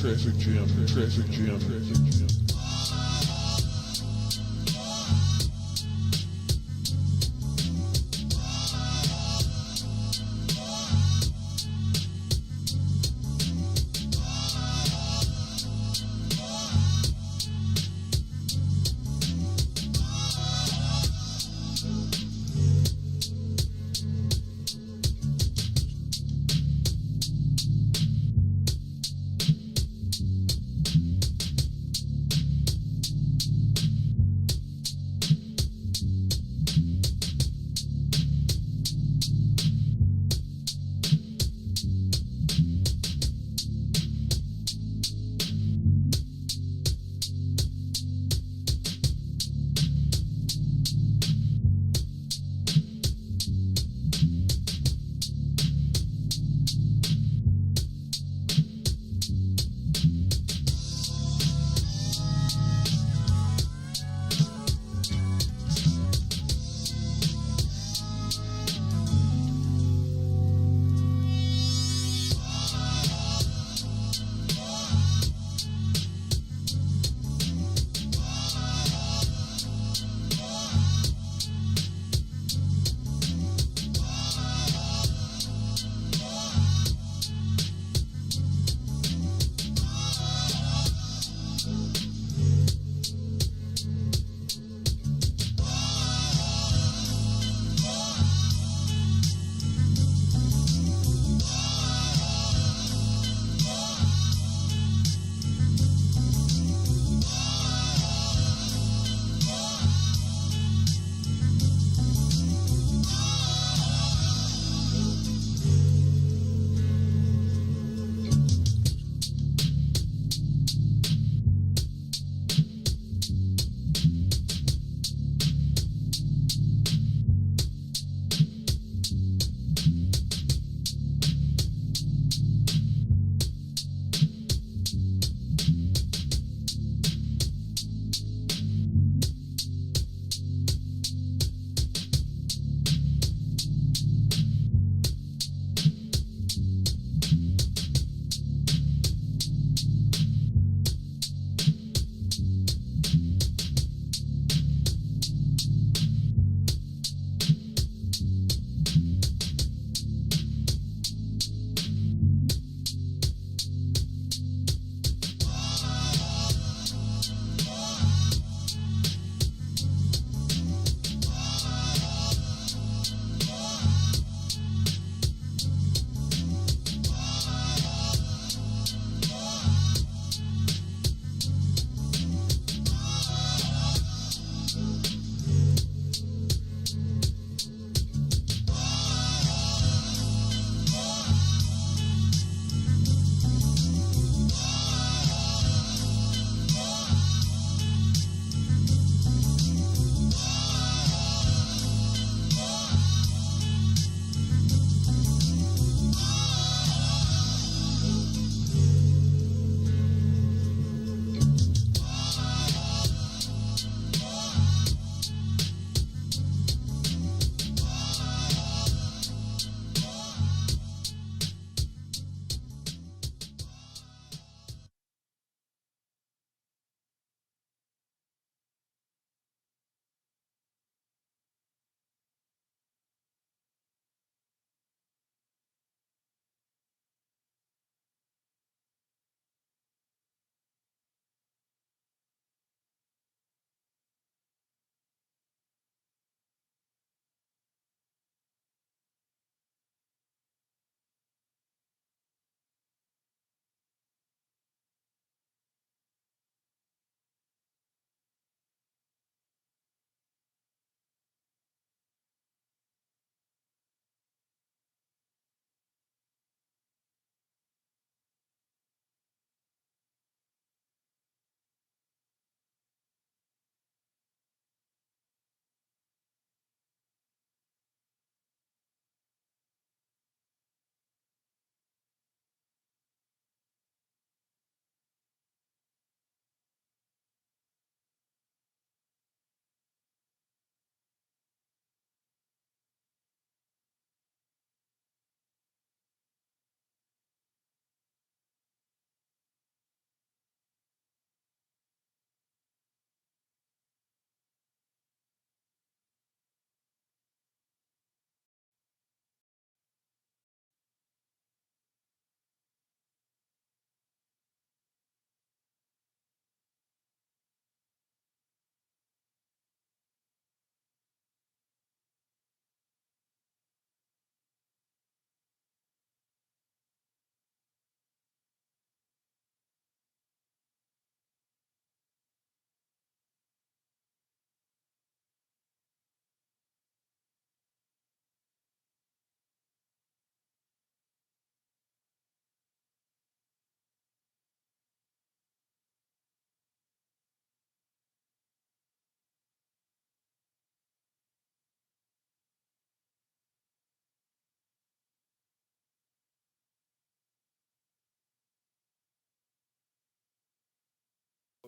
Traffic jam.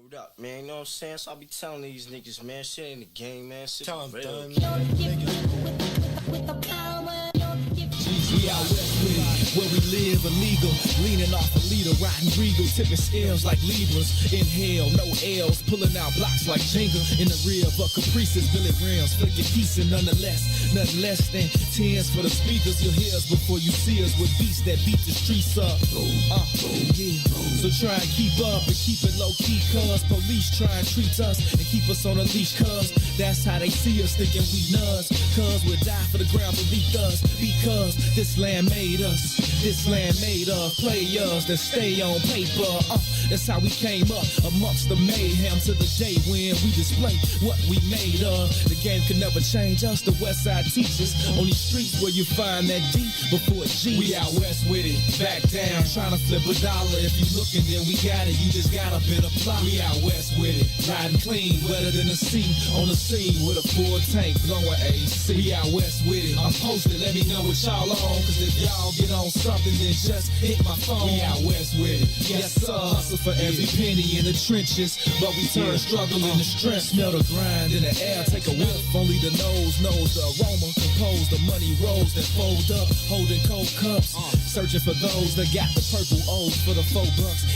Word up, man. You know what I'm saying? So I be telling these niggas, man, shit ain't the game, man. Shit Tell real. them, We out west with it, where we live illegal, leaning off a leader, riding regal, tipping scales like Libras. Inhale, no L's, pulling out blocks like Jenga. In the rear of a Caprice's billet rims, flicking decent nonetheless. Nothing less than tens for the speakers. You'll hear us before you see us with beats that beat the streets up. Yeah. So try and keep up and keep it low key, cuz police try and treat us and keep us on a leash, cuz that's how they see us, thinking we nuts. Cuz we'll die for the ground beneath us, because this land made us. This land made of players that stay on paper. That's how we came up amongst the mayhem to the day when we display what we made of. The game can never change us, the West Side teaches. On these streets where you find that D before G. We out west with it, back down, trying to flip a dollar. If you looking, then we got it, you just got a bit of plot. We out west with it, riding clean, wetter than the sea. On the scene with a full tank, blowing AC. We out west with it, I'm posted, let me know what y'all on. Cause if y'all get on something, then just hit my phone. We out west with it, yes sir. Hustle for every penny in the trenches, but we turn struggle into strength. Smell the grind in the air, take a whiff. Only the nose knows the aroma. Compose the money rolls that fold up, holding cold cups. Searching for those that got the purple O's for the $4.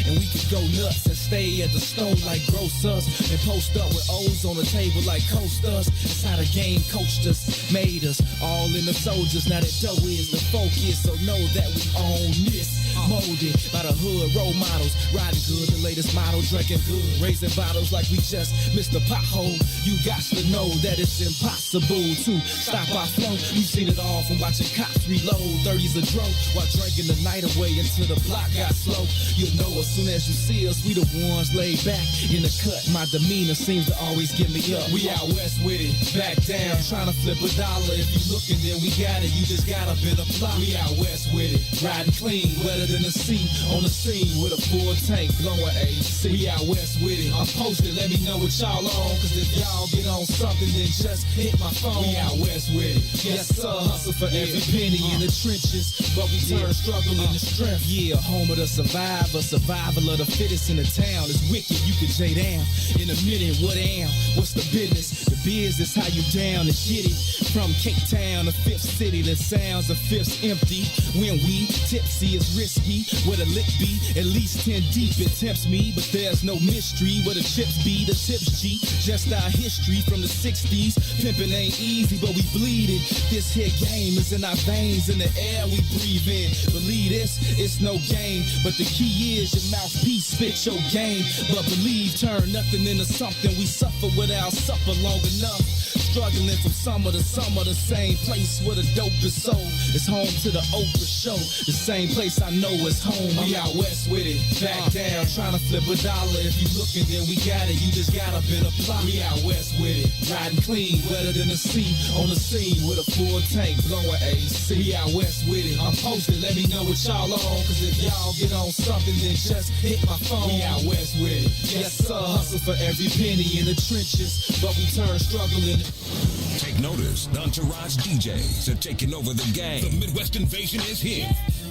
And we could go nuts and stay at the stove like grocers, and post up with O's on the table like coasters. That's how the game coached us, made us all in the soldiers. Now that dough is the focus, so know that we own this. Molded by the hood role models, riding good, the latest model, drinking good, raising bottles like we just missed a pothole. You got to know that it's impossible to stop our flow. We've seen it all from watching cops reload 30s a dro while drinking the night away until the block got slow. You'll know as soon as you see us, we the ones laid back in the cut. My demeanor seems to always get me up. We out west with it, back down, trying to flip a dollar. If you looking, then we got it, you just got a bit of plot. We out west with it, riding clean, wetter than the sea. On the scene with a full tank, blowing AC. We out west with it, I'm posted, let me know what y'all on. Cause if y'all get on something, then just hit my phone. We out west with it, yes sir. Hustle for every penny in the trenches, but we turn struggle into strength. Yeah, home of the survivor, survival of the fittest in the town. It's wicked, you can J down in a minute. What am? What's the business? The biz is how you down and get it. From Cape Town, the fifth city, the sounds of fifths empty. When we tipsy, it's risky. Where the lick be, at least 10 deep. It tempts me, but there's no mystery. Where the chips be, the tips G. Just our history from the 60s. Pimping ain't easy, but we bleed it. This here game is in our veins, in the air we breathe in. Believe this, it's no game, but the key is your mouthpiece, spit your game. But believe, turn nothing into something. We suffer without supper long enough. Struggling from summer to summer, the same place where the dope is sold. It's home to the Oprah show, the same place I know is home. We out west with it, back down, trying to flip a dollar. If you looking, then we got it, you just got a bit of plot. We out west with it, riding clean, wetter than the sea. On the scene with a full tank, blowing AC. We out west with it, I'm posted, let me know what y'all on. Cause if y'all get on something, then just hit my phone. We out west with it, yes sir. Hustle for every penny in the trenches, but we turn struggle into... Take notice, the Entourage DJs are taking over the game. The Midwest invasion is here,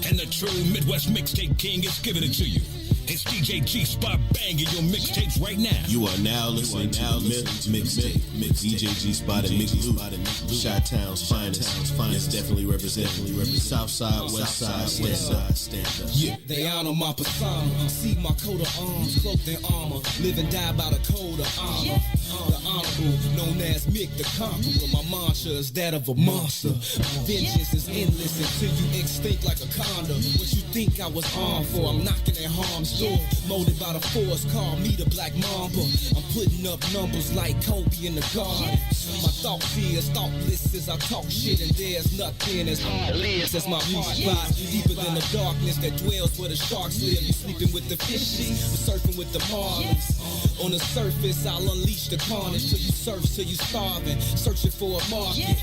and the true Midwest mixtape king is giving it to you. It's DJ G-Spot banging your mixtapes right now. You are now listening to the mixtape. DJ G-Spot and Mix Loop, Chi-Town's finest. It's definitely representing South Side, West Side, stand up. Yeah, they honor my persona. See my coat of arms, cloaked in armor. Live and die by the code of honor. The honorable, known as Mick the Conqueror. My mantra is that of a monster. Vengeance is endless until you extinct like a condom. What you think I was armed for? I'm knocking at harm's door. Molded by the force, call me the Black Mamba. I'm putting up numbers like Kobe in the garden. My thoughts is thoughtless as I talk shit, and there's nothing as heartless as my heart lies deeper than the darkness that dwells where the sharks live. You sleeping with the fishies, surfing with the marlins. On the surface, I'll unleash the carnage till you surf, till you starving, searching for a market.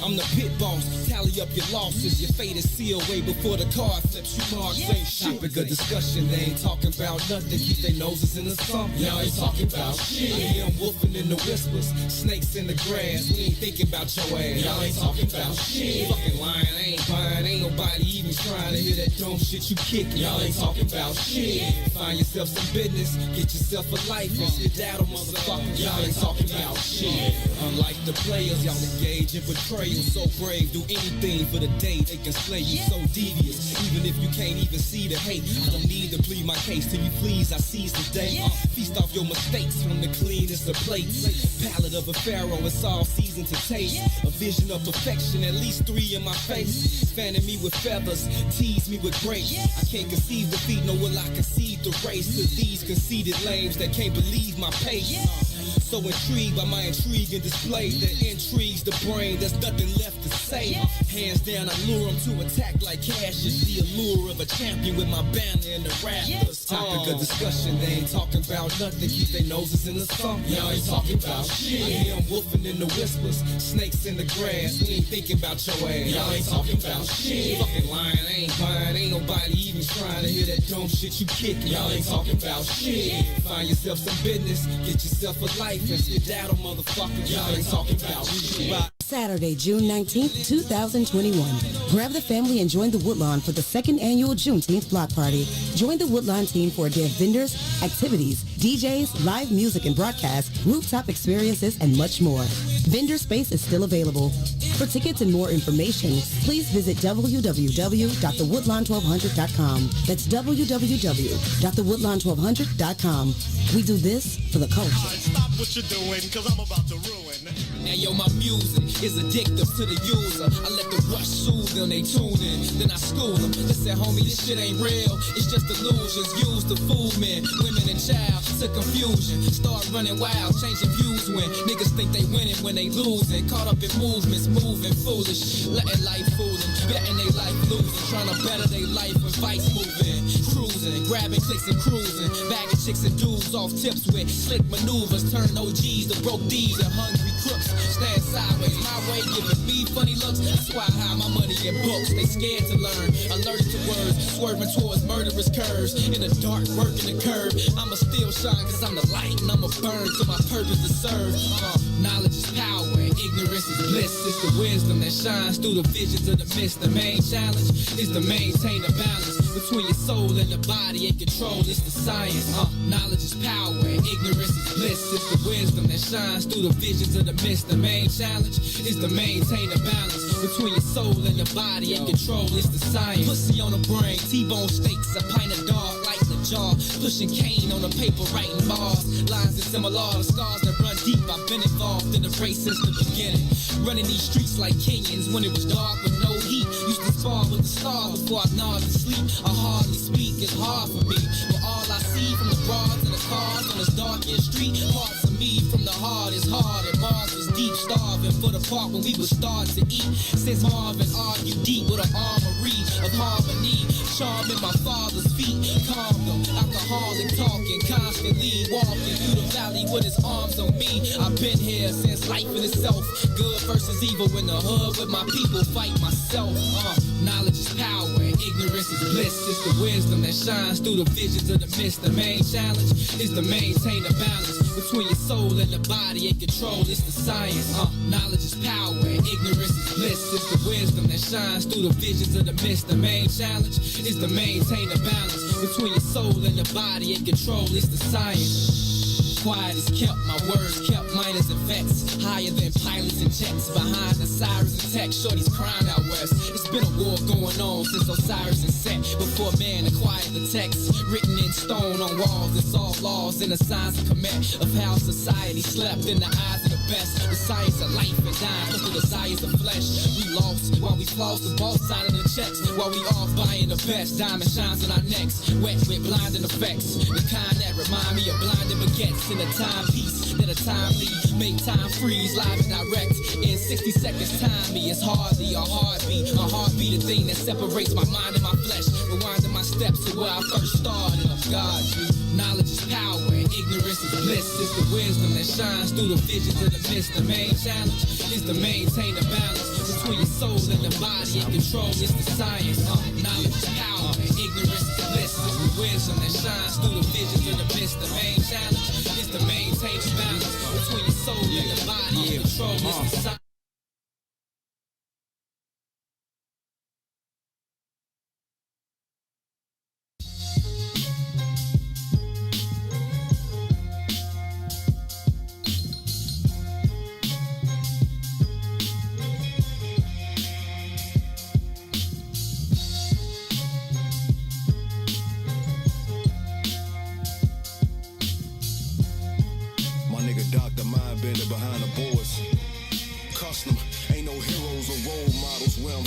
I'm the pit boss, tally up your losses. Your fate is sealed way before the card flips. You marks ain't shit. Topic of discussion, they ain't talking about nothing. Keep their noses in the sump, y'all ain't talking about shit. I hear them wolfing in the whispers, snakes in the grass. We ain't thinking about your ass, y'all ain't talking about shit. Fucking lying, I ain't buying, ain't nobody even even trying to hear that dumb shit you kickin'. Y'all ain't talking about shit. Find yourself some business, get yourself a life, and sit down, motherfuckers. Y'all ain't talking about shit. Unlike the players, y'all engage in betrayal. So brave, do anything for the day they can slay you. So devious, even if you can't even see the hate. I don't need to plead my case till you please. I seize the day. Feast off your mistakes from the cleanest of plates. Palate of a pharaoh, it's all seasoned to taste. A vision of perfection, at least 3 in my face. Fanning me with feathers, tease me with grace. I can't conceive defeat, nor will I concede the race to these conceited lames that can't believe my pace. So intrigued by my intriguing display that intrigues the brain, there's nothing left to say. Hands down, I lure them to attack like cash. It's the allure of a champion with my banner in the rafters. Topic of discussion, they ain't talking about nothing. Keep their noses in the sun. Y'all ain't talking about shit. I hear them wolfing in the whispers, snakes in the grass. We ain't thinking about your ass. Y'all ain't talking about shit. Fucking lying, I ain't buying. Ain't nobody even trying to hear that dumb shit you kickin'. Y'all ain't talking about shit. Find yourself some business, get yourself a life, and sit down, motherfuckers. Y'all ain't talking about shit. Saturday, June 19th, 2021. Grab the family and join the Woodlawn for the 2nd annual Juneteenth block party. Join the Woodlawn team for a day of vendors, activities, DJs, live music and broadcasts, rooftop experiences, and much more. Vendor space is still available. For tickets and more information, please visit www.thewoodlawn1200.com. That's www.thewoodlawn1200.com. We do this for the culture. Stop what you're doing, because I'm about to ruin. And yo, my music is addictive to the user. I let the rush soothe them, they tune in, then I school them. They said, homie, this shit ain't real, it's just illusions. Used to fool men, women and child, to confusion. Start running wild, changing views when niggas think they winning when they losing. Caught up in movements, moving foolish, letting life fool them, betting they life losing. Trying to better their life when vice moving. Cruising, grabbing clicks and cruising. Bagging chicks and dudes off tips with slick maneuvers. Turn OGs to broke D's and hungry crooks. Stand sideways, my way, giving me funny looks. That's why I hide my money in books. They scared to learn, allergic to words, swerving towards murderous curves. In the dark, working the curve. I'ma still shine cause I'm the light, and I'ma burn to my purpose to serve. Knowledge is power and ignorance is bliss. It's the wisdom that shines through the visions of the mist. The main challenge is to maintain a balance between your soul and the body, and control is the science. Knowledge is power and ignorance is bliss. It's the wisdom that shines through the visions of the mist. The main challenge is to maintain a balance between your soul and the body, and control is the science. Pussy on the brain, T-bone steaks, a pint of dog, light in the jaw, pushing cane on the paper, writing bars. Lines that similar to scars that run deep. I've been involved in the race since the beginning, running these streets like Kenyans when it was dark with no heat. Used to spar with the stars before I nod to sleep. I hardly speak, it's hard for me, but all I see from the broads and the cars on this dark-end street, parts of me from the heart is hard, and Mars was deep, starving for the park when we would start to eat. Since Marvin argued deep with an armory of harmony, charming my father's feet, calm them, alcoholic talking, constantly walking through the valley with his arms on me. I've been here since life in itself, good versus evil in the hood with my people, fight myself. Knowledge is power and ignorance is bliss. It's the wisdom that shines through the visions of the mist. The main challenge is to maintain a balance between your soul and the body, and control is the science. Knowledge is power and ignorance is bliss. It's the wisdom that shines through the visions of the mist. The main challenge is to maintain a balance between your soul and the body, and control is the science. Quiet is kept, my words kept, minors and vets, higher than pilots and jets, behind the sirens and tech, shorties crying out west. It's been a war going on since Osiris and Set, before man acquired the text, written in stone on walls. It's all laws and the signs of commit of how society slept in the eyes of the best. The science of life and dying, plus the desires of flesh. We lost while we floss, the boss signing the checks, while we off buying the best. Diamond shines on our necks, wet with blinding effects, the kind that remind me of blinding baguettes. In a timepiece that a timely make time freeze, live and direct in 60 seconds. Time me, it's hardly a heartbeat. A heartbeat, a thing that separates my mind and my flesh, rewinding my steps to where I first started. Oh God, knowledge is power and ignorance is bliss. It's the wisdom that shines through the visions of the mist. The main challenge is to maintain a balance between your soul and the body, and control is the science. Knowledge is power and ignorance is bliss. It's the wisdom that shines through the visions of the mist. The main challenge is to maintain a balance between your soul and the body, and control is the science.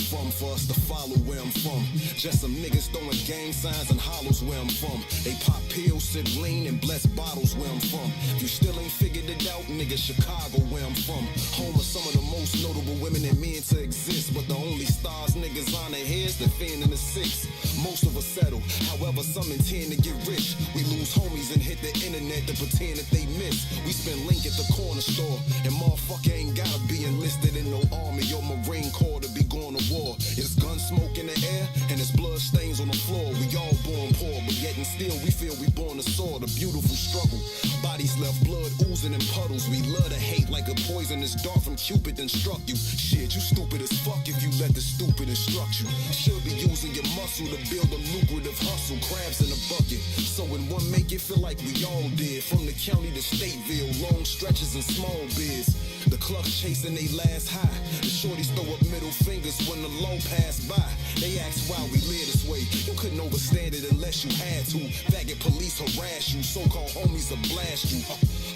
from for us to follow where I'm from. Just some niggas throwing gang signs and hollows where I'm from. They pop pills, sip lean, and bless bottles where I'm from. If you still ain't figured it out, nigga, Chicago where I'm from. Home of some of the most notable women and men to exist. But the only stars niggas on their heads, the fin and the six. Most of us settle, however some intend to get rich. We lose homies and hit the internet to pretend that they miss. We spend link at the corner store, and motherfucker ain't gotta be enlisted in no army or Marine Corps to be going to war. It's gun smoke in the air, and it's blood stains on the floor. We all born poor, but yet and still we feel we born to soar. The beautiful struggle, bodies left blood oozing in puddles. We love to hate like a poisonous dart from Cupid then struck you. Shit, you stupid as fuck if you let the stupid instruct you. Should be using your muscle to build a lucrative hustle. Crabs in a bucket, so when one make it feel like we all did. From the county to Stateville, long stretches and small bids. The clucks chasing they last high. The shorties throw up middle fingers when the low pass by. They ask why we live this way. You couldn't overstand it unless you had to. Faggot police harass you, so-called homies will blast you.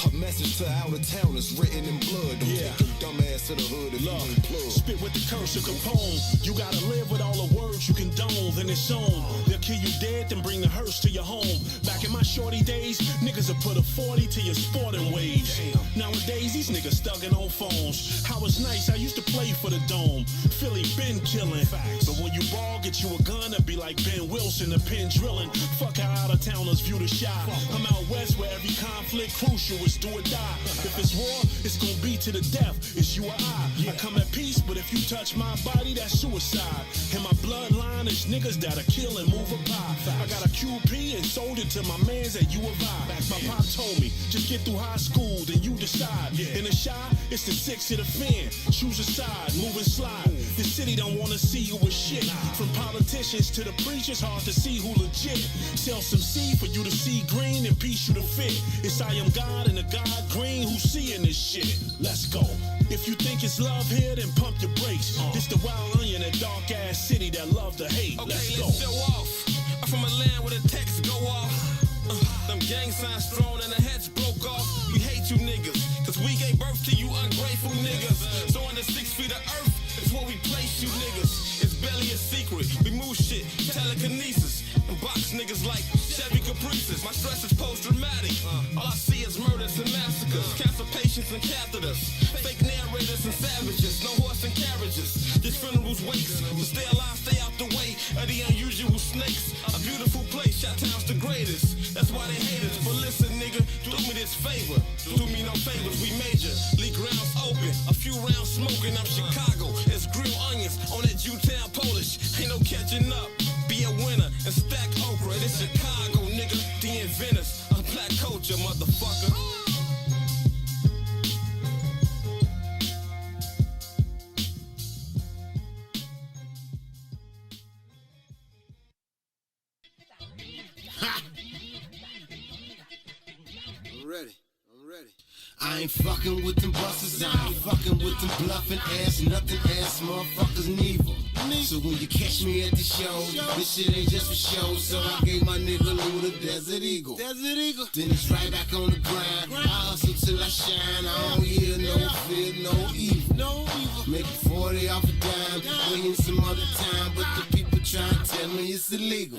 A message to out-of-towners written in blood. Don't take your dumb ass to the hood if you ain't plugged. Spit with the curse of Capone. You gotta live with all the words you condone. Then it's on. They'll kill you dead, then bring the hearse to your home. Back in my shorty days, niggas will put a 40 to your sporting waves. Nowadays, these niggas stugging on phones. How was nice, I used to play for the Dome. Philly been killing. But when you ball, get you a gun, it'd be like Ben Wilson, the pin drilling. Fuck how out-of-towners view the shot. I'm out west where every conflict crucial is do or die. If it's war, it's gonna be to the death. It's you or I. I come at peace, but if you touch my body, that's suicide. And my bloodline is niggas that'll kill and move a pie. I got a QP and sold it to my mans at U of I. My pop told me, just get through high school, then you decide. In the shy, it's the six of the fan. Choose a side, move and slide. The city don't wanna see you with shit. From politicians to the preachers, hard to see who legit. Sell some seed for you to see green and piece you to fit. It's I am God and the God green who's seeing this shit. Let's go. If you think it's love here, then pump your brakes. This the wild onion, that dark ass city that love to hate. Okay, let's go. Show off. I'm from a land where the texts go off. Them gang signs thrown and the heads broke off. We hate you niggas, cause we gave birth to you ungrateful niggas. So in the 6 feet of earth, it's where we place you niggas. It's barely a secret. We move shit, telekinesis, and box niggas like Chevy Caprices. My stress is post-traumatic. All I see is murders and massacres, cancer patients and catheters, fake narrators and savages, no horse and carriages. This funeral's wakes, so stay alive, stay out the way of the unusual snakes. A beautiful place, Chi-Town's the greatest. That's why they hate us. But listen, nigga, do me this favor. Do me no favors, we major. League grounds open, a few rounds smoking. I'm Chicago, it's grilled onions on that U-Town Polish. Ain't no catching up. Be a winner and stack okra. This Chicago, nigga, the inventors of black culture, motherfucker. I'm ready. I ain't fucking with them busters, I ain't fucking with them bluffing ass, nothing ass motherfuckers neither. So when you catch me at the show, this shit ain't just for show. So I gave my nigga Lou the Desert Eagle. Then it's right back on the grind. I hustle till I shine. I don't hear no fear, no evil. Make 40 off a dime, waiting some other time, but the people try to tell me it's illegal.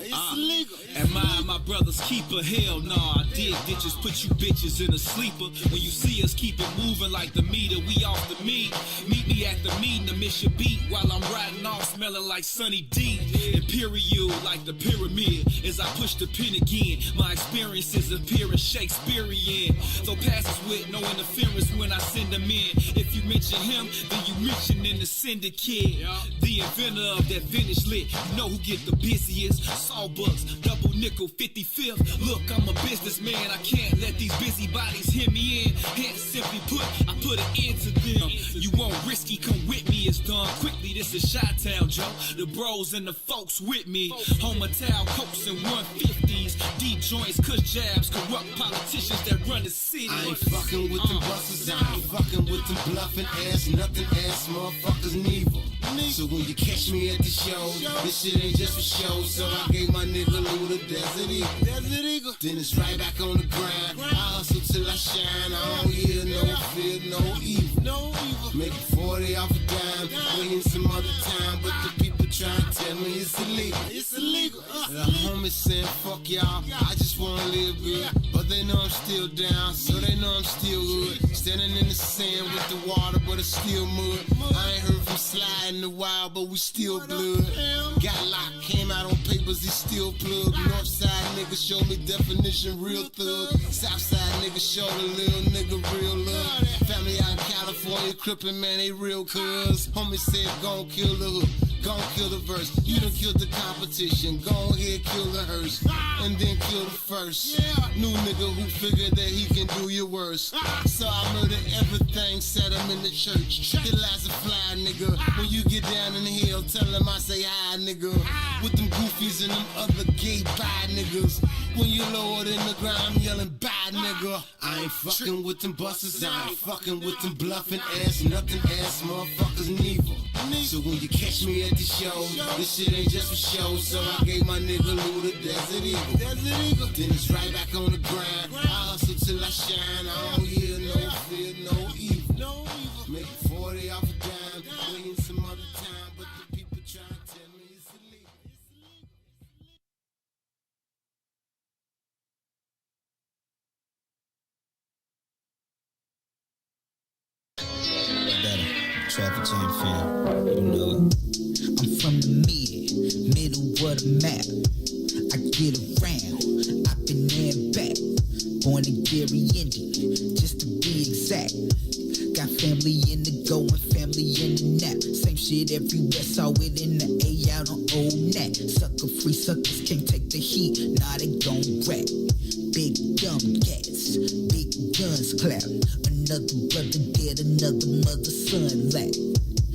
Am I my brother's keeper? Hell nah, I dig ditches, put you bitches in a sleeper. When you see us, keep it moving like the meter, we off the meat. Meet me at the meeting to miss your beat while I'm riding off, smelling like Sunny D. Imperial like the pyramid, as I push the pen again. My experiences appearing Shakespearean. So passes with no interference when I send them in. If you mention him, then you mention in the syndicate. The inventor of that vintage lit, you know who get the busiest. Sawbucks, double nickel, 55th. Look, I'm a businessman, I can't let these busybodies hear me in. Hence, simply put, I put an end to them. You won't risky, come with me, it's done quickly. This is Chi-Town, Joe. The bros and the folks with me. Home of Towel, Coats and 150s. D joints, cush jabs, corrupt politicians that run the city. I ain't fucking with them busters, I ain't fucking with them bluffing ass, nothing ass motherfuckers neither. So when you catch me at the show, this shit ain't just for show. So I gave my nigga Lou the Desert Eagle. Then it's right back on the grind. I hustle till I shine. I don't hear no fear, no evil. Make 40 off a dime, waiting some other time, but the people me it's illegal. It's illegal. And the homies saying, fuck y'all, I just wanna live good. But they know I'm still down, so they know I'm still hood. Standing in the sand with the water, but it's still mud. I ain't heard from Sly in a while, but we still blood. Got locked, came out on papers, he still plug. Northside niggas show me definition, real thug. Southside niggas show the little nigga real love. Family out in California, crippin', man, they real cuz. Homie said, gon' kill the hook, gon' kill the verse. You done killed the competition, gon' ahead, kill the hearse. And then kill the first. New nigga who figured that he can do your worst. So I murdered everything, set him in the church. It lasts a fly, nigga. When you get down in the hill, tell him I say hi, nigga. With them goofies and them other gay bye niggas. When you lower in the ground, I'm yelling bye, nigga. I ain't fucking with them busters, I ain't fucking with them bluffing ass, nothing ass motherfuckers neither. So when you catch me at the show, this shit ain't just for show. So I gave my nigga Lou the Desert Eagle. Then it's right back on the grind. I hustle till I shine. I don't hear no fear, no evil. Make 40 off a dime, waiting some other time, but the people try to tell me it's illegal. Better. Traffic Jam fam, you know it. I'm from the middle of the map. I get around, I've been there and back. Born in Gary, Indian, just to be exact. Got family in the go and family in the nap. Same shit everywhere, saw it in the A out on Old Nat. Sucker free suckers can't take the heat, nah they gon' rap. Big dumb cats, big guns clap. Another brother dead, another mother son lack.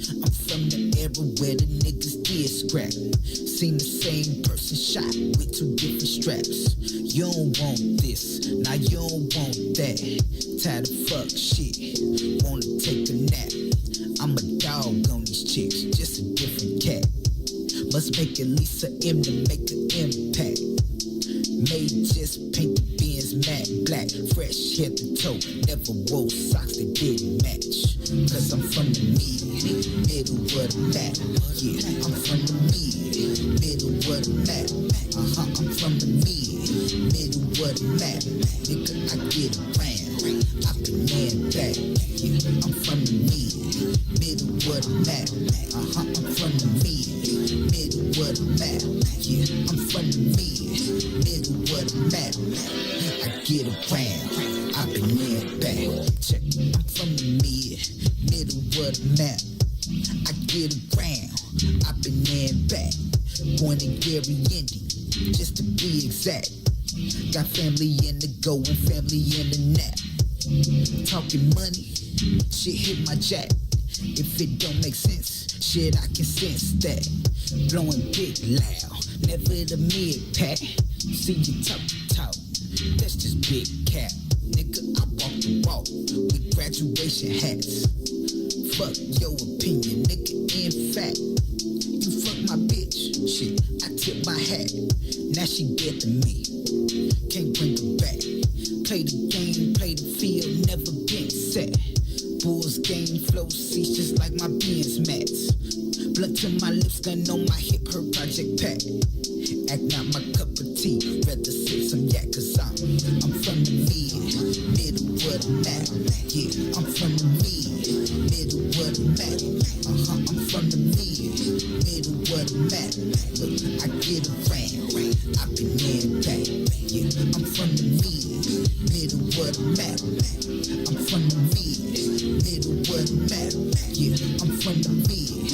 I'm from the era where the niggas did scrap. Seen the same person shot with two different straps. You don't want this, now you don't want that. Tired of fuck shit, wanna take a nap. I'm a dog on these chicks, just a different cat. Must make at least a M to make an impact. Made just paint the Benz matte black. Fresh head to toe, never wore socks that didn't match. Cause I'm from the middle of the map. Yeah, I'm from the middle of the map. I'm from the middle of the map. Nigga, I get around, I been there and back. Yeah, I'm from the middle of the map. I'm from the middle of the map. Yeah, I'm from the middle of the map. I get around, I been there and back. Check, I'm from the middle of the map. I get around, I been there and back. Born in Gary, Indian, just to be exact. Got family in the go and family in the nap. Talking money, shit hit my jack. If it don't make sense, shit I can sense that. Blowing big loud, never the mid-pack. See you talk, that's just big cap. Nigga, I walk the walk with graduation hats. Fuck your opinion, nigga, in fact. You fuck my bitch, shit, I tip my hat. Now she dead to me, can't bring her back. Play the game, play the field, never been set. Bulls game, flow seats just like my Benz mats. Blunt to my lips, gun on my hip, her project pack. Act not my cup of tea, rather sip some yak, cause I'm from the middle of the map. Yeah, I'm from the middle of the map. I'm from the middle of the map. Look, I get around, I've been there and back. Yeah, I'm from the middle of the map. I'm from the middle of the map. Yeah, I'm from the middle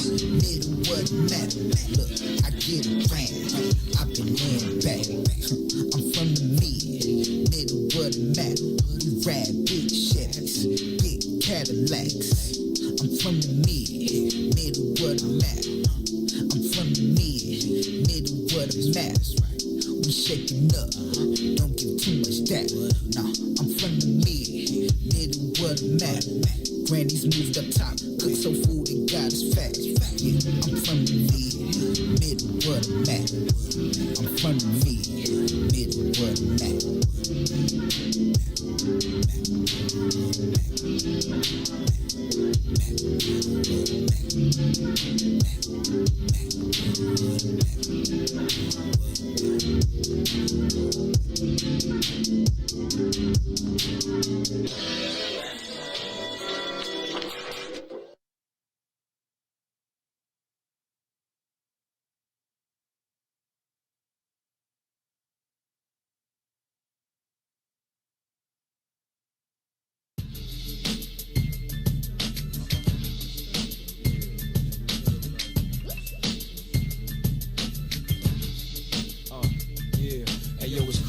of the map. Look, I get around, I've been there and back. I'm from the middle of the map. We ride big Chevys, big Cadillacs. I'm from the middle of the map. I'm from the middle of the map. We shaking up, don't give too much that. Nah, I'm from the middle of the map. Granny's moved up top, cook so food and got us fat. Yeah, I'm from the middle of the map. I'm from the middle of the map.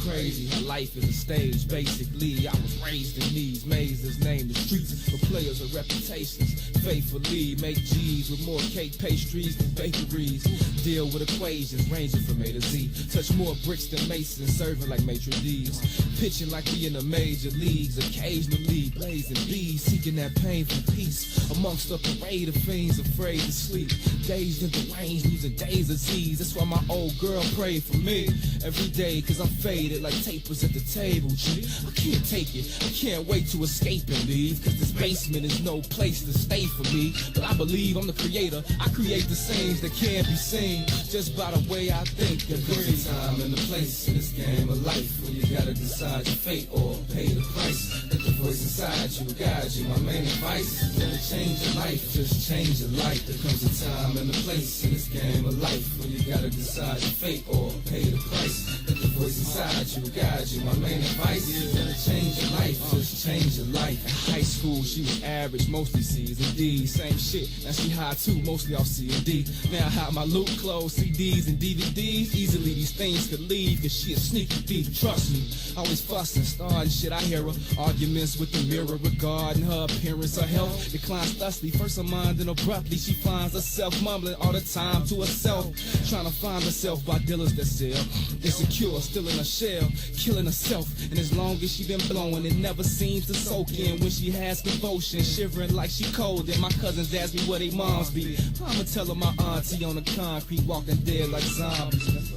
Crazy how life is a stage. Basically, I was raised in these mazes, named the streets for players of reputations. Faithfully make G's with more cake pastries than bakeries. Deal with equations ranging from A to Z. Touch more bricks than Mason, serving like maitre d's. Pitching like we in the major leagues. Occasionally blazing bees, seeking that painful peace amongst a parade of fiends afraid to sleep. Dazed in the range, losing days of Z's. That's why my old girl prayed for me every day, cause I'm faded like tapers at the table, G. I can't take it, I can't wait to escape and leave, cause this basement is no place to stay for me. But I believe I'm the creator, I create the scenes that can't be seen just by the way I think and breathe. There's a time and a place in this game of life when you gotta decide your fate or pay the price. Let the voice inside you guide you. My main advice is never change your life, just change your life. There comes a time and a place in this game of life when you gotta decide your fate or pay the price. Let the voice inside you guide you. My main advice is never change your life, just change your life. In high school, she was average, mostly C's and D's. Same shit, now she high too, mostly off C and D. Now I hide my loot, clothes, CDs, and DVDs. Easily these things could leave, cause she a sneaky thief, trust me. Always fussing, starting shit, I hear her. Arguments with the mirror regarding her appearance, her health declines thusly. First her mind, then abruptly she finds herself mumbling all the time to herself. Trying to find herself by dealers that sell. Insecure, still in a shell, killing herself. And as long as she been blowing, it never seems to soak in. When she has convulsion, shivering like she cold. And my cousins ask me where they moms be. I'ma tell her my auntie on the concrete, walking dead like zombies.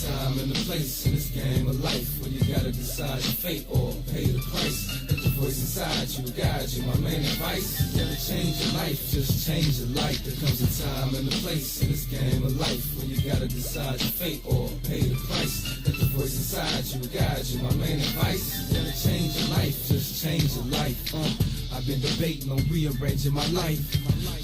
Time and a place in this game of life when you gotta decide your fate or pay the price. Let the voice inside you guide you. My main advice is never change your life, just change your life. There comes a time and a place in this game of life when you gotta decide your fate or pay the price. Let the voice inside you guide you. My main advice is never change your life, just change your life. I've been debating on rearranging my life.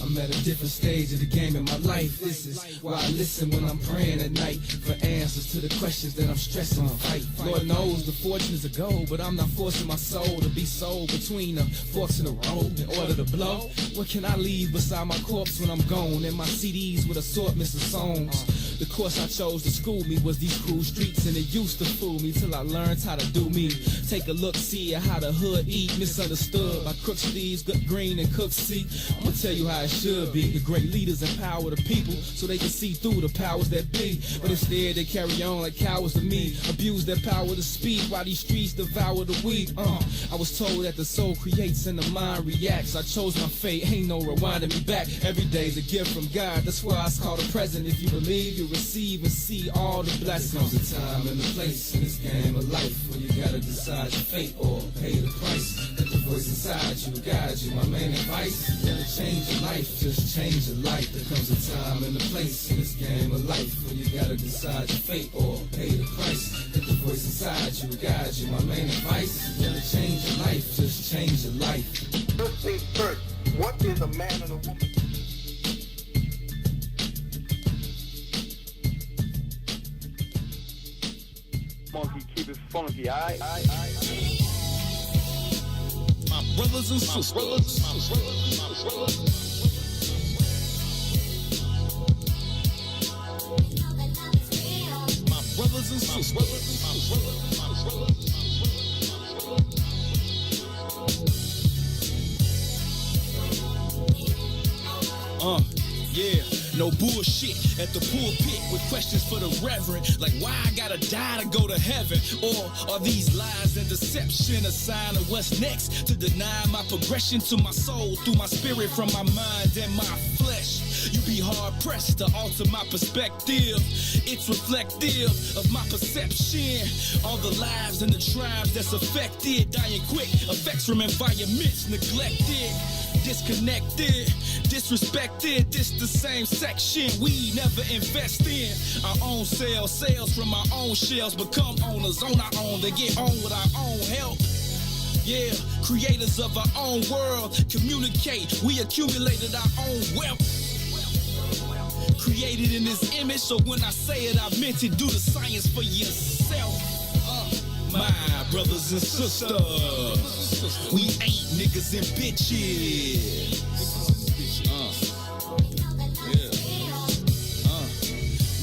I'm at a different stage of the game in my life. This is why I listen when I'm praying at night for answers to the questions that I'm stressing to fight. Lord knows the fortune is a goal, but I'm not forcing my soul to be sold between the forks in the road in order to blow. What can I leave beside my corpse when I'm gone? And my CDs with assortments of songs. The course I chose to school me was these cruel streets, and it used to fool me till I learned how to do me. Take a look, see at how the hood eat, misunderstood by crooks, thieves, good green and cooks see. I'ma tell you how it should be. The great leaders empower the people so they can see through the powers that be. But instead they carry on like cowards to me, abuse their power to speak while these streets devour the weak. I was told that the soul creates and the mind reacts. I chose my fate, ain't no rewinding me back. Every day's a gift from God, that's why it's called a present. If you believe, you receive and see all the blessings. There's a time and a place in this game of life when you gotta decide your fate or pay the price. Let the voice inside you guide you. My main advice is never change your life, just change your life. There comes a time and a place in this game of life when you gotta decide your fate or pay the price. Let the voice inside you guide you. My main advice is never change your life, just change your life. First things first, what is a man and a woman? Monkey, keep it funky, aight? My brothers and sisters. My brothers and sisters. Yeah, no bullshit at the pulpit with questions for the reverend, like why I gotta die to go to heaven, or are these lies and deception a sign of what's next, to deny my progression to my soul through my spirit from my mind and my flesh. You be hard pressed to alter my perspective. It's reflective of my perception. All the lives and the tribes that's affected, dying quick, effects from environments neglected. disconnected, disrespected. This the same section we never invest in. Our own sales from our own shells, become owners on our own. They get on with our own help. Yeah, creators of our own world, communicate. We accumulated our own wealth. Created in this image, so when I say it, I meant it. Do the science for yourself. My brothers and sisters, we ain't niggas and bitches.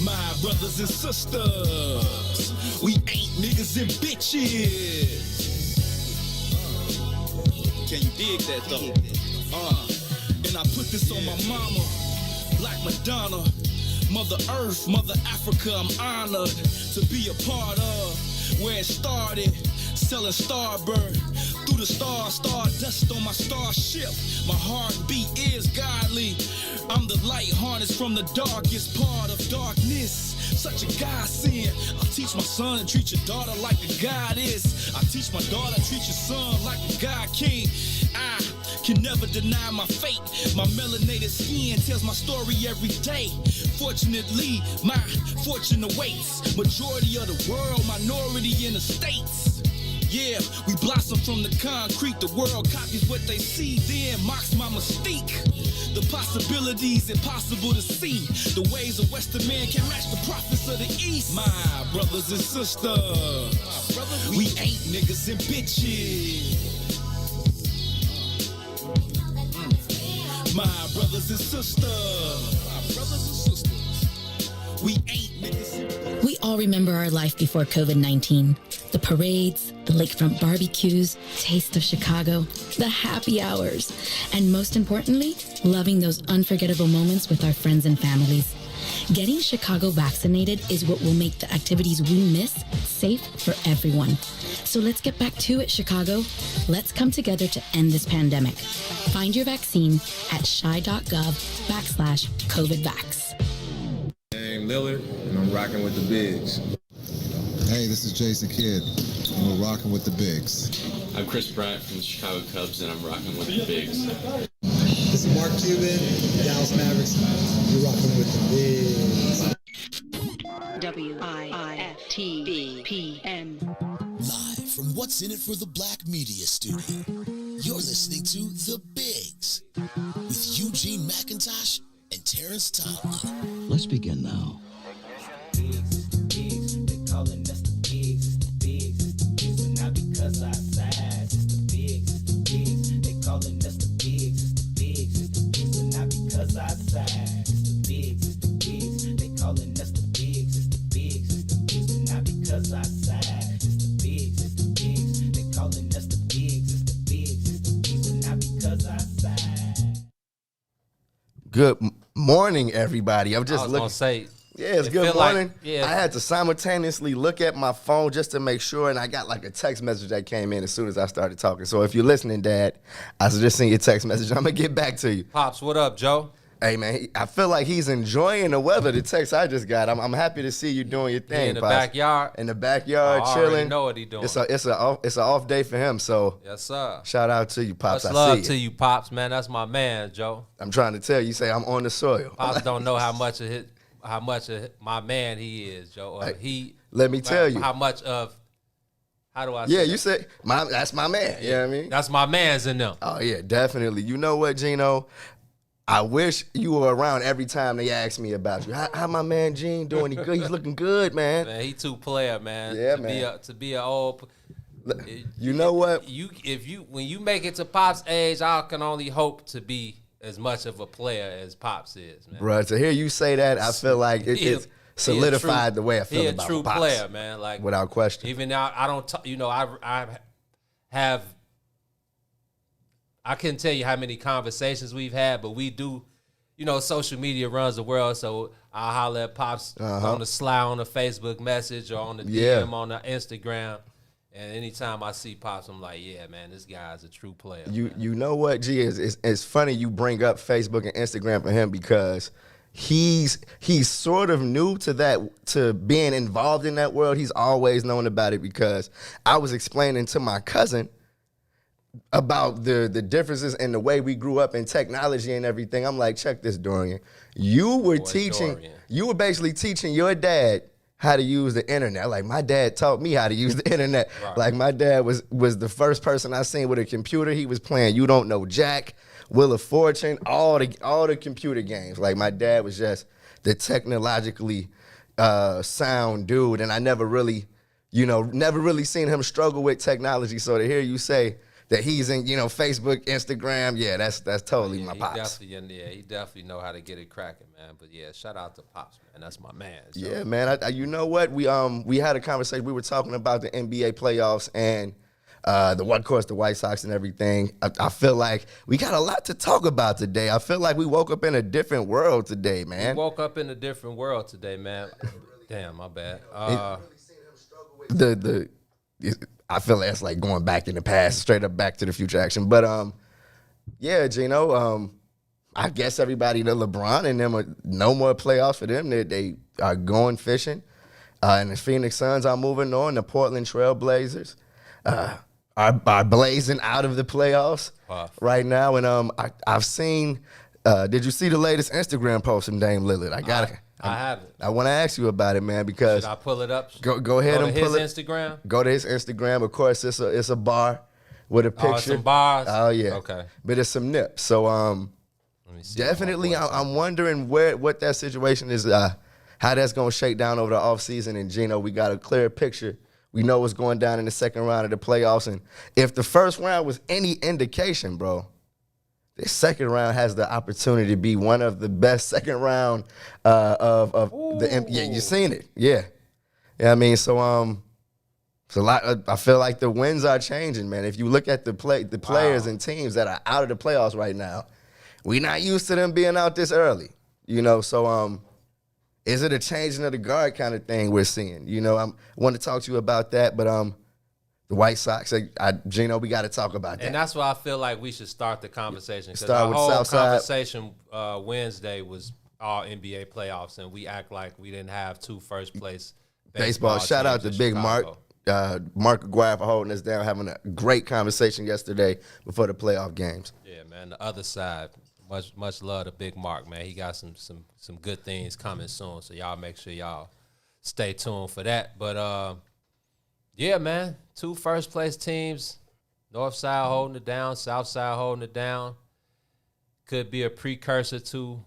My brothers and sisters, we ain't niggas and bitches. Can you dig that though? And I put this on my mama, Black Madonna, Mother Earth, Mother Africa. I'm honored to be a part of where it started, selling Starburn through the stardust on my starship. My heartbeat is godly. I'm the light harness from the darkest part of darkness. Such a godsend. I teach my son to treat your daughter like a goddess. I teach my daughter to treat your son like a god king. I can never deny my fate. My melanated skin tells my story every day. Fortunately, my fortune awaits. Majority of the world, minority in the States. Yeah, we blossom from the concrete. The world copies what they see, then mocks my mystique. The possibilities impossible to see. The ways a Western man can match the prophets of the East. My brothers and sisters, we ain't niggas and bitches. My brothers and sisters, we ain't niggas and bitches. We all remember our life before COVID-19. The parades, the lakefront barbecues, taste of Chicago, the happy hours, and most importantly, loving those unforgettable moments with our friends and families. Getting Chicago vaccinated is what will make the activities we miss safe for everyone. So let's get back to it, Chicago. Let's come together to end this pandemic. Find your vaccine at chi.gov/COVIDvax. I'm Lillard, and I'm rocking with the Bigs. Hey, this is Jason Kidd, and we're rocking with the Bigs. I'm Chris Bryant from the Chicago Cubs, and I'm rocking with the Bigs. This is Mark Cuban, Dallas Mavericks. You're rocking with the Bigs. WIFTBPM. Live from What's in It for the Black Media Studio, you're listening to The Bigs with Eugene McIntosh and Terrence Tomlin. Let's begin now. Calling us the bigs, it's the bigs, it's the bigs, but not because our size, it's the bigs, it's the bigs. They calling us the bigs, it's the bigs, it's the bigs, but not because our size, it's the bigs, it's the bigs. They calling us the bigs, it's the bigs, it's the bigs, but not because our size, it's the bigs, it's the bigs. They calling us the bigs, it's the bigs, it's the bigs, but not because our size. Good morning, everybody. I'm just looking. Say. Yeah, it's good morning. Like, yeah. I had to simultaneously look at my phone just to make sure, and I got like a text message that came in as soon as I started talking. So if you're listening, Dad, I just sent you a text message. I'm going to get back to you. Pops, what up, Joe? Hey, man, I feel like he's enjoying the weather, the text I just got. I'm happy to see you doing your thing, in the Pops. backyard? In the backyard, I chilling. already know what he doing. It's an off day for him, so. Yes, sir. Shout out to you, Pops. Much love to you, Pops, man. That's my man, Joe. I'm trying to tell you, say I'm on the soil. Pops don't know how much of my man he is, Joe. Let me tell you. How much of, how do I say Yeah, that? you say, that's my man. You know what I mean? That's my man's in them. Oh, yeah, definitely. You know what, Gino? I wish you were around every time they ask me about you. How my man Gene doing? He good? He's looking good, man. Man, he too player, man. Yeah, man. To be an old. You know what? When you make it to Pop's age, I can only hope to be as much of a player as Pops is, man. Bro, to hear you say that, I feel like it's solidified the way I feel about Pops. He a true player, man. Like without question. Even now, I don't. I couldn't tell you how many conversations we've had, but we do. You know, social media runs the world, so I'll holler at Pops on the sly on the Facebook message or on the DM on the Instagram. And anytime I see Pops, I'm like, yeah, man, this guy's a true player. You know what, G? It's funny you bring up Facebook and Instagram for him because he's sort of new to being involved in that world. He's always known about it because I was explaining to my cousin about the differences in the way we grew up in technology and everything. I'm like, check this, Dorian. You were basically teaching your dad how to use the internet. Like, my dad taught me how to use the internet. Right. Like, my dad was the first person I seen with a computer. He was playing You Don't Know Jack, Wheel of Fortune, all the computer games. Like, my dad was just the technologically sound dude, and I never really seen him struggle with technology. So to hear you say that he's in, Facebook, Instagram, that's totally my pops. He definitely know how to get it cracking, man. But yeah, shout out to Pops, man. That's my man. So. Yeah, man. You know what? We had a conversation. We were talking about the NBA playoffs and the White Sox and everything. I feel like we got a lot to talk about today. I feel like we woke up in a different world today, man. We woke up in a different world today, man. Damn, my bad. I feel like it's like going back in the past, straight up Back to the Future action. But yeah, Gino, I guess everybody, the LeBron and them, are no more playoffs for them. They are going fishing. And the Phoenix Suns are moving on. The Portland Trail Blazers are blazing out of the playoffs right now. And I've seen, did you see the latest Instagram post from Dame Lillard? I haven't. I want to ask you about it, man, because should I pull it up? Go ahead and pull it. Instagram. Go to his Instagram. Of course, it's a bar with a picture. Some bars. Oh yeah. Okay. But it's some nips. So definitely, I'm wondering what that situation is. How that's gonna shake down over the offseason. And Gino, we got a clear picture. We know what's going down in the second round of the playoffs. And if the first round was any indication, bro, the second round has the opportunity to be one of the best second round of the NBA. Yeah, you seen it. Yeah. Yeah, I mean, so it's a lot. I feel like the winds are changing, man. If you look at the players and teams that are out of the playoffs right now, we're not used to them being out this early. So is it a changing of the guard kind of thing we're seeing? I want to talk to you about that, but the White Sox, Gino, we got to talk about that. And that's why I feel like we should start the conversation. Because Start our with whole Southside. conversation Wednesday was all NBA playoffs, and we act like we didn't have two first place baseball Shout out to Big Chicago. Mark Aguirre for holding us down, having a great conversation yesterday before the playoff games. Yeah, man. The other side, much love to Big Mark, man. He got some good things coming soon, so y'all make sure y'all stay tuned for that. But yeah, man, two first place teams, North Side holding it down, South Side holding it down. Could be a precursor to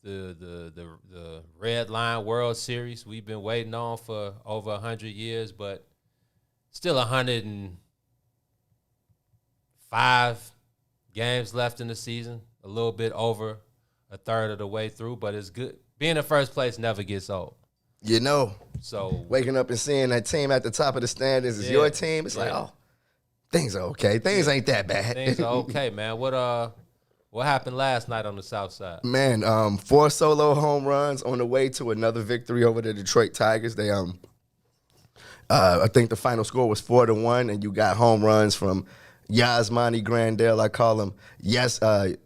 the Red Line World Series we've been waiting on for over 100 years, but still 105 games left in the season, a little bit over a third of the way through, but it's good. Being in first place never gets old. So waking up and seeing that team at the top of the standings is your team, it's like, oh, things are okay. Things ain't that bad. Things are okay, man. What happened last night on the South Side? Man, 4 solo home runs on the way to another victory over the Detroit Tigers. They I think the final score was 4-1, and you got home runs from Yasmani Grandal. I call him Yasmani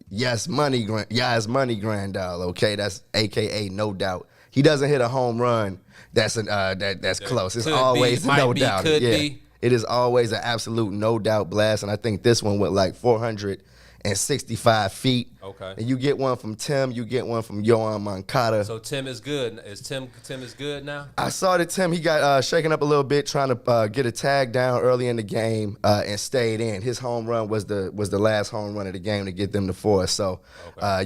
Grandal. Okay, that's AKA No Doubt. He doesn't hit a home run that's close. It's always no doubt. It is always an absolute no doubt blast, and I think this one went like 465 feet. Okay. And you get one from Tim, you get one from Yohan Moncada. So Tim is good. Tim is good now? I saw that Tim, he got shaken up a little bit trying to get a tag down early in the game and stayed in. His home run was the last home run of the game to get them to 4. So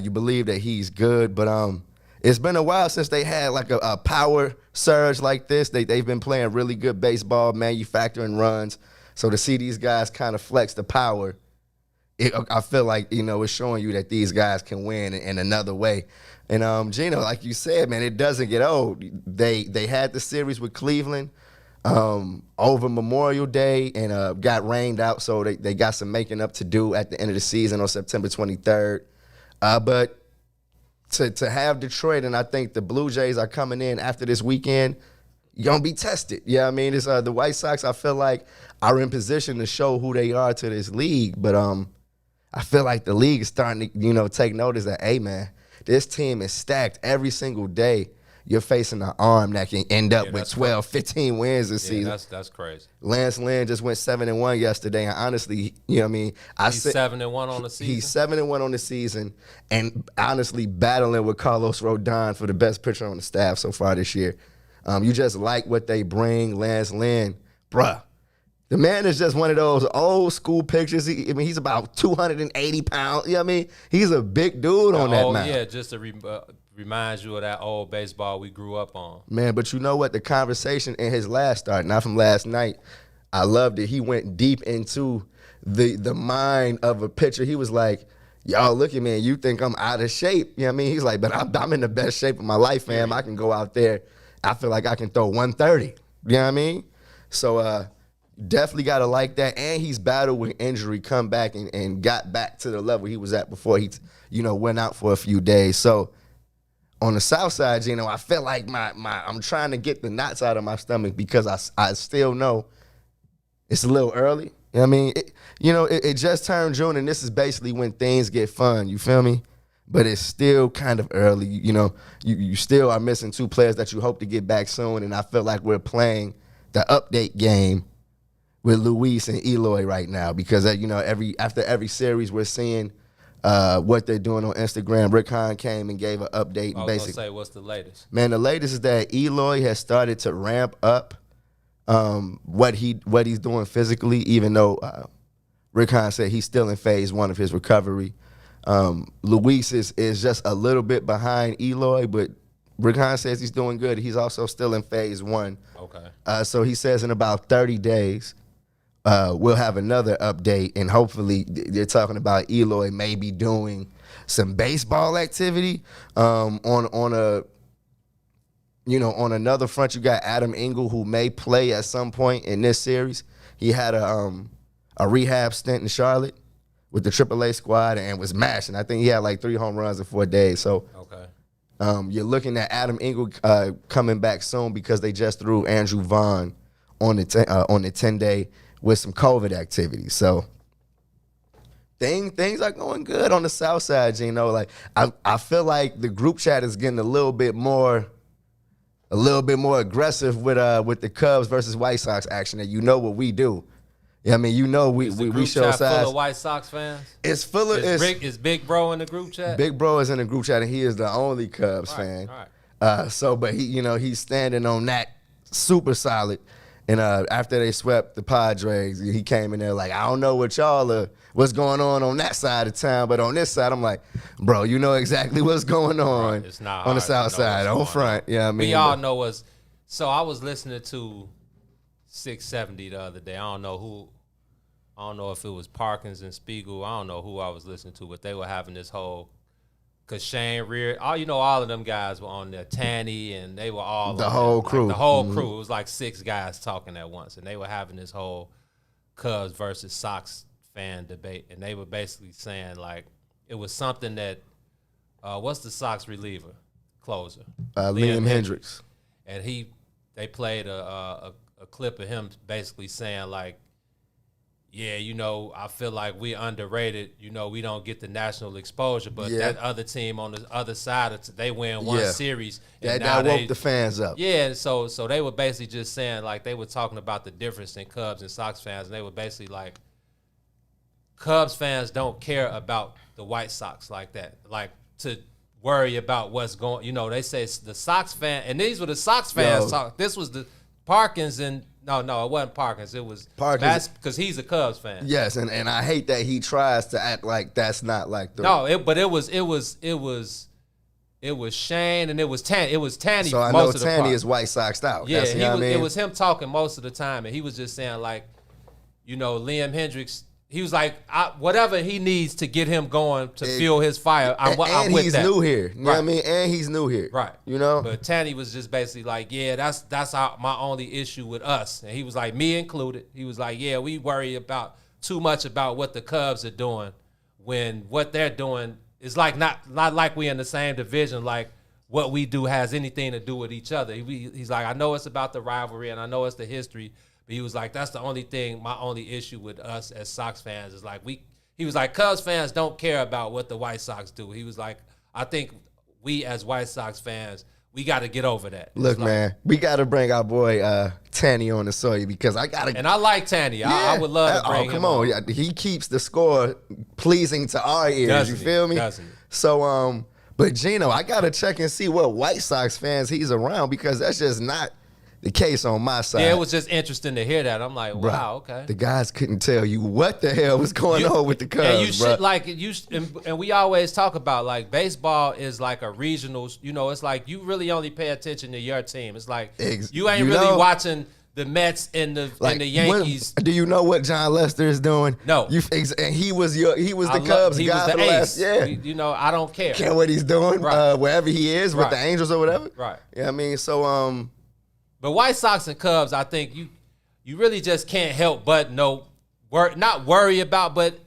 you believe that he's good, but it's been a while since they had like a power surge like this. They've been playing really good baseball, manufacturing runs. So to see these guys kind of flex the power, I feel like, it's showing you that these guys can win in another way. And Gino, like you said, man, it doesn't get old. They had the series with Cleveland over Memorial Day and got rained out, so they got some making up to do at the end of the season on September 23rd. But to have Detroit, and I think the Blue Jays are coming in after this weekend, you're going to be tested. Yeah, I mean, it's the White Sox, I feel like, are in position to show who they are to this league. But I feel like the league is starting to, take notice that, hey, man, this team is stacked every single day. you're facing an arm that can end up with 12, 15 wins this season. That's crazy. Lance Lynn just went 7-1 yesterday, and honestly, you know what I mean? He's 7-1 on the season? He's 7-1 on the season, and honestly battling with Carlos Rodon for the best pitcher on the staff so far this year. You just like what they bring. Lance Lynn, bruh. The man is just one of those old school pictures. He's about 280 pounds. You know what I mean? He's a big dude on that mound. Yeah, just to remind you of that old baseball we grew up on. Man, but you know what? The conversation in his last start, not from last night, I loved it. He went deep into the mind of a pitcher. He was like, y'all look at me and you think I'm out of shape. You know what I mean? He's like, but I'm in the best shape of my life, fam. I can go out there. I feel like I can throw 130. You know what I mean? So, definitely got to like that. And he's battled with injury, come back and got back to the level he was at before he, went out for a few days. So on the south side, I feel like I'm trying to get the knots out of my stomach because I still know it's a little early. You know what I mean? It just turned June, and this is basically when things get fun. You feel me? But it's still kind of early. You still are missing 2 players that you hope to get back soon, and I feel like we're playing the update game with Luis and Eloy right now because after every series we're seeing what they're doing on Instagram. Rick Hahn came and gave an update. I was gonna say, what's the latest? Man, the latest is that Eloy has started to ramp up what he's doing physically, even though Rick Hahn said he's still in phase 1 of his recovery. Luis is just a little bit behind Eloy, but Rick Hahn says he's doing good. He's also still in phase 1. Okay. So he says in about 30 days, we'll have another update, and hopefully they're talking about Eloy maybe doing some baseball activity. On another front, you got Adam Engel, who may play at some point in this series. He had a rehab stint in Charlotte with the AAA squad and was mashing. I think he had like 3 home runs in 4 days. So you're looking at Adam Engel coming back soon because they just threw Andrew Vaughn on the 10-day with some COVID activity. So things are going good on the south side, Like I feel like the group chat is getting a little bit more aggressive with the Cubs versus White Sox action. And what we do. Yeah, I mean, we show size. Full of White Sox fans. It's full of. Is Big Bro in the group chat? Big Bro is in the group chat, and he is the only Cubs fan. All right. But he's standing on that super solid. And after they swept the Padres, he came in there like, I don't know what's going on that side of town, but on this side, I'm like, bro, you know exactly what's going on It's not on the south side, on front. Yeah, I mean, we all know what's. So I was listening to 670 the other day. I don't know if it was Parkins and Spiegel. I don't know who I was listening to, but they were having this whole. Cause Shane Rear, all of them guys were on there, Tanny, and they were all the whole there, crew. Like the whole crew. It was like 6 guys talking at once, and they were having this whole Cubs versus Sox fan debate, and they were basically saying like it was something that what's the Sox reliever closer? Liam Hendricks, and they played a clip of him basically saying like, yeah, I feel like we underrated. We don't get the national exposure, but that other team on the other side, they win one series. And that woke the fans up. Yeah, so they were basically just saying, like, they were talking about the difference in Cubs and Sox fans, and they were basically like, Cubs fans don't care about the White Sox like that, like to worry about what's going. They say it's the Sox fan, and these were the Sox fans. This was the Parkins and. No, it wasn't Parkins. It was Parkins because he's a Cubs fan. Yes, and I hate that he tries to act like that's not like the. No, it was Shane and it was Tanny. It was Tanny. So I know Tanny is White Soxed out. Yeah, it was him talking most of the time, and he was just saying like, Liam Hendricks. He was like, whatever he needs to get him going to fuel his fire. I'm with that. And he's new here. You know what I mean? And he's new here. Right. But Tanny was just basically like, yeah, that's my only issue with us. And he was like, me included. He was like, yeah, we worry about too much about what the Cubs are doing when what they're doing is like not like we in the same division, like what we do has anything to do with each other. He's like, I know it's about the rivalry and I know it's the history. But he was like, that's the only thing, my only issue with us as Sox fans is like he was like, Cubs fans don't care about what the White Sox do. He was like, I think we as White Sox fans, we got to get over that. Look, man, we got to bring our boy Tanny on the soil because I got to. And I like Tanny. Yeah. I would love to bring him come on. Yeah, he keeps the score pleasing to our ears. Doesn't you feel me? Doesn't he? So, but Gino, I got to check and see what White Sox fans he's around because that's just not the case on my side. Yeah, it was just interesting to hear that. I'm like, wow, okay. The guys couldn't tell you what the hell was going on with the Cubs, and you should and we always talk about like baseball is like a regional. You know, it's like you really only pay attention to your team. It's like you ain't really watching the Mets and the Yankees. Do you know what John Lester is doing? No. And he was the Cubs guy for the last. Yeah. You know, I don't care. Care what he's doing, right. Wherever he is with the Angels or whatever. Right. Yeah, I mean, so But White Sox and Cubs, I think you really just can't help but not worry about, but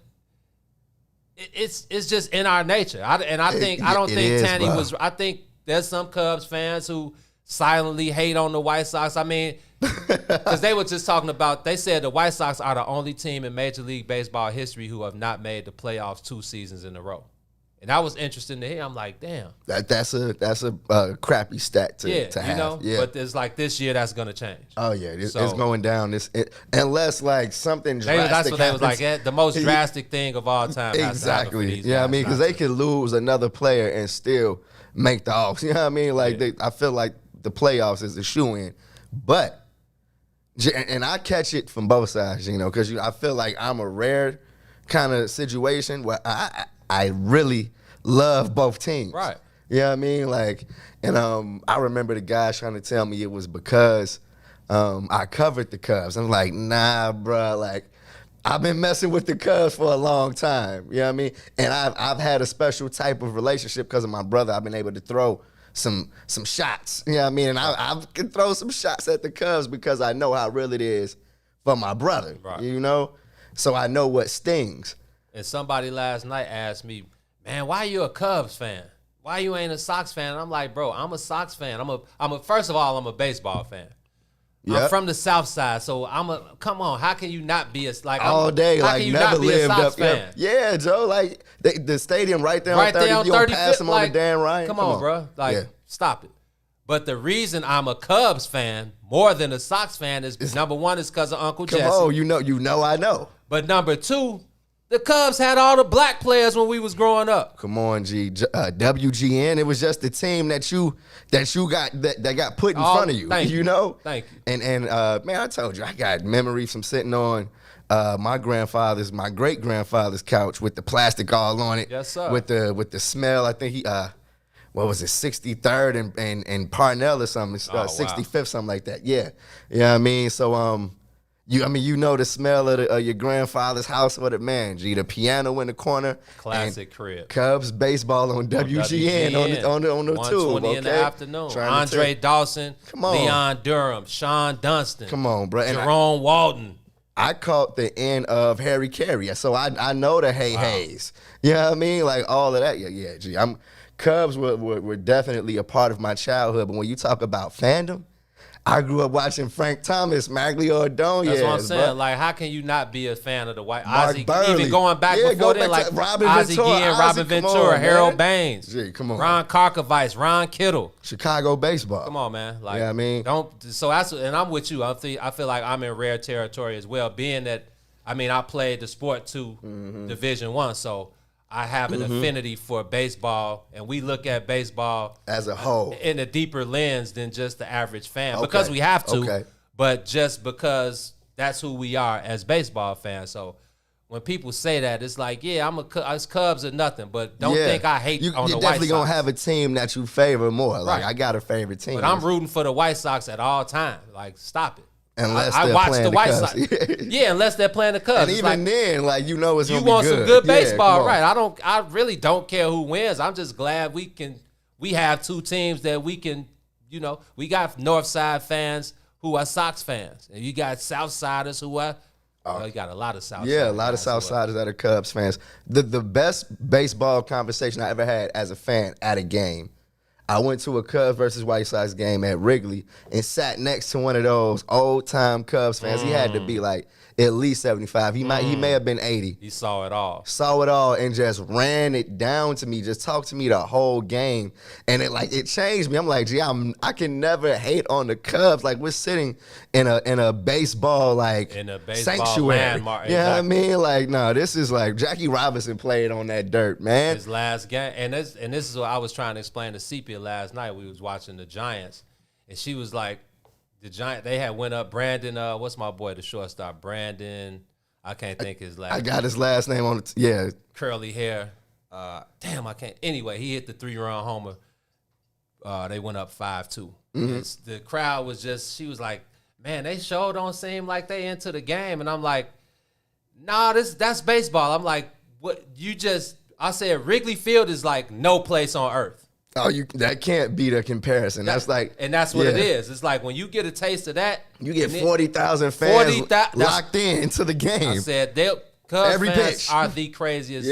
it's just in our nature. I don't think Tanny was. I think there's some Cubs fans who silently hate on the White Sox. I mean, because they were just talking about. They said the White Sox are the only team in Major League Baseball history who have not made the playoffs 2 seasons in a row. And that was interesting to hear. I'm like, damn. That's a crappy stat to have. You know? Yeah. But it's like this year that's gonna change. Oh yeah, it's going down. Unless like something drastic. That's what they was like. The most drastic thing of all time. Exactly. Yeah, I mean, because they could lose another player and still make the offs. You know what I mean? Like I feel like the playoffs is the shoe in, but and I catch it from both sides, you know, because I feel like I'm a rare kind of situation where I really love both teams. Right. You know what I mean? Like, and I remember the guys trying to tell me it was because I covered the Cubs. I'm like, nah, bro. Like, I've been messing with the Cubs for a long time. You know what I mean? And I've had a special type of relationship because of my brother. I've been able to throw some shots. You know what I mean? And I can throw some shots at the Cubs because I know how real it is for my brother. Right. You know? So I know what stings. And somebody last night asked me, man, why you a Cubs fan? Why you ain't a Sox fan? And I'm like, bro, I'm a Sox fan. First of all, I'm a baseball fan. Yep. I'm from the South Side, so come on, how can you not be all day, like never lived up fan? Yeah, Joe, like the stadium right there on 30, you don't pass them on the Dan Ryan. Come on, bro. Stop it. But the reason I'm a Cubs fan more than a Sox fan is number one is because of Uncle Jesse. Come on, you know I know. But number two, the Cubs had all the black players when we was growing up. Come on, G. WGN. It was just the team that you got that got put in front of you. You know. Thank you. And man, I told you I got memories from sitting on my great grandfather's couch with the plastic all on it. Yes, sir. With the smell. I think he what was it, 63rd and Parnell or something, 65th, something like that. Yeah. You know what I mean? So you know the smell of your grandfather's house with it, man. G, the piano in the corner. Classic crib. Cubs baseball on WGN on the tube. 1:20 in the afternoon. Andre Dawson, Leon Durham, Sean Dunston. Come on, bro. Jerome Walton. I caught the end of Harry Carey, so I know the Hayes. You know what I mean? Like all of that. Yeah. G, Cubs were definitely a part of my childhood, but when you talk about fandom, I grew up watching Frank Thomas, Maglio Ordonez. That's what I'm saying. Bro. Like, how can you not be a fan of the White Ozzie? Even going back before then, like Ozzie Guillen, Robin Ventura, Harold Baines, come on, Ron Karkovice, Ron Kittle, Chicago baseball. Come on, man. Like, I mean, So and I'm with you. I feel like I'm in rare territory as well, being that I played the sport to Division I, so I have an affinity for baseball, and we look at baseball as a whole in a deeper lens than just the average fan because we have to, but just because that's who we are as baseball fans. So when people say that, it's like, yeah, it's Cubs or nothing, but don't think I hate on the White Sox. You're definitely going to have a team that you favor more. Like, I got a favorite team. But I'm rooting for the White Sox at all times. Like, stop it. Unless I watch the White Sox. Yeah, unless they're playing the Cubs. And even then, like, it's gonna be good. You want some good baseball, right? I really don't care who wins. I'm just glad we have two teams that we can, we got North Side fans who are Sox fans. And you got South Siders who are you got a lot of South Siders. Yeah, a lot of South Siders that are Cubs fans. The best baseball conversation I ever had as a fan at a game, I went to a Cubs versus White Sox game at Wrigley and sat next to one of those old-time Cubs fans. He had to be like at least 75. He may have been 80. He saw it all. Saw it all and just ran it down to me. Just talked to me the whole game, and it changed me. I'm like, gee, I can never hate on the Cubs. Like we're sitting in a baseball sanctuary. Landmark. You know what I mean? Like no, this is like Jackie Robinson played on that dirt, man. His last game, and this is what I was trying to explain to Sepia last night. We was watching the Giants, and she was like. The Giant, they had went up. Brandon, what's my boy, the shortstop? Brandon, I can't think his last name. I got his last name on it. Yeah. Curly hair. Damn, I can't. Anyway, he hit the 3-run homer. They went up 5-2. The crowd was she was like, man, they sure don't seem like they into the game. And I'm like, nah, that's baseball. I'm like, what I said Wrigley Field is like no place on earth. Oh, that can't be the comparison. That's what it is. It's like when you get a taste of that, you get 40,000 fans locked into the game. I said Cubs every fans pitch are the craziest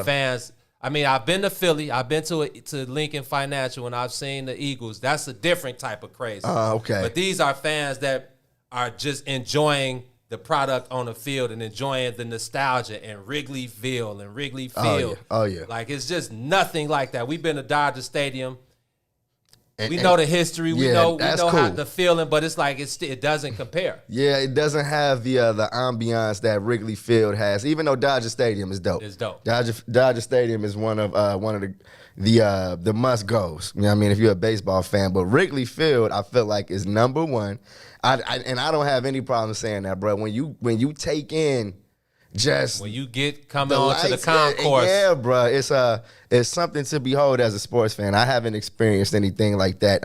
fans. I mean, I've been to Philly, I've been to Lincoln Financial, and I've seen the Eagles. That's a different type of crazy. Okay. But these are fans that are just enjoying the product on the field and enjoying the nostalgia and Wrigleyville and Wrigley Field. Oh yeah. Like it's just nothing like that. We've been to Dodger Stadium. We know the history. We know how the feeling, but it's like it doesn't compare. Yeah, it doesn't have the ambiance that Wrigley Field has. Even though Dodger Stadium is dope. It's dope. Dodger Stadium is one of the must goes. You know what I mean? If you're a baseball fan, but Wrigley Field, I feel like is number one. And I don't have any problem saying that, bro. When you take in just when you get coming on to the concourse, yeah, bro, it's something to behold as a sports fan. I haven't experienced anything like that.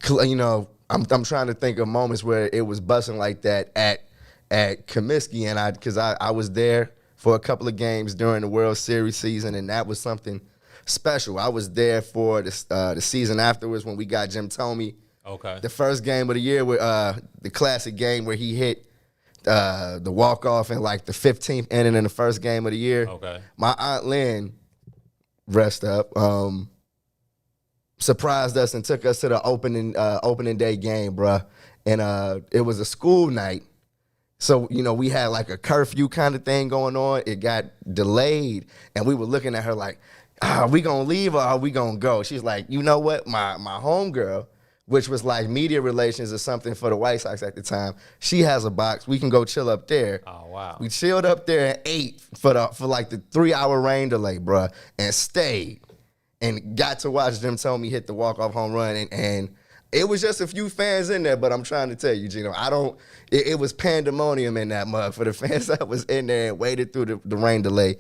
You know, I'm trying to think of moments where it was busting like that at Comiskey, and because I was there for a couple of games during the World Series season, and that was something special. I was there for the season afterwards when we got Jim Thome. Okay. The first game of the year, with the classic game where he hit the walk-off in like the 15th inning in the first game of the year. Okay. My Aunt Lynn, rest up, surprised us and took us to the opening day game, bruh. And it was a school night. So, you know, we had like a curfew kind of thing going on. It got delayed, and we were looking at her like, are we going to leave or are we going to go? She's like, you know what, my homegirl, which was like media relations or something for the White Sox at the time. She has a box. We can go chill up there. Oh, wow. We chilled up there and ate for like the 3-hour rain delay, bruh, and stayed and got to watch them tell me hit the walk-off home run. And it was just a few fans in there, but I'm trying to tell you, Gino, it was pandemonium in that mug for the fans that was in there and waited through the rain delay.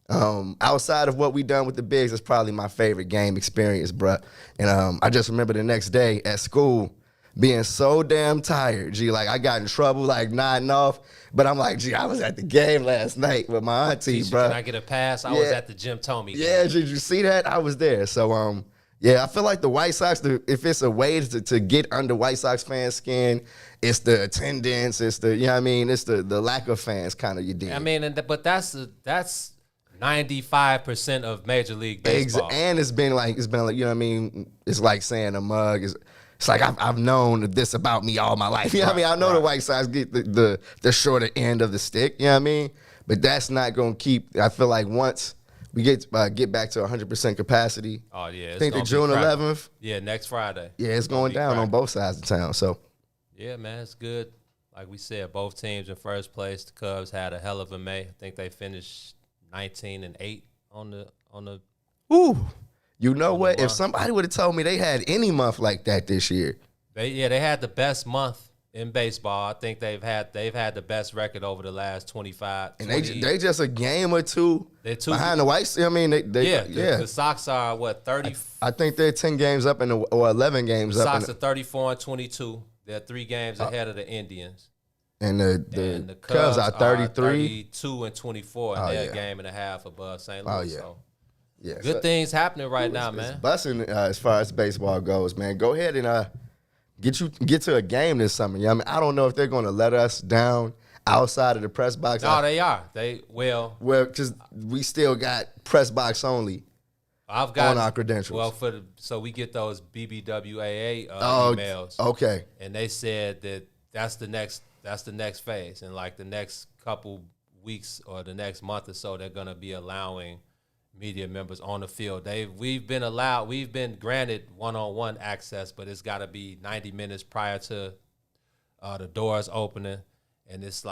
Outside of what we done with the Bigs, it's probably my favorite game experience, bruh. And I just remember the next day at school being so damn tired, like I got in trouble, like nodding off. But I'm like, I was at the game last night with my auntie, bruh. Can I get a pass? I was at the Jim Thome game. Yeah, did you see that? I was there. So, yeah, I feel like the White Sox, if it's a way to get under White Sox fans' skin, it's the attendance, it's the, you know what I mean, it's the lack of fans kind of you dig. I mean, but that's 95% of Major League Baseball. And it's been like, you know what I mean? It's like saying a mug is. It's like I've known this about me all my life. You know what I mean? I know the White Sox get the shorter end of the stick. You know what I mean? But that's not going to keep. I feel like once we get back to 100% capacity. Oh yeah, I think the June 11th. Yeah, next Friday. Yeah, it's going down on both sides of town. So. Yeah, man, it's good. Like we said, both teams in first place. The Cubs had a hell of a May. I think they finished 19-8 on the. Ooh. You know what? If somebody would have told me they had any month like that this year. They had the best month in baseball. I think they've had the best record over the last 25. And they just a game or two behind the White Sox. I mean, the Sox are what, 30? I think they're 10 games up or 11 games up. The Sox are 34-22. They're 3 games ahead of the Indians. And the Cubs are 33. 32-24, and they're a game and a half above St. Louis. Oh, yeah. So. Yeah, good things happening right now, man. It's busting as far as baseball goes, man. Go ahead and get to a game this summer. I mean, I don't know if they're going to let us down outside of the press box. No, they are. Well, because we still got press box only. I've got on our credentials. Well, so we get those BBWAA emails. Okay. And they said that's the next That's the next phase. And like the next couple weeks or the next month or so, they're going to be allowing media members on the field. We've been granted one-on-one access, but it's got to be 90 minutes prior to the doors opening. And it's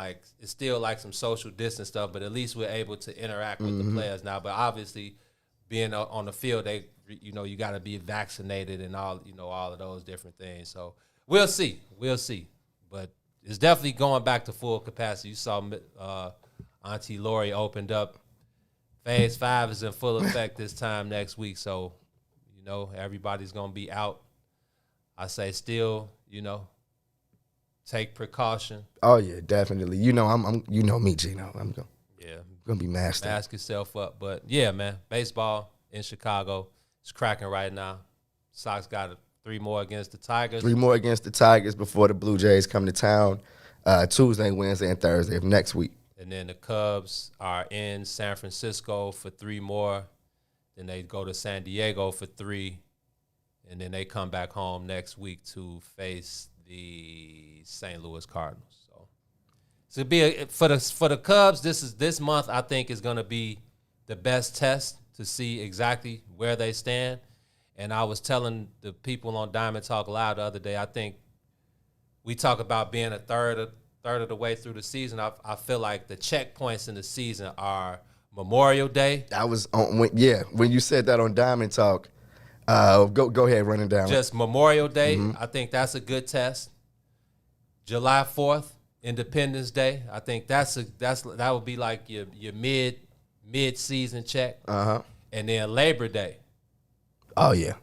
still like some social distance stuff, but at least we're able to interact with the players now. But obviously, being on the field, you got to be vaccinated and all of those different things. So we'll see. But it's definitely going back to full capacity. You saw Auntie Lori opened up. Phase 5 is in full effect this time next week. So, everybody's going to be out. I say still, take precaution. Oh yeah, definitely. I'm me, Gino. I'm gonna be masked. Mask yourself up. But yeah, man, baseball in Chicago is cracking right now. Sox got 3 more against the Tigers. 3 more against the Tigers before the Blue Jays come to town Tuesday, Wednesday, and Thursday of next week. And then the Cubs are in San Francisco for 3 more. Then they go to San Diego for 3. And then they come back home next week to face the St. Louis Cardinals. So for the Cubs, this month I think is going to be the best test to see exactly where they stand. And I was telling the people on Diamond Talk Live the other day, I think we talk about being a third of the way through the season. I feel like the checkpoints in the season are Memorial Day. I was on when you said that on Diamond Talk. Go ahead, run it down. Just Memorial Day, I think that's a good test. July 4th, Independence Day, I think that would be like your mid-season check. And then Labor Day. Oh yeah.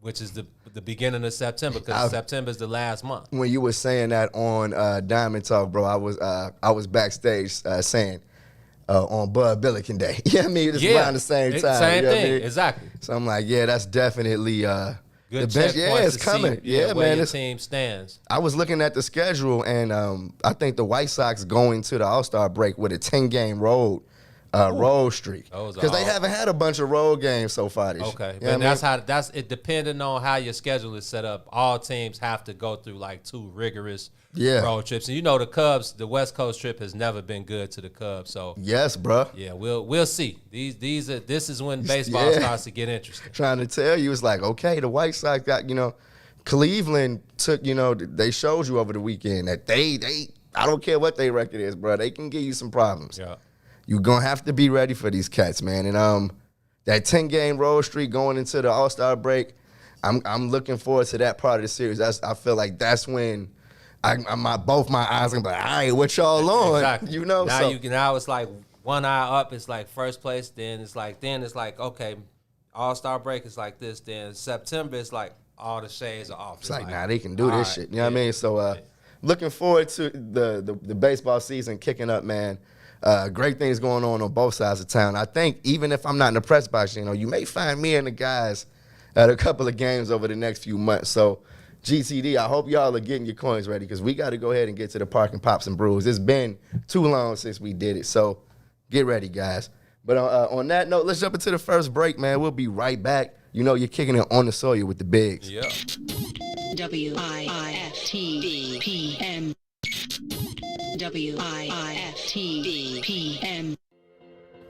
Which is the beginning of September, because September is the last month. When you were saying that on Diamond Talk, bro, I was backstage saying on Bud Billiken Day. Yeah, I mean, it's around the same time. Same thing, I mean? exactly. So I'm like, yeah, that's definitely good the best. Yeah, it's coming. Yeah, man, where your team stands. I was looking at the schedule, and I think the White Sox going to the All-Star break with a 10-game road streak, because they haven't had a bunch of road games so far this year. Okay, You know but what I mean? it depending on how your schedule is set up. All teams have to go through like 2 rigorous road trips, and the Cubs, the West Coast trip has never been good to the Cubs. So yes, bro. Yeah, we'll see. This is when baseball starts to get interesting. Trying to tell you, it's like, okay, the White Sox got, Cleveland took, they showed you over the weekend that they I don't care what their record is, bro, they can give you some problems. Yeah. You're going to have to be ready for these cats, man. And that 10-game road streak going into the All-Star break, I'm looking forward to that part of the series. I feel like that's when both my eyes are going to be like, all right, what y'all on? Exactly. Now now it's like one eye up, it's like first place, then it's like okay, All-Star break is like this, then September it's like all the shades are off. It's like, nah, they can do this shit. You know what I mean? So looking forward to the baseball season kicking up, man. Great things going on both sides of town. I think even if I'm not in the press box, you may find me and the guys at a couple of games over the next few months. So, GTD, I hope y'all are getting your coins ready, because we got to go ahead and get to the park and pop some brews. It's been too long since we did it, so get ready, guys. But on that note, let's jump into the first break, man. We'll be right back. You're kicking it on the soil with the bigs. Yeah. WIFTBPM. WIFTBPM.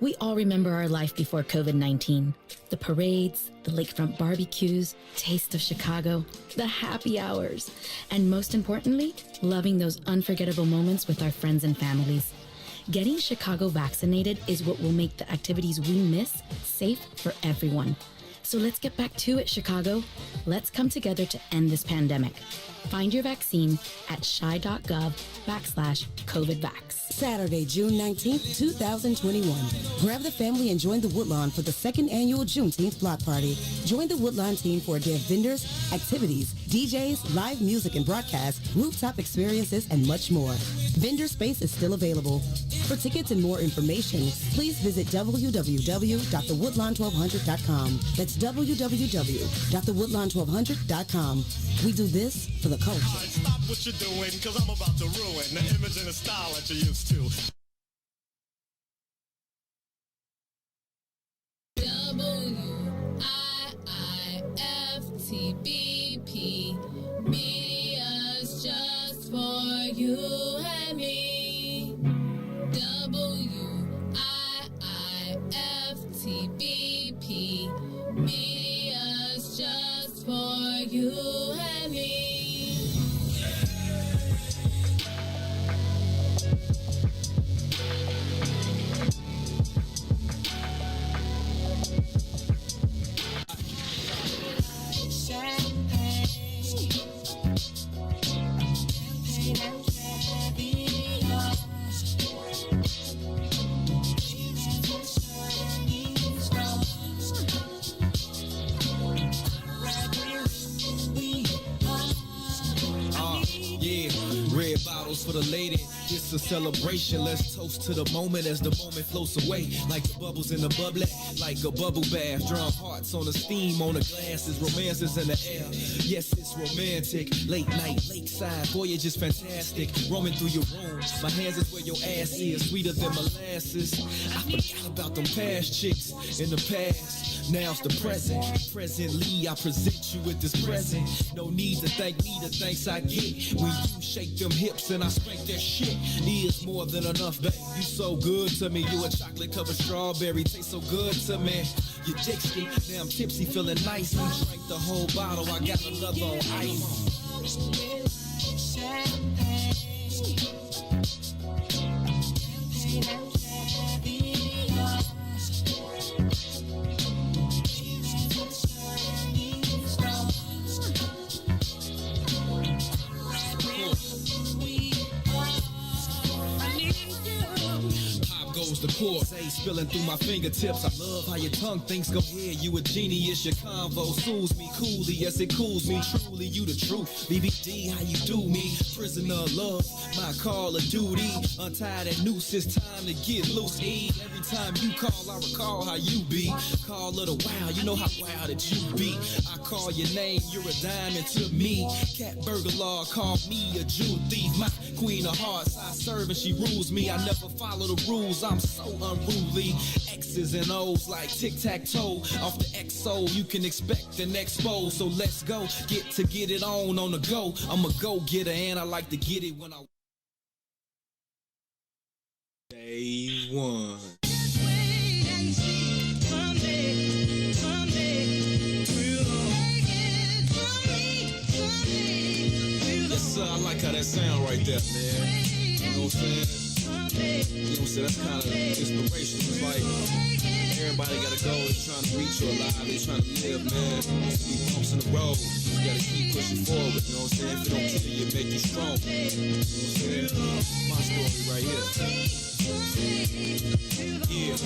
We all remember our life before COVID-19. The parades, the lakefront barbecues, taste of Chicago, the happy hours, and most importantly, loving those unforgettable moments with our friends and families. Getting Chicago vaccinated is what will make the activities we miss safe for everyone. So let's get back to it, Chicago. Let's come together to end this pandemic. Find your vaccine at chi.gov/COVIDvax. Saturday, June 19th, 2021. Grab the family and join the Woodlawn for the second annual Juneteenth block party. Join the Woodlawn team for a day of vendors, activities, DJs, live music and broadcasts, rooftop experiences, and much more. Vendor space is still available. For tickets and more information, please visit www.thewoodlawn1200.com. That's www.thewoodlawn1200.com. We do this for the culture. Stop what you're doing, because I'm about to ruin the image and the style that you're used to. WIIFTBP, media's just for you. you and me. WIIFTBP. Media's just for you and me. Red bottles for the lady, it's a celebration. Let's toast to the moment as the moment floats away. Like the bubbles in the bubbly, like a bubble bath. Drum hearts on the steam, on the glasses, romances in the air. Yes, it's romantic. Late night, lakeside, voyage is fantastic. Roaming through your room, my hands is where your ass is. Sweeter than molasses. I forgot about them past chicks in the past. Now's the present. Presently, I present you with this present. No need to thank me, the thanks I get. When you shake them hips and I spank that shit, is more than enough, babe. You so good to me. You a chocolate covered strawberry, taste so good to me. Your dick stick, now I'm tipsy, feeling nice. We drank the whole bottle, I got another on ice. The court, say spilling through my fingertips. I love how your tongue thinks. Go ahead, you a genius. Your convo soothes me coolly. Yes, it cools me. Truly, you the truth. BBD, how you do me? Prisoner of love, my call of duty. Untie that noose, it's time to get loose. Every time you call, I recall how you be. Call it a wow, you know how wild that you be. I call your name, you're a diamond to me. Cat burglar, call me a Jew thief. My queen of hearts, I serve and she rules me. I never follow the rules, I'm so unruly. X's and O's like tic-tac-toe. Off the XO, you can expect an expo. So let's go, get it on the go. I'm a go-getter and I like to get it when I... Day one. Yes, I like how that sound right there, man. You know what I'm saying? You know what I'm saying? That's kind of inspirational. It's like everybody got a goal. They're trying to reach your life. They're trying to live, man. Keep bumps in the road. You gotta keep pushing forward. You know what I'm saying? If it don't kill you, it make you strong. You know what I'm saying? My story right here. Yeah,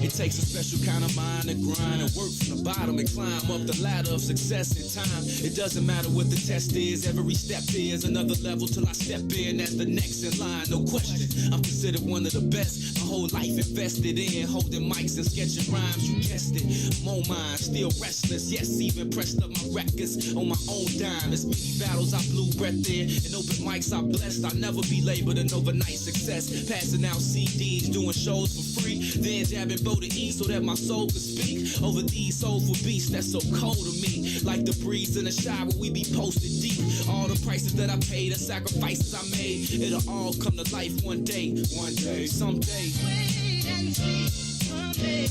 it takes a special kind of mind to grind and work from the bottom and climb up the ladder of success in time. It doesn't matter what the test is, every step is another level till I step in as the next in line, no question. I'm considered one of the best, my whole life invested in, holding mics and sketching rhymes, you guessed it. I'm on mine, still restless, yes, even pressed up my records on my own dime. As many battles I blew breath in, and open mics I blessed. I'll never be labeled an overnight success, passing out CDs, doing shows for free, then jabbing Bo to E so that my soul could speak over these soulful beats that's so cold to me. Like the breeze in the shower, we be posted deep. All the prices that I paid, the sacrifices I made, it'll all come to life one day, someday. Wait and see, someday,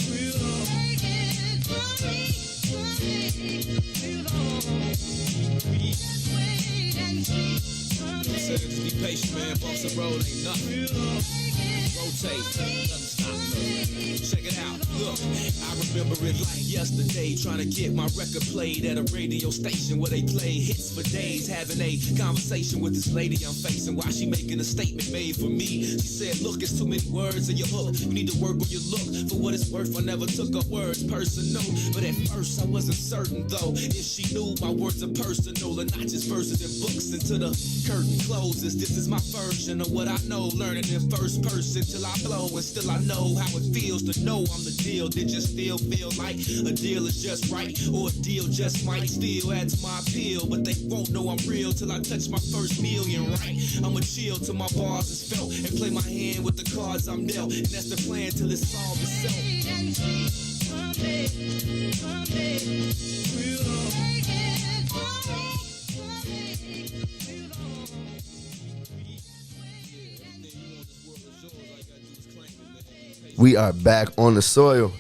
we'll take it from me, wait and see. Just be patient, man. Bumps the road ain't nothing. Rotate, doesn't stop. Check it out. Look, I remember it like yesterday, trying to get my record played at a radio station where they play hits for days. Having a conversation with this lady I'm facing while she making a statement made for me. She said, look, it's too many words in your hook. You need to work on your look. For what it's worth, I never took her words personal. But at first I wasn't certain though if she knew my words are personal and not just verses and books until the curtain closes. This is my version of what I know, learning in first person till I blow, and still I know how it feels to know I'm the deal. Did you still feel like a deal is just right, or a deal just might still add to my appeal? But they won't know I'm real till I touch my first million, right? I'ma chill till my bars is felt and play my hand with the cards I'm dealt, and that's the plan till it's solved itself. Someday, we'll take it from me. We are back on the soil.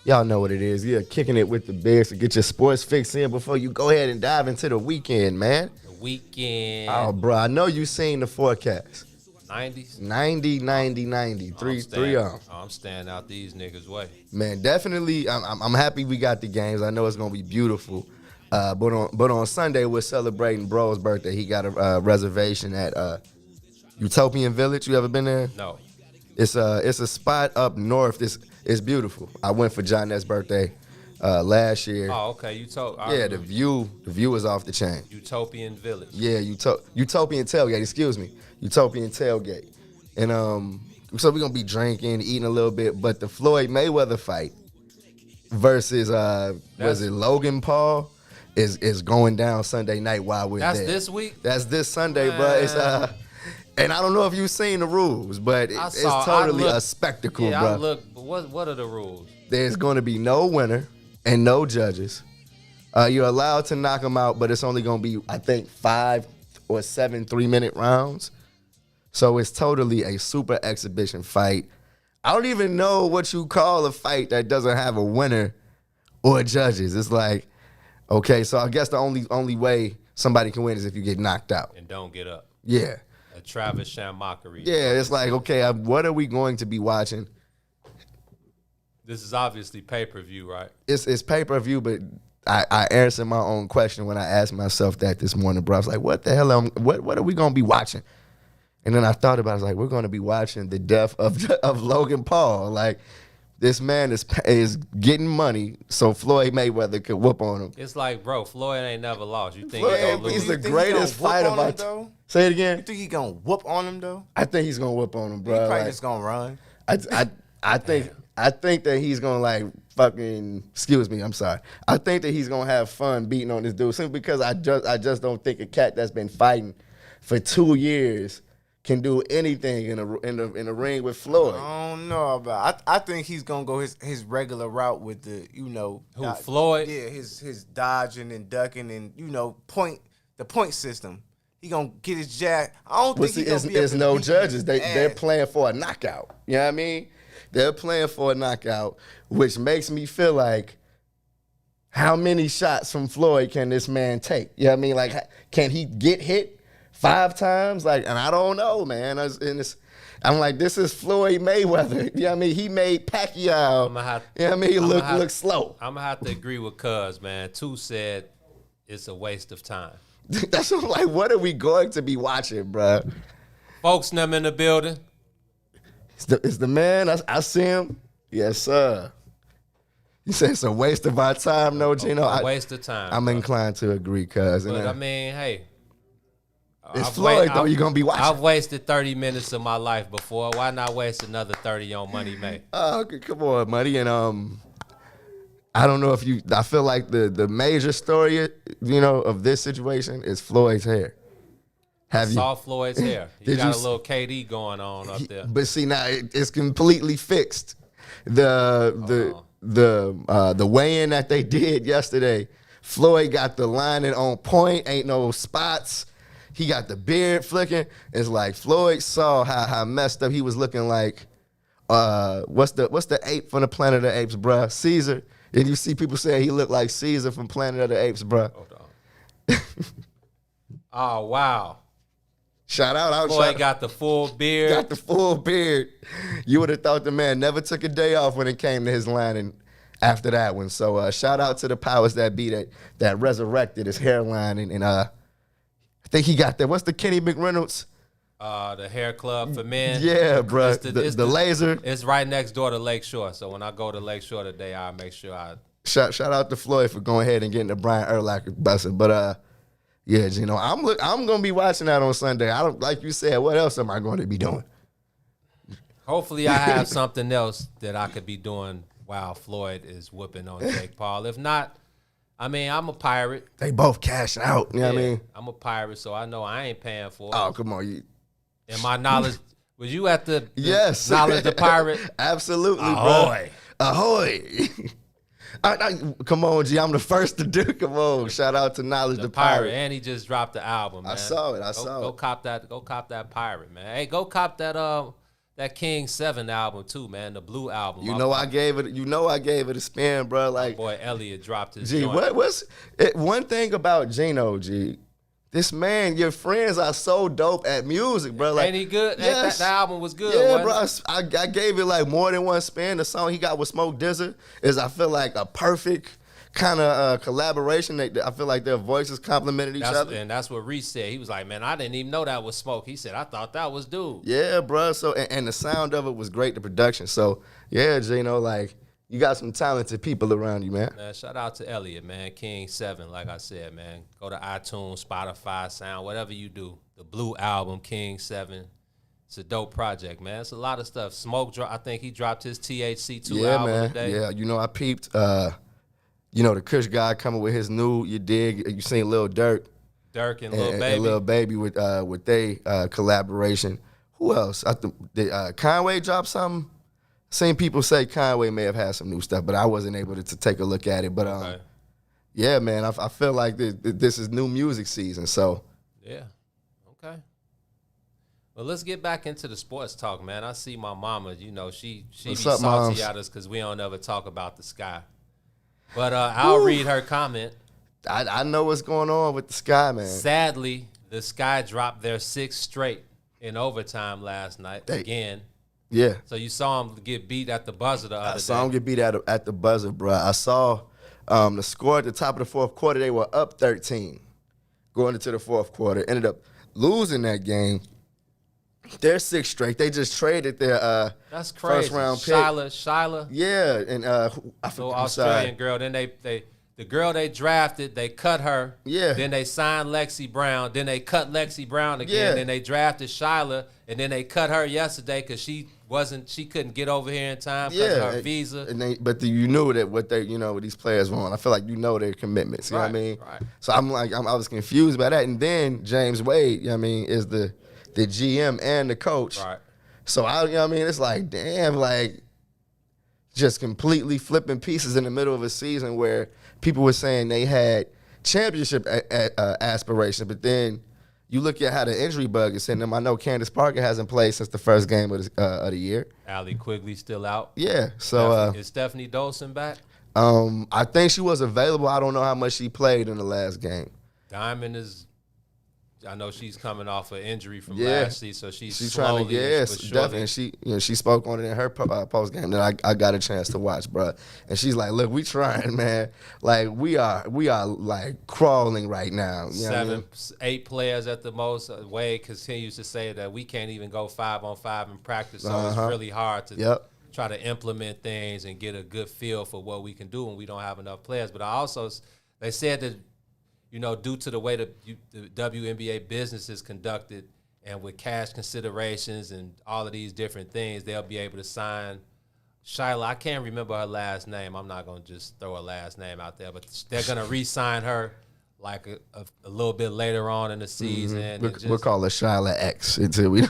Y'all know what it is. You're kicking it with the Bears to get your sports fix in before you go ahead and dive into the weekend, man. The weekend. Oh, bro, I know you seen the forecast. 90s? 90, 90, 90. Three of them. I'm staying out these niggas' way. Man, definitely. I'm happy we got the games. I know it's gonna be beautiful. But on Sunday we're celebrating bro's birthday. He got a reservation at Utopian Village. You ever been there? No. It's a spot up north. It's beautiful. I went for Johnette's birthday last year. Oh, okay. The view is off the chain. Utopian Village. Yeah, Utopian Tailgate. Excuse me, Utopian Tailgate. And so we're gonna be drinking, eating a little bit. But the Floyd Mayweather fight versus was it Logan Paul is going down Sunday night while we're there. That's this week. That's this Sunday, bro. It's and I don't know if you've seen the rules, but it's totally a spectacle, bro. I look, but what are the rules? There's going to be no winner and no judges. You're allowed to knock them out, but it's only going to be, I think, 5 or 7 3-minute rounds. So it's totally a super exhibition fight. I don't even know what you call a fight that doesn't have a winner or judges. It's like, okay, so I guess the only way somebody can win is if you get knocked out. And don't get up. Yeah. A Travis Sham mockery. Yeah, it's like, okay, what are we going to be watching? This is obviously pay-per-view, right? It's pay-per-view, but I answered my own question when I asked myself that this morning, bro. I was like, what the hell? What are we going to be watching? And then I thought about it. I was like, we're going to be watching the death of Logan Paul. Like, this man is getting money so Floyd Mayweather could whoop on him. It's like, bro, Floyd ain't never lost. You think he's the greatest fighter of our time? Say it again. You think he gonna whoop on him though? I think he's gonna whoop on him, bro. He probably just gonna run. I think that he's gonna like fucking. Excuse me, I'm sorry. I think that he's gonna have fun beating on this dude simply because I just don't think a cat that's been fighting for 2 years can do anything in a ring with Floyd. I don't know about. I think he's gonna go his regular route with the Floyd. Yeah, his dodging and ducking and the point system. He gonna get his jab. I don't think he's gonna be able to There's no beat judges. They're playing for a knockout. You know what I mean? They're playing for a knockout, which makes me feel like, how many shots from Floyd can this man take? You know what I mean? Like, can he get hit 5 times? Like, and I don't know, man. I'm like, this is Floyd Mayweather. You know what I mean? He made Pacquiao. Look slow. I'm gonna have to agree with Cuz, man. Two said it's a waste of time. That's what I'm like, what are we going to be watching, bro? Folks, them in the building. It's the man. I see him. Yes, sir. You said it's a waste of our time, no, Gino? A waste of time. I'm inclined to agree, cuz. But I mean, hey. It's Floyd, though. You're going to be watching. I've wasted 30 minutes of my life before. Why not waste another 30 on Money May? Okay, come on, Money. And I don't know if I feel like the major story, of this situation is Floyd's hair. Saw Floyd's hair. He got a little KD going on up there. But see, now it's completely fixed. The weigh-in that they did yesterday, Floyd got the lining on point, ain't no spots. He got the beard flicking. It's like Floyd saw how messed up he was looking like. What's the ape from the Planet of the Apes, bruh? Caesar. And you see people saying he looked like Caesar from Planet of the Apes, bruh. Hold on. Oh, wow. Shout out. Floyd got the full beard. Got the full beard. You would have thought the man never took a day off when it came to his lining after that one. So shout out to the powers that be that resurrected his hairline. And I think he got that. What's the Kenny McReynolds? The hair club for men. Yeah, bro. The laser. It's right next door to Lakeshore. So when I go to Lakeshore today, I'll make sure I shout out to Floyd for going ahead and getting the Brian Urlacher busting. But yeah, Gino, I'm gonna be watching that on Sunday. I don't, like you said. What else am I going to be doing? Hopefully, I have something else that I could be doing while Floyd is whooping on Jake Paul. If not, I mean, I'm a pirate. They both cash out. You know what I mean? I'm a pirate, so I know I ain't paying for it. Oh, come on, And my knowledge, was you at the yes Knowledge the Pirate? Absolutely, Ahoy. Bro. Ahoy. Come on, G. I'm the first to do. Come on. Shout out to Knowledge the Pirate. And he just dropped the album, man. I saw it. Go cop that Pirate, man. Hey, go cop that King 7 album too, man. The Blue album. I gave it a spin, bro. Like, boy Elliot dropped his G, joint. what's one thing about Gino, G? This man, your friends are so dope at music, bro. Like, ain't he good? Yes. That album was good. Yeah, wasn't bro. I gave it like more than one spin. The song he got with Smoke Dizza is, I feel like, a perfect kind of collaboration. I feel like their voices complemented each other. And that's what Reese said. He was like, man, I didn't even know that was Smoke. He said, I thought that was Dude. Yeah, bro. So and the sound of it was great, the production. So yeah, Gino, like, you got some talented people around you, man. Shout out to Elliot, man. King 7, like I said, man. Go to iTunes, Spotify, Sound, whatever you do. The Blue album, King 7. It's a dope project, man. It's a lot of stuff. Smoke, I think he dropped his THC2 album today. Yeah, I peeped, the Kush guy coming with his new, you dig, you seen Lil Durk. Durk and Lil Baby. And Lil Baby with they collaboration. Who else? Did Conway drop something? Seen people say Conway may have had some new stuff, but I wasn't able to take a look at it. But yeah, man, I feel like this is new music season. So yeah, okay. Well, let's get back into the sports talk, man. I see my mama. She be salty moms? at us because we don't ever talk about the sky. But I'll read her comment. I know what's going on with the Sky, man. Sadly, the Sky dropped their 6th straight in overtime last night again. Yeah. So you saw him get beat at the buzzer the other day. I saw him get beat at the buzzer, bro. I saw the score at the top of the fourth quarter. They were up 13 going into the fourth quarter. Ended up losing that game. They're 6th straight. They just traded their that's crazy. first round pick. Shyla. Yeah, and I forgot. Australian girl. Then the girl they drafted, they cut her. Yeah. Then they signed Lexi Brown. Then they cut Lexi Brown again. Yeah. Then they drafted Shyla, and then they cut her yesterday because she couldn't get over here in time because of her visa. But you knew that what these players want. I feel like their commitments. You know what I mean? Right. So I was confused by that. And then James Wade, is the GM and the coach. Right. So it's like, damn, like just completely flipping pieces in the middle of a season where people were saying they had championship aspirations, but then you look at how the injury bug is hitting them. I know Candace Parker hasn't played since the first game of the year. Allie Quigley still out. Yeah. So is Stephanie Dolson back? I think she was available. I don't know how much she played in the last game. Diamond is. I know she's coming off an injury from last season, so she's trying to. Yes, definitely. And she spoke on it in her post game that I got a chance to watch, bro. And she's like, "Look, we trying, man. Like we are like crawling right now. You know 7, 8 players at the most. Wade continues to say that we can't even go 5-on-5 in practice, so it's really hard to try to implement things and get a good feel for what we can do when we don't have enough players. But they said that, due to the way the WNBA business is conducted and with cash considerations and all of these different things, they'll be able to sign Shyla. I can't remember her last name. I'm not going to just throw her last name out there, but they're going to re-sign her like a little bit later on in the season. Mm-hmm. We'll call her Shyla X until we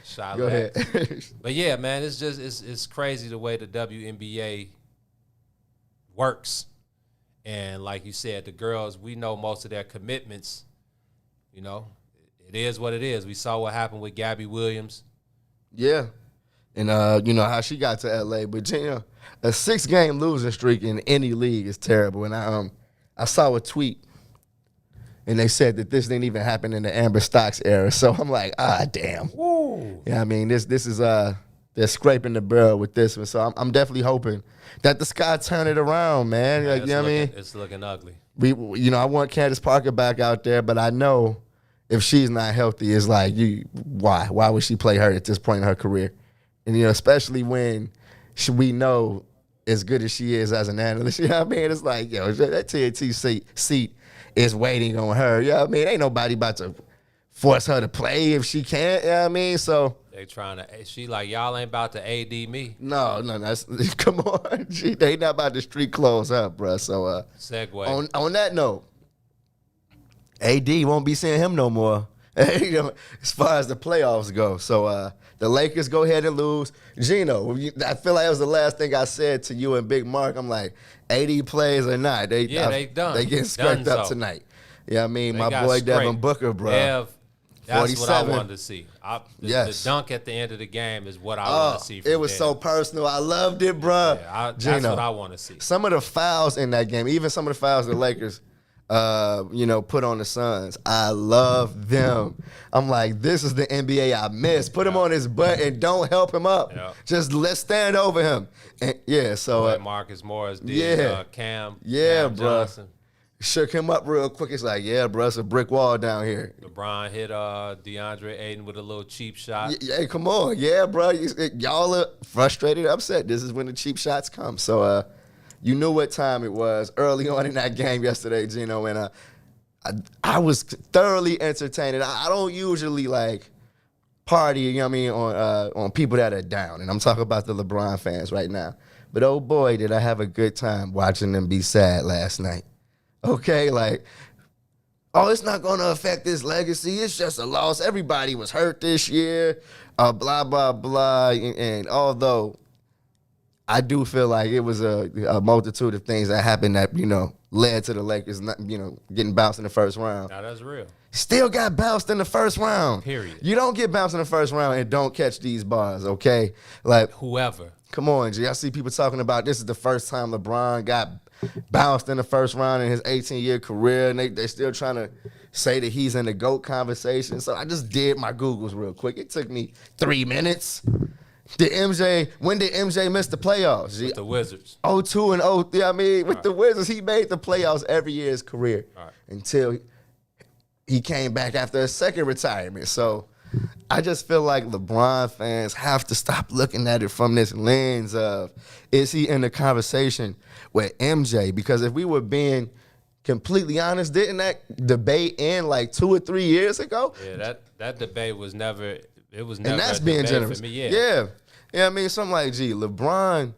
Shyla go ahead. But yeah, man, it's crazy the way the WNBA works. And like you said, the girls, we know most of their commitments. It is what it is. We saw what happened with Gabby Williams. Yeah. And, how she got to L.A. But, a 6-game losing streak in any league is terrible. And I saw a tweet, and they said that this didn't even happen in the Amber Stocks era. So I'm like, damn. Woo. Yeah, this is they're scraping the barrel with this one. So I'm definitely hoping that the Sky turn it around, man. Like, It's looking ugly. I want Candace Parker back out there, but I know if she's not healthy, it's like, why? Why would she play her at this point in her career? And, especially when we know as good as she is as an analyst, It's like, that TNT seat is waiting on her. Ain't nobody about to force her to play if she can't, So they trying to. She like, y'all ain't about to AD me. No. That's come on. They not about to street clothes up, bro. So segue. On that note, AD won't be seeing him no more. As far as the playoffs go. So The Lakers go ahead and lose. Gino, I feel like that was the last thing I said to you and Big Mark. I'm like, 80 plays or not, they done. They getting scraped up tonight. Yeah, I mean, my boy Devin Booker, bro. That's what I wanted to see. The dunk at the end of the game is what I want to see. It was so personal. I loved it, bro. Yeah, that's what I want to see. Some of the fouls in that game, even some of the fouls the Lakers, put on the Suns, I love them. I'm like, this is the NBA I miss. Put him on his butt and don't help him up. Yeah. Just let's stand over him. And, so Marcus Morris did. Cam. Yeah, Cam bro. Johnson. Shook him up real quick. It's like, yeah, bro, it's a brick wall down here. LeBron hit DeAndre Ayton with a little cheap shot. Yeah, come on. Yeah, bro. Y'all are frustrated, upset. This is when the cheap shots come. So you knew what time it was early on in that game yesterday, Gino, and I was thoroughly entertained. I don't usually party, you know what I mean, on people that are down. And I'm talking about the LeBron fans right now. But oh boy, did I have a good time watching them be sad last night. Okay, it's not going to affect his legacy. It's just a loss. Everybody was hurt this year, blah, blah, blah. And although I do feel like it was a multitude of things that happened that, led to the Lakers, getting bounced in the first round. Now, that's real. Still got bounced in the first round. Period. You don't get bounced in the first round and don't catch these bars, okay? Whoever. Come on, G. I see people talking about this is the first time LeBron got bounced in the first round in his 18-year career, and they're still trying to say that he's in the GOAT conversation. So I just did my Googles real quick. It took me 3 minutes. When did MJ miss the playoffs? With the Wizards. 02 and 03. I mean, with the Wizards, he made the playoffs every year of his career until he came back after a second retirement. So I just feel like LeBron fans have to stop looking at it from this lens of, is he in the conversation with MJ? Because if we were being completely honest, didn't that debate end 2 or 3 years ago? Yeah, that debate was never, it was and never that's a being debate generous. for me. Yeah, I mean, something like, LeBron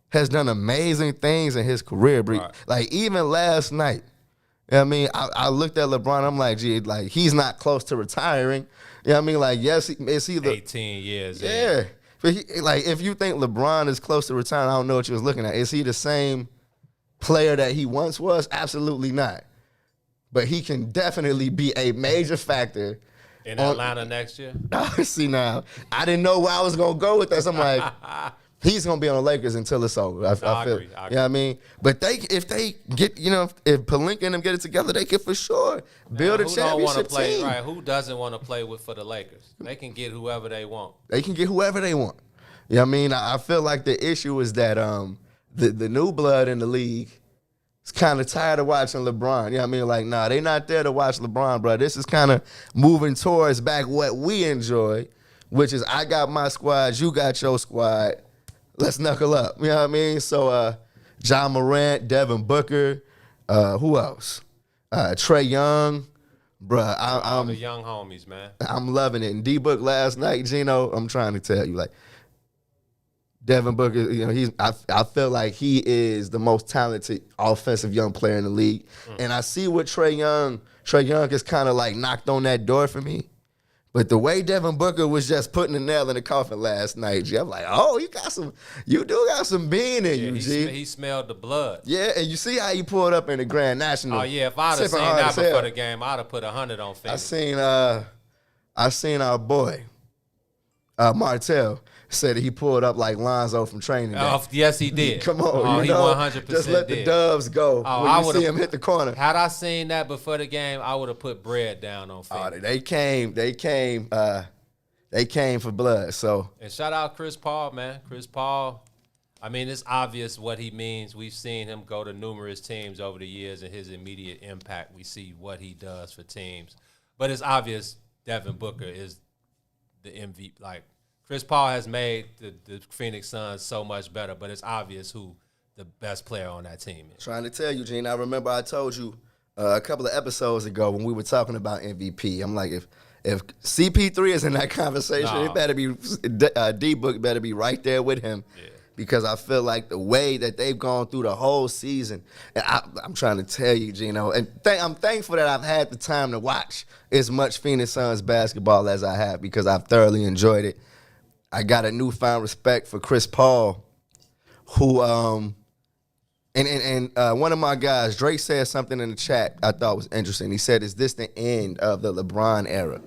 has done amazing things in his career. Even last night, I mean, I looked at LeBron, I'm like, he's not close to retiring. You know what I mean? Yes, is he the 18 years. Yeah. But if you think LeBron is close to retiring, I don't know what you was looking at. Is he the same player that he once was? Absolutely not. But he can definitely be a major factor in Atlanta next year. See, now, I didn't know where I was going to go with this. I'm like, he's going to be on the Lakers until it's over. I feel, agree. You know what I mean? But if they get, if Pelinka and them get it together, they can for sure build a championship team. Right? Who doesn't want to play for the Lakers? They can get whoever they want. They can get whoever they want. You know what I mean? I feel like the issue is that the new blood in the league is kind of tired of watching LeBron. You know what I mean? They not there to watch LeBron, bro. This is kind of moving towards back what we enjoy, which is I got my squad, you got your squad. Let's knuckle up. You know what I mean? So, John Morant, Devin Booker, who else? Trae Young. Bruh, all the young homies, man. I'm loving it. And D-Book last night, Gino, I'm trying to tell you, Devin Booker, I feel like he is the most talented offensive young player in the league. And I see what Trae Young is kind of knocked on that door for me. But the way Devin Booker was just putting the nail in the coffin last night, G, I'm like, oh, you do got some bean in you, G. He smelled the blood. Yeah, and you see how he pulled up in the Grand National. Oh yeah, if I'd have seen that before the game, I'd have put 100 on Phoenix. I seen our boy, Martell, said that he pulled up like Lonzo from training day. Yes, he did. Come on, he 100% just let the Dubs go when you see him hit the corner. Had I seen that before the game, I would have put bread down on Phoenix. They came for blood. So and shout out Chris Paul, man. Chris Paul. I mean, it's obvious what he means. We've seen him go to numerous teams over the years, and his immediate impact. We see what he does for teams, but it's obvious Devin Booker is the MVP. Chris Paul has made the Phoenix Suns so much better, but it's obvious who the best player on that team is. Trying to tell you, Gene, I remember I told you a couple of episodes ago when we were talking about MVP, I'm like, if CP3 is in that conversation, it better be D-Book better be right there with him. Yeah. Because I feel like the way that they've gone through the whole season, and I'm trying to tell you, Gino, and I'm thankful that I've had the time to watch as much Phoenix Suns basketball as I have because I've thoroughly enjoyed it. I got a newfound respect for Chris Paul, who and one of my guys, Drake, said something in the chat I thought was interesting. He said, "Is this the end of the LeBron era?"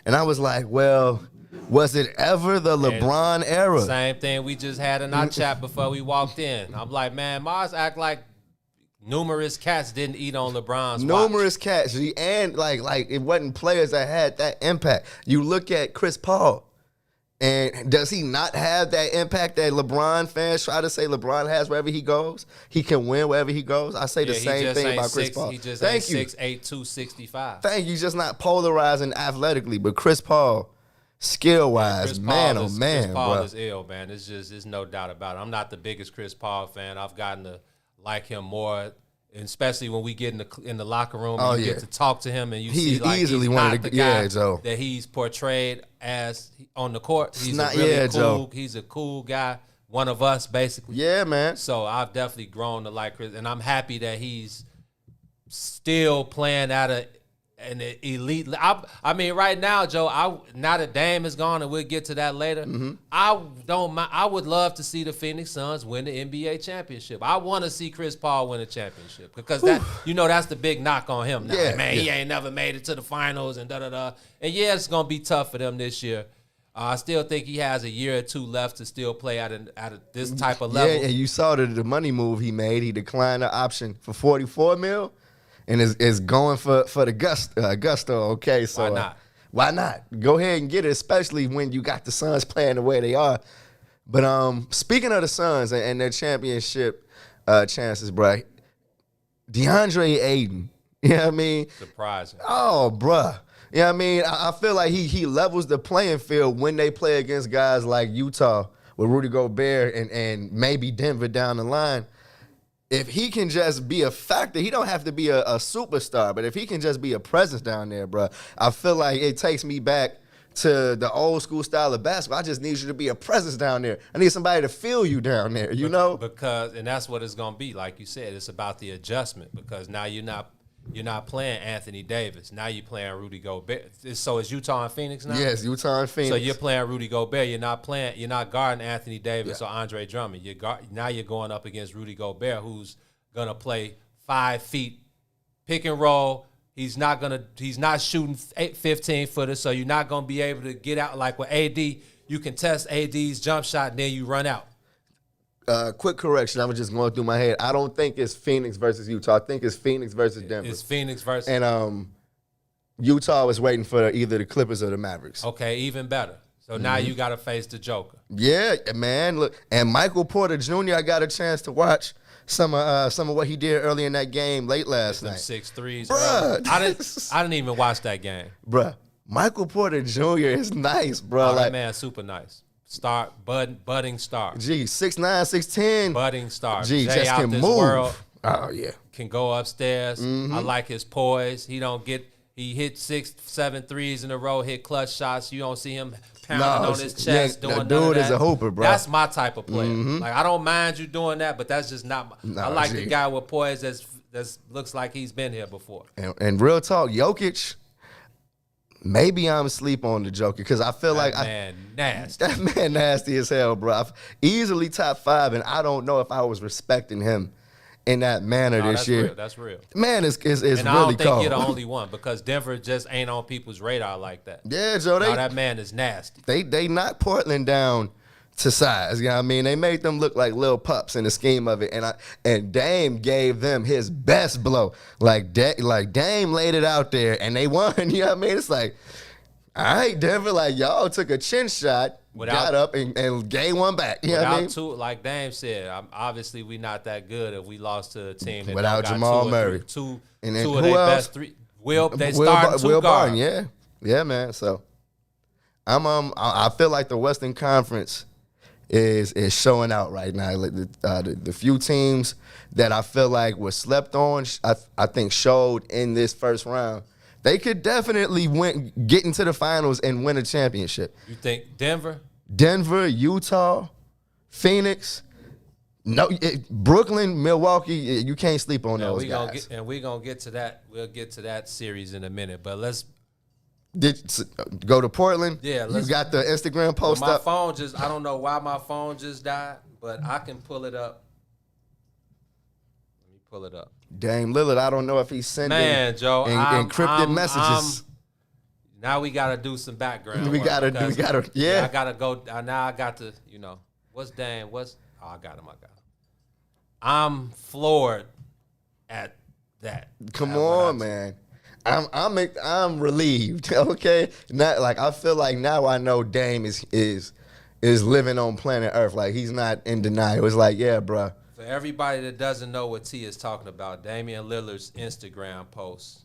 And I was like, well, was it ever the LeBron era? Same thing we just had in our chat before we walked in. I'm like, man, Mars act like numerous cats didn't eat on LeBron's Numerous cats. And like it wasn't players that had that impact. You look at Chris Paul, and does he not have that impact that LeBron fans try to say LeBron has wherever he goes? He can win wherever he goes. I say the same thing about Chris Paul. He just Thank you. 6'8", 265. Thank you. Just not polarizing athletically, but Chris Paul, skill-wise, man, oh man, Chris Paul bro. is ill, man. There's no doubt about it. I'm not the biggest Chris Paul fan. I've gotten to like him more, and especially when we get in the locker room and you get to talk to him and you see like easily he's one not of the the guy Joe. that he's portrayed as on the court. He's not- a really yeah, cool. Joe. He's a cool guy, one of us basically. Yeah, man. So I've definitely grown to like Chris, and I'm happy that he's still playing at an elite. I mean, right now, Joe. Now that Dame is gone, and we'll get to that later. I don't mind. I would love to see the Phoenix Suns win the NBA championship. I want to see Chris Paul win a championship because that's the big knock on him. Now. Yeah, Man, he ain't never made it to the finals and da. And yeah, it's gonna be tough for them this year. I still think he has a year or two left to still play at this type of level. Yeah, and you saw the money move he made. He declined the option for $44 million. And is going for the gusto, okay? So Why not? Why not? Go ahead and get it, especially when you got the Suns playing the way they are. But speaking of the Suns and their championship chances, bro, DeAndre Ayton, you know what I mean? Surprising. Oh, bruh. You know what I mean? I feel like he levels the playing field when they play against guys like Utah with Rudy Gobert and maybe Denver down the line. If he can just be a factor, he don't have to be a superstar, but if he can just be a presence down there, bro, I feel like it takes me back to the old school style of basketball. I just need you to be a presence down there. I need somebody to feel you down there, you know? And that's what it's going to be. Like you said, it's about the adjustment because now you're not playing Anthony Davis. Now you're playing Rudy Gobert. So it's Utah and Phoenix now? Yes, Utah and Phoenix. So you're playing Rudy Gobert. You're not guarding Anthony Davis or Andre Drummond. Now you're going up against Rudy Gobert, who's going to play 5 feet pick and roll. He's not shooting 15-footers, so you're not going to be able to get out. Like with AD, you can test AD's jump shot, and then you run out. Quick correction. I was just going through my head. I don't think it's Phoenix versus Utah. I think it's Phoenix versus Denver. It's Phoenix versus... And Utah was waiting for either the Clippers or the Mavericks. Okay, even better. So now you got to face the Joker. Yeah, man. Look, and Michael Porter Jr., I got a chance to watch some of what he did early in that game late last night. 6 threes. Bruh. I didn't even watch that game. Bruh, Michael Porter Jr. is nice, bro. Oh, that man super nice. Budding star. Gee, 6'9", 6'10". Budding star. Gee, Jay just out can this move. world. Oh, yeah. Can go upstairs. I like his poise. He hit 6, 7 threes in a row, hit clutch shots. You don't see him pounding on his chest doing that none of dude that. is a hooper, bro. That's my type of player. Like, I don't mind you doing that, but that's just not I like the guy with poise that looks like he's been here before. And real talk, Jokic, maybe I'm asleep on the Joker because I feel like nasty. That man nasty as hell, bro. Easily top 5, and I don't know if I was respecting him in that manner this year. That's real. Man, it's and really I don't think cold. you're the only one because Denver just ain't on people's radar like that. Yeah, Joe. That man is nasty. They knocked Portland down to size. You know what I mean? They made them look like little pups in the scheme of it. And Dame gave them his best blow. Like Dame laid it out there and they won. You know what I mean? It's like, all right, Denver, like y'all took a chin shot, got up and gave one back. You know what I mean? Like Dame said, obviously we not that good if we lost to a team that without got Jamal Murray. Two and of their best three. They started two guards. Yeah, man. So I feel like the Western Conference is showing out right now. Like the few teams that I feel like were slept on, I think showed in this first round. They could definitely get into the finals and win a championship. You think Denver? Denver, Utah, Phoenix, Brooklyn, Milwaukee. You can't sleep on those guys. We're gonna get to that. We'll get to that series in a minute. But let's Go to Portland? Yeah, you got the Instagram post my up? phone just, I don't know why my phone just died, but I can pull it up. Let me pull it up. Dame Lillard, I don't know if he's sending Joe, encrypted messages. Now we got to do some background. We got to, yeah. I got to go, now I got to, what's Dame, I got him. I'm floored at that. Come on, man. I'm relieved. Okay, not like I feel like now I know Dame is living on planet Earth. Like he's not in denial. It's like, yeah, bro. For everybody that doesn't know what T is talking about, Damian Lillard's Instagram post.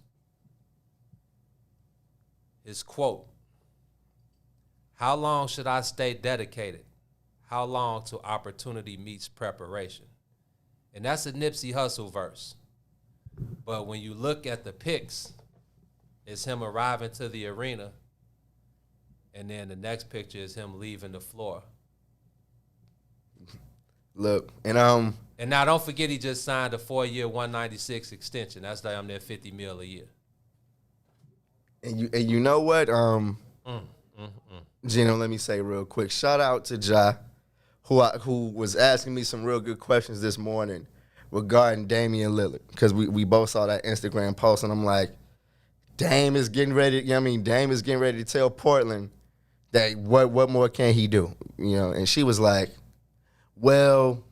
His quote: "How long should I stay dedicated? How long till opportunity meets preparation?" And that's a Nipsey Hussle verse. But when you look at the pics, it's him arriving to the arena, and then the next picture is him leaving the floor. Look, and now don't forget he just signed a 4-year, 196 extension. That's damn near $50 million a year. And you know what? Gino, let me say real quick. Shout out to Ja, who was asking me some real good questions this morning regarding Damian Lillard, because we both saw that Instagram post, and I'm like, Dame is getting ready. Dame is getting ready to tell Portland that what more can he do? And she was like, well,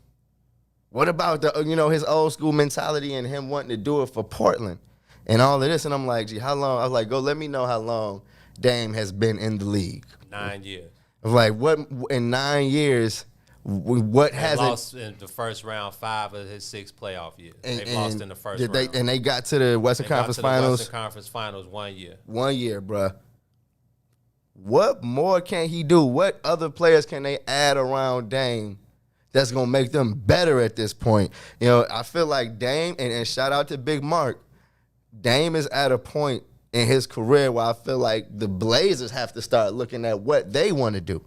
what about his old school mentality and him wanting to do it for Portland and all of this? And I'm like, gee, how long? I was like, go let me know how long Dame has been in the league. 9 years. I was like, what in 9 years? What has lost in the first round 5 of his 6 playoff years. They lost in the first round. And they got to the Western Conference Finals. Western Conference Finals 1 year. 1 year, bruh. What more can he do? What other players can they add around Dame that's going to make them better at this point? I feel like Dame, and shout out to Big Mark, Dame is at a point in his career where I feel like the Blazers have to start looking at what they want to do.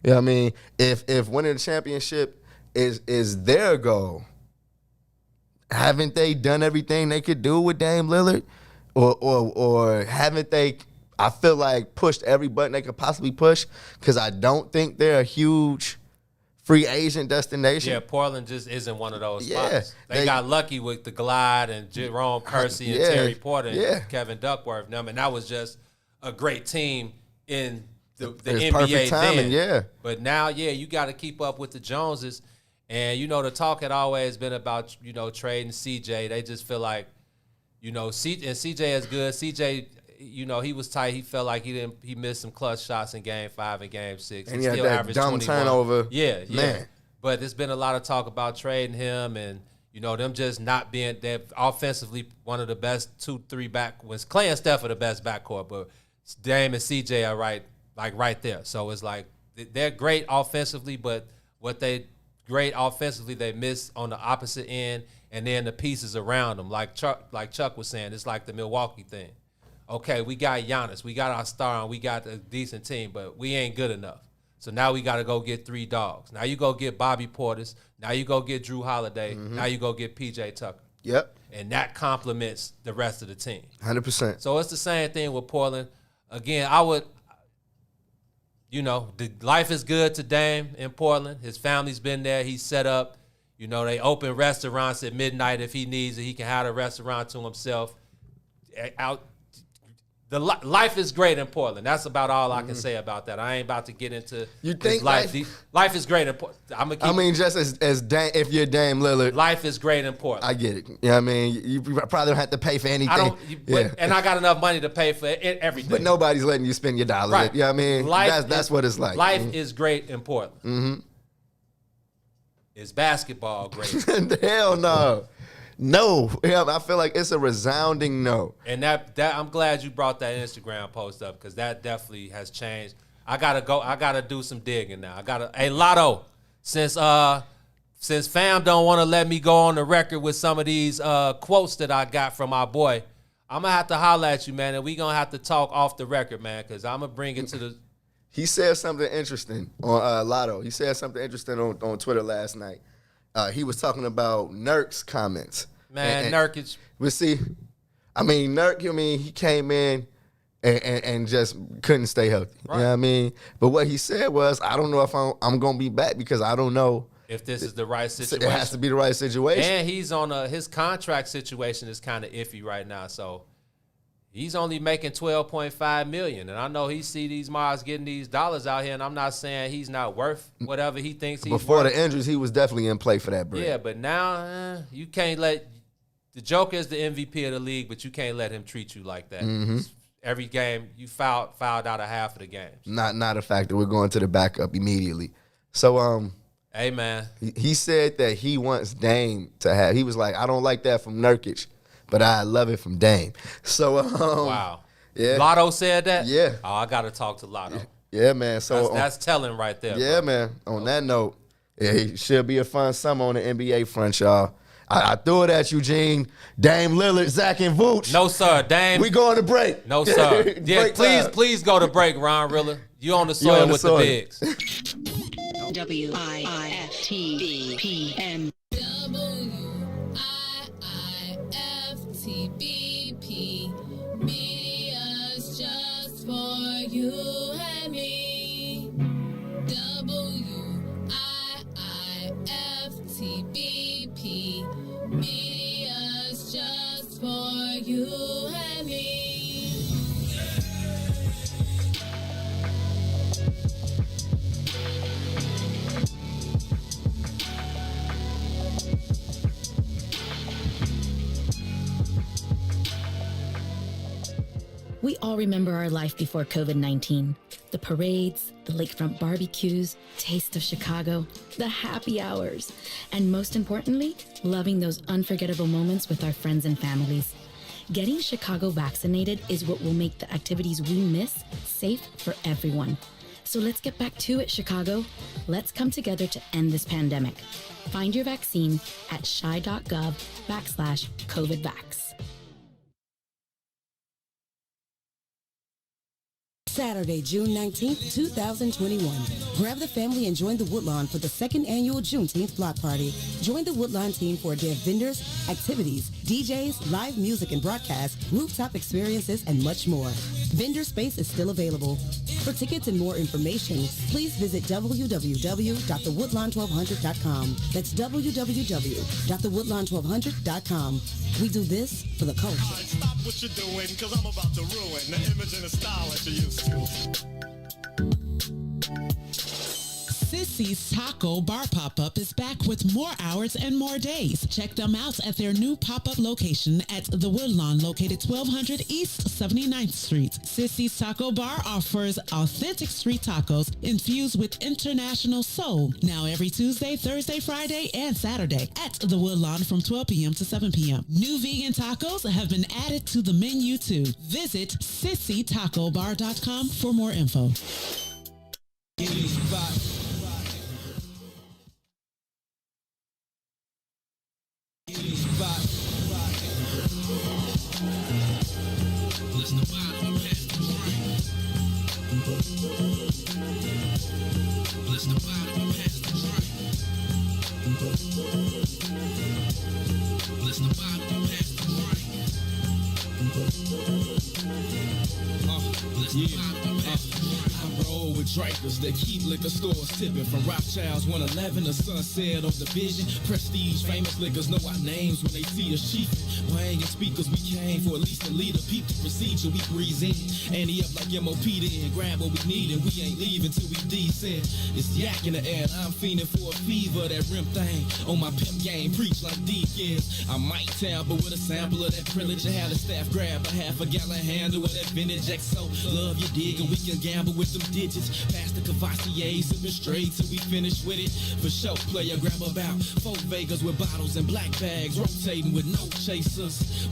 You know what I mean? If winning the championship is their goal, haven't they done everything they could do with Dame Lillard? Or haven't they, I feel like, pushed every button they could possibly push? Because I don't think they're a huge free agent destination. Yeah, Portland just isn't one of those spots. They got lucky with the Glide and Jerome Kersey and Terry Porter and Kevin Duckworth and them, and that was just a great team in the NBA timing, then. But now, you got to keep up with the Joneses. And, the talk had always been about, trading CJ. They just feel like, CJ is good. CJ, he was tight. He felt like he missed some clutch shots in Game 5 and Game 6. And he had that dumb 21. Turnover. Yeah. Man. But there's been a lot of talk about trading him and, them just not being, they're offensively one of the best 2-3 back. Was Clay and Steph are the best backcourt, but Dame and CJ are right there. So it's like they're great offensively, but what they great offensively, they miss on the opposite end, and then the pieces around them. Like Chuck was saying, it's like the Milwaukee thing. Okay, we got Giannis, we got our star, and we got a decent team, but we ain't good enough. So now we got to go get 3 dogs. Now you go get Bobby Portis. Now you go get Drew Holiday. Mm-hmm. Now you go get P.J. Tucker. Yep. And that complements the rest of the team. 100%. So it's the same thing with Portland. Again, I would – the life is good to Dame in Portland. His family's been there. He's set up. They open restaurants at midnight if he needs it. He can have a restaurant to himself. Life is great in Portland. That's about all I can say about that. I ain't about to get into his life. Life is great in Portland. Just as Dame, if you're Dame Lillard. Life is great in Portland. I get it. You probably don't have to pay for anything. And I got enough money to pay for everything. But nobody's letting you spend your dollars. Right. You know what I mean? That's what it's like. Life is great in Portland. Mm-hmm. Is basketball great? Hell no. No, I feel like it's a resounding no. And that I'm glad you brought that Instagram post up, because that definitely has changed. I gotta do some digging now. Hey Lotto, since fam don't want to let me go on the record with some of these quotes that I got from our boy, I'm gonna have to holler at you, man, and we gonna have to talk off the record, man, because I'm gonna bring it to the. He said something interesting on Lotto. He said something interesting on Twitter last night. He was talking about Nurk's comments. Man, Nurk is... But see, Nurk, he came in and just couldn't stay healthy. Right. You know what I mean? But what he said was, I don't know if I'm going to be back because I don't know if this is the right situation. It has to be the right situation. And he's on his contract situation is kind of iffy right now. So he's only making $12.5 million. And I know he see these Mars getting these dollars out here, and I'm not saying he's not worth whatever he thinks he's Before worth. the injuries, he was definitely in play for that bread. Yeah, but now you can't let the Joker is the MVP of the league, but you can't let him treat you like that. Mm-hmm. Every game, you fouled out of half of the games. Not a fact that we're going to the backup immediately. So hey man, he said that he wants Dame to have. He was like, I don't like that from Nurkic, but I love it from Dame. So wow, yeah, Lotto said that. Yeah, oh, I got to talk to Lotto. Yeah, man. So that's telling right there. Yeah, bro. man. On that note, it should be a fun summer on the NBA front, y'all. I threw it at Eugene, Dame Lillard, Zach, and Vooch. No, sir. Dame. We going to break. No, sir. Yeah, please go to break, Ron Rilla. You on the soil with the bigs. WIIFTBPM. WIIFTBP. Media's just for you and me. WIIFTBP. Media's just for you and me. We all remember our life before COVID-19. The parades, the lakefront barbecues, taste of Chicago, the happy hours, and most importantly, loving those unforgettable moments with our friends and families. Getting Chicago vaccinated is what will make the activities we miss safe for everyone. So let's get back to it, Chicago. Let's come together to end this pandemic. Find your vaccine at chi.gov/COVIDvax. Saturday, June 19th, 2021. Grab the family and join the Woodlawn for the second annual Juneteenth block party. Join the Woodlawn team for a day of vendors, activities, DJs, live music and broadcasts, rooftop experiences, and much more. Vendor space is still available. For tickets and more information, please visit www.thewoodlawn1200.com. That's www.thewoodlawn1200.com. We do this for the culture. Stop what you're doing, cause I'm about to ruin the image and the style that you used to. Sissy's Taco Bar Pop-Up is back with more hours and more days. Check them out at their new pop-up location at The Woodlawn, located 1200 East 79th Street. Sissy's Taco Bar offers authentic street tacos infused with international soul. Now every Tuesday, Thursday, Friday, and Saturday at The Woodlawn from 12 p.m. to 7 p.m. New vegan tacos have been added to the menu too. Visit sissytacobar.com for more info. I roll with drapers that keep liquor stores tipping. From Rothschild's 111 to Sunset of the Vision. Prestige, famous liquors know our names when they see us cheap. Wang and speakers, we came for at least a leader. Peep the procedure, we breeze in. Ante up like MOP then. Grab what we need and we ain't leaving till we descend. It's yak in the air and I'm fiending for a fever. That rim thing on my pimp game. Preach like deacons. I might tamper with a sample of that privilege. I had the staff grab a half a gallon handle of that vintage XO. Love you dig and we can gamble with them digits. Past the Cavassier, sipping straight till we finish with it. For show, player, grab about 4 Vegas with bottles and black bags. Rotating with no chasers.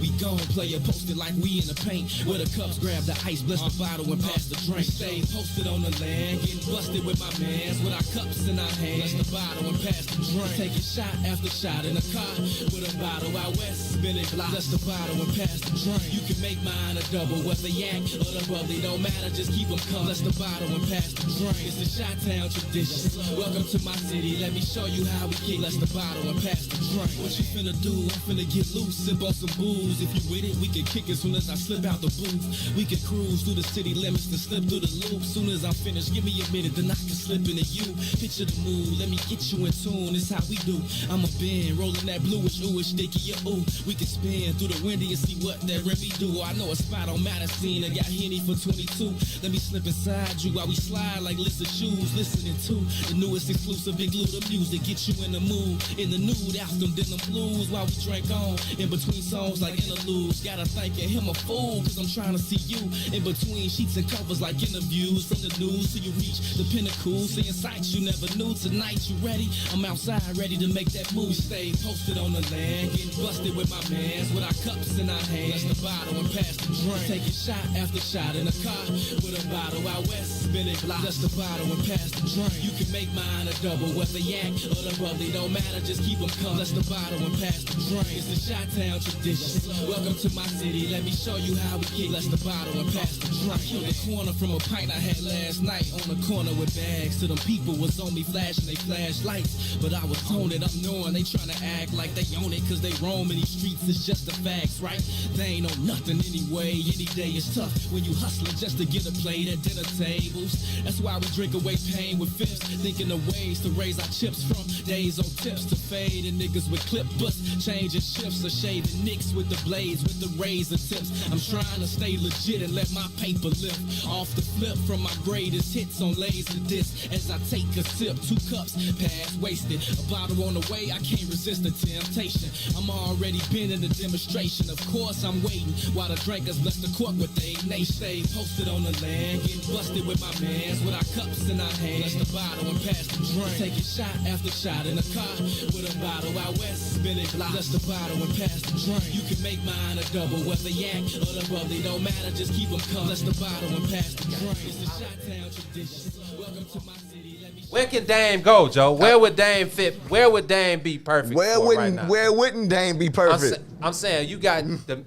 We gon' play a posted like we in the paint. Where the cups grab the ice, bless the bottle and pass the drink. Stay posted on the land, getting busted with my mans. With our cups in our hands, bless the bottle and pass the drink. Taking shot after shot in the car with a bottle out west. Spinning block, bless the bottle and pass the drink. You can make mine a double, whether yak or the bubbly, don't matter, just keep them covered. Bless the bottle bottle and pass the drink. It's the Chi-Town tradition. Welcome to my city. Let me show you how we kick. Bless the bottle and pass the drink. What you finna do? I'm finna get loose, sip on some booze. If you with it, we can kick as soon as I slip out the booth. We can cruise through the city limits and slip through the loop. Soon as I'm finished, give me a minute, then I can slip into you. Picture the mood, let me get you in tune. This how we do. I'm a bend, rolling that bluish, ooish, sticky, ooh. We can spin through the windy and see what that Remy do. I know a spot on Madison, I got Henny for 22. Let me slip inside you while we slide like list of shoes. Listening to the newest exclusive igloo, the music get you in the mood. In the nude, ask them denim blues while we drink on. In between songs like interludes, gotta thanking him a fool, cause I'm trying to see you. In between sheets and covers like interviews. From the news till you reach the pinnacle, seeing sights you never knew. Tonight you ready? I'm outside ready to make that move. Stay posted on the land, getting busted with my mans, with our cups in our hands. Bless the bottle and pass the drink. Taking shot after shot in the car with a bottle out west, spinning block. Bless the bottle and pass the drink. You can make mine a double, whether yak or the bubbly, don't matter, just keep them coming. Bless the bottle and pass the drink. It's the Chi-Town tradition. Welcome to my city, let me show you how we kick. Bless the bottle and pass the drink. Killed a corner from a pint I had last night on the corner with bags. To them people was on me flashing they flashlights, but I was on it. I'm knowing they trying to act like they own it, cause they roam in these streets. It's just the facts, right? They ain't on nothing anyway. Any day is tough when you hustling just to get a plate at dinner tables. That's why we drink away pain with fists, thinking of ways to raise our chips from days on tips to fade. And niggas with clip butts, changing shifts or shaving nicks with the blades, with the razor tips. I'm trying to stay legit and let my paper lift off the flip from my greatest hits on laser disc. As I take a sip, 2 cups past wasted, a bottle on the way, I can't resist the temptation. I'm already been in the demonstration. Of course I'm waiting while the drinkers bless the court with they stay posted on the land, getting busted with my mans, with our cups in our hands. Bless the bottle and pass the drink. Taking shot after shot in the car with a bottle out west, spinning block. Bless the bottle and pass the drink. You can make mine a double, whether yak or the bubbly, don't matter, just keep them coming. Bless the bottle and pass the drink. It's the Chi-Town tradition. Welcome to my city. Let me. Where can Dame go, Joe? Where would Dame fit? Where would Dame be perfect for right now? Where wouldn't Dame be perfect? I'm saying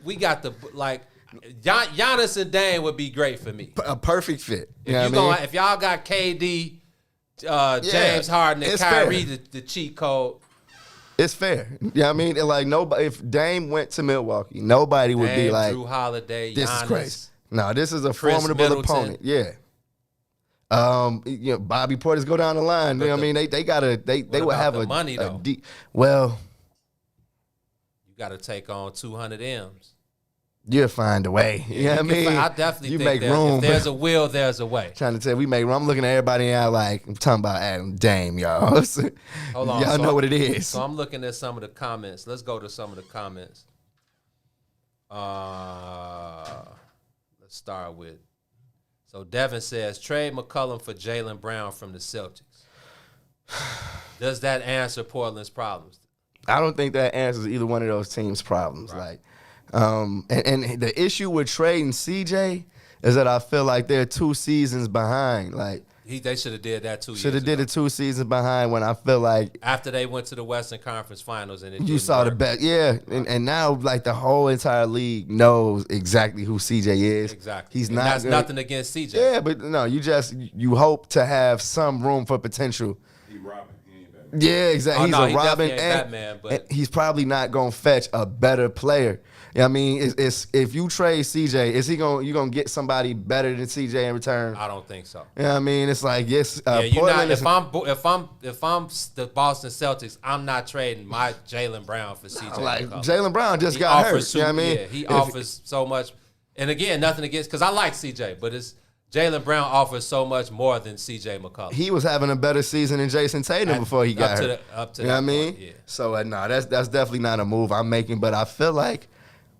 we got the like Giannis and Dame would be great for me. A perfect fit. If y'all got KD, James Harden, and Kyrie, the cheat code. It's fair. You know what I mean? And like nobody, if Dame went to Milwaukee, nobody would be like, Drew Holiday, this Giannis, is crazy. No, this is a Chris formidable Middleton. opponent. Yeah. Bobby Portis go down the line. You know what I mean? They would have money though. You got to take on 200 M's. You'll find a way. You know what I mean? I definitely think make room. If there's a will, there's a way. Trying to tell you, we make room. I'm looking at everybody in out like, I'm talking about Adam Dame, y'all. Hold on. Y'all know what it is. So I'm looking at some of the comments. Let's go to some of the comments. Let's start with. So Devin says, trade McCollum for Jaylen Brown from the Celtics. Does that answer Portland's problems? I don't think that answers either one of those teams' problems. Right. Like, and the issue with trading CJ is that I feel like they're 2 seasons behind. Like they should have did that 2 years Should have ago. did it 2 seasons behind when I feel like after they went to the Western Conference Finals and you saw the best. Yeah, and now like the whole entire league knows exactly who CJ is. Exactly. He's and not. That's nothing against CJ. Yeah, but no, you hope to have some room for potential. He robbing. He ain't Batman. Yeah, exactly. He's a Robin, ain't Batman, but and he's probably not gonna fetch a better player. I mean, it's if you trade CJ, is he you gonna get somebody better than CJ in return? I don't think so. Yeah, I mean, it's like yes. You're not. If I'm the Boston Celtics, I'm not trading my Jaylen Brown for CJ. Like McCollum. Jaylen Brown just got hurt. You know what I mean? Yeah, he offers so much. And again, nothing against because I like CJ, but it's Jaylen Brown offers so much more than CJ McCollum. He was having a better season than Jason Tatum before he got hurt. Up to you know that what I mean? point, yeah. So no, that's definitely not a move I'm making. But I feel like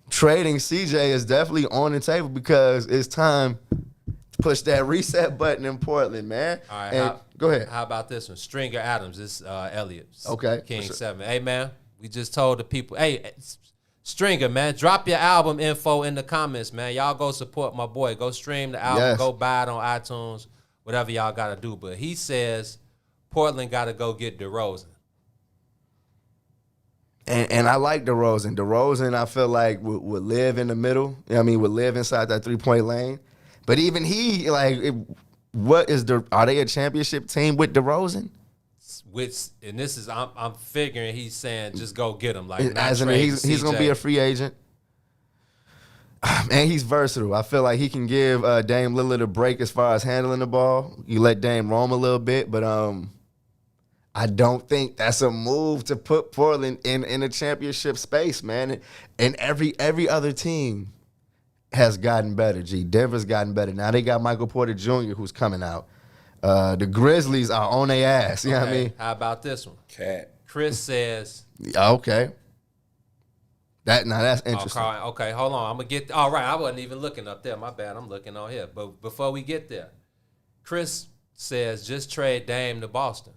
trading CJ is definitely on the table because it's time to push that reset button in Portland, man. All right, go ahead. How about this one? Stringer Adams, this Elliott. Okay. King 7. Hey, man, we just told the people, hey, Stringer, man, drop your album info in the comments, man. Y'all go support my boy. Go stream the album. Yes. Go buy it on iTunes, whatever y'all got to do. But he says Portland got to go get DeRozan. And I like DeRozan. DeRozan, I feel like, would live in the middle. You know what I mean? Would live inside that 3-point lane. But even he, like, Are they a championship team with DeRozan? And this is I'm figuring he's saying just go get him. Like as in he's gonna be a free agent. And he's versatile. I feel like he can give Dame Lillard a break as far as handling the ball. You let Dame roam a little bit, but I don't think that's a move to put Portland in a championship space, man. And every other team has gotten better, G. Denver's gotten better. Now they got Michael Porter Jr. who's coming out. The Grizzlies are on their ass. You know what I mean? How about this one? Cat. Chris says. Okay. That's interesting. Okay, hold on. I'm going to get. All right, I wasn't even looking up there. My bad. I'm looking on here. But before we get there, Chris says just trade Dame to Boston.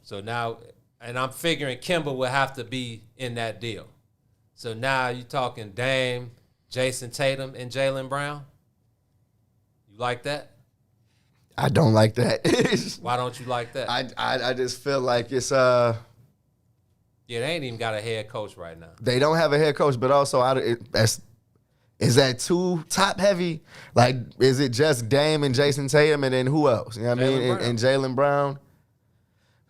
So now, and I'm figuring Kimba will have to be in that deal. So now you're talking Dame, Jason Tatum, and Jaylen Brown? You like that? I don't like that. Why don't you like that? I just feel like it's Yeah, they ain't even got a head coach right now. They don't have a head coach, but also is that too top heavy? Like, is it just Dame and Jason Tatum and then who else? You know what I mean? And Jaylen Brown.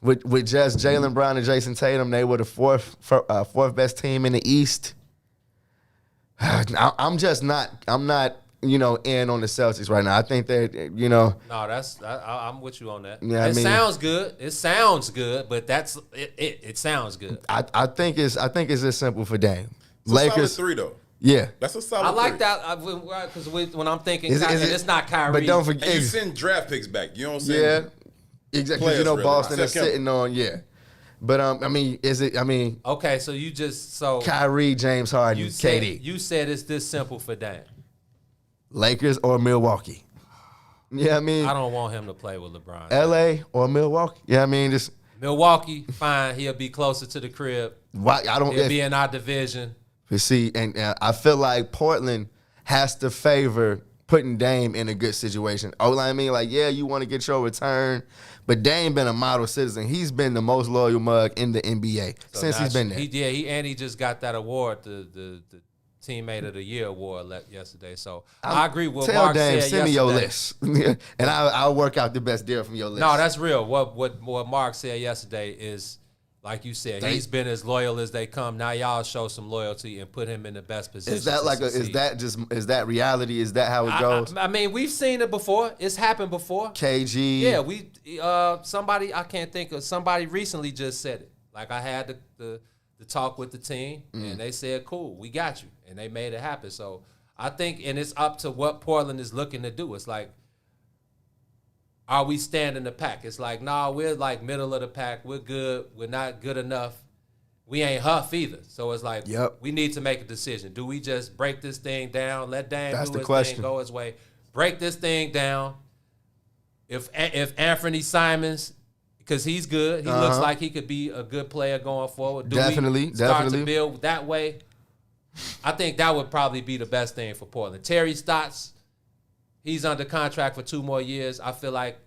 With just Jaylen Brown and Jason Tatum, they were the fourth best team in the East. I'm not in on the Celtics right now. I think that No, I'm with you on that. Yeah, it sounds good. It sounds good, but that's it. It sounds good. I think it's as simple for Dame. It's Lakers a solid 3 though. Yeah, that's a solid. I like 3. that because when I'm thinking, it's not Kyrie. But don't forget, and you send draft picks back. You know what I'm saying? Yeah. Exactly, Boston is sitting on, But, okay, so you just, Kyrie, James Harden, KD. You said it's this simple for Dame. Lakers or Milwaukee. Yeah, I don't want him to play with LeBron. LA or Milwaukee. Yeah, just. Milwaukee, fine. He'll be closer to the crib. He'll be in our division. You see, and I feel like Portland has to favor putting Dame in a good situation. You want to get your return, but Dame been a model citizen. He's been the most loyal mug in the NBA since he's been there. He just got that award, the Teammate of the Year award yesterday. So I agree with what Mark Dame, said send me your list, yesterday. and I'll work out the best deal from your list. No, that's real. What Mark said yesterday is, like you said, he's been as loyal as they come. Now y'all show some loyalty and put him in the best position. Is that reality? Is that how it goes? I mean, we've seen it before. It's happened before. KG. Yeah, somebody, I can't think of, somebody recently just said it. Like, I had the talk with the team, and they said, cool, we got you. And they made it happen. So I think, and it's up to what Portland is looking to do. It's like, are we standing the pack? It's like, nah, we're like middle of the pack. We're good. We're not good enough. We ain't Huff either. So it's like, we need to make a decision. Do we just break this thing down, let Dame do his thing, go his way, break this thing down? If Anthony Simons, because he's good, he looks like he could be a good player going forward. Do we start to build that way? I think that would probably be the best thing for Portland. Terry Stotts, he's under contract for 2 more years. I feel like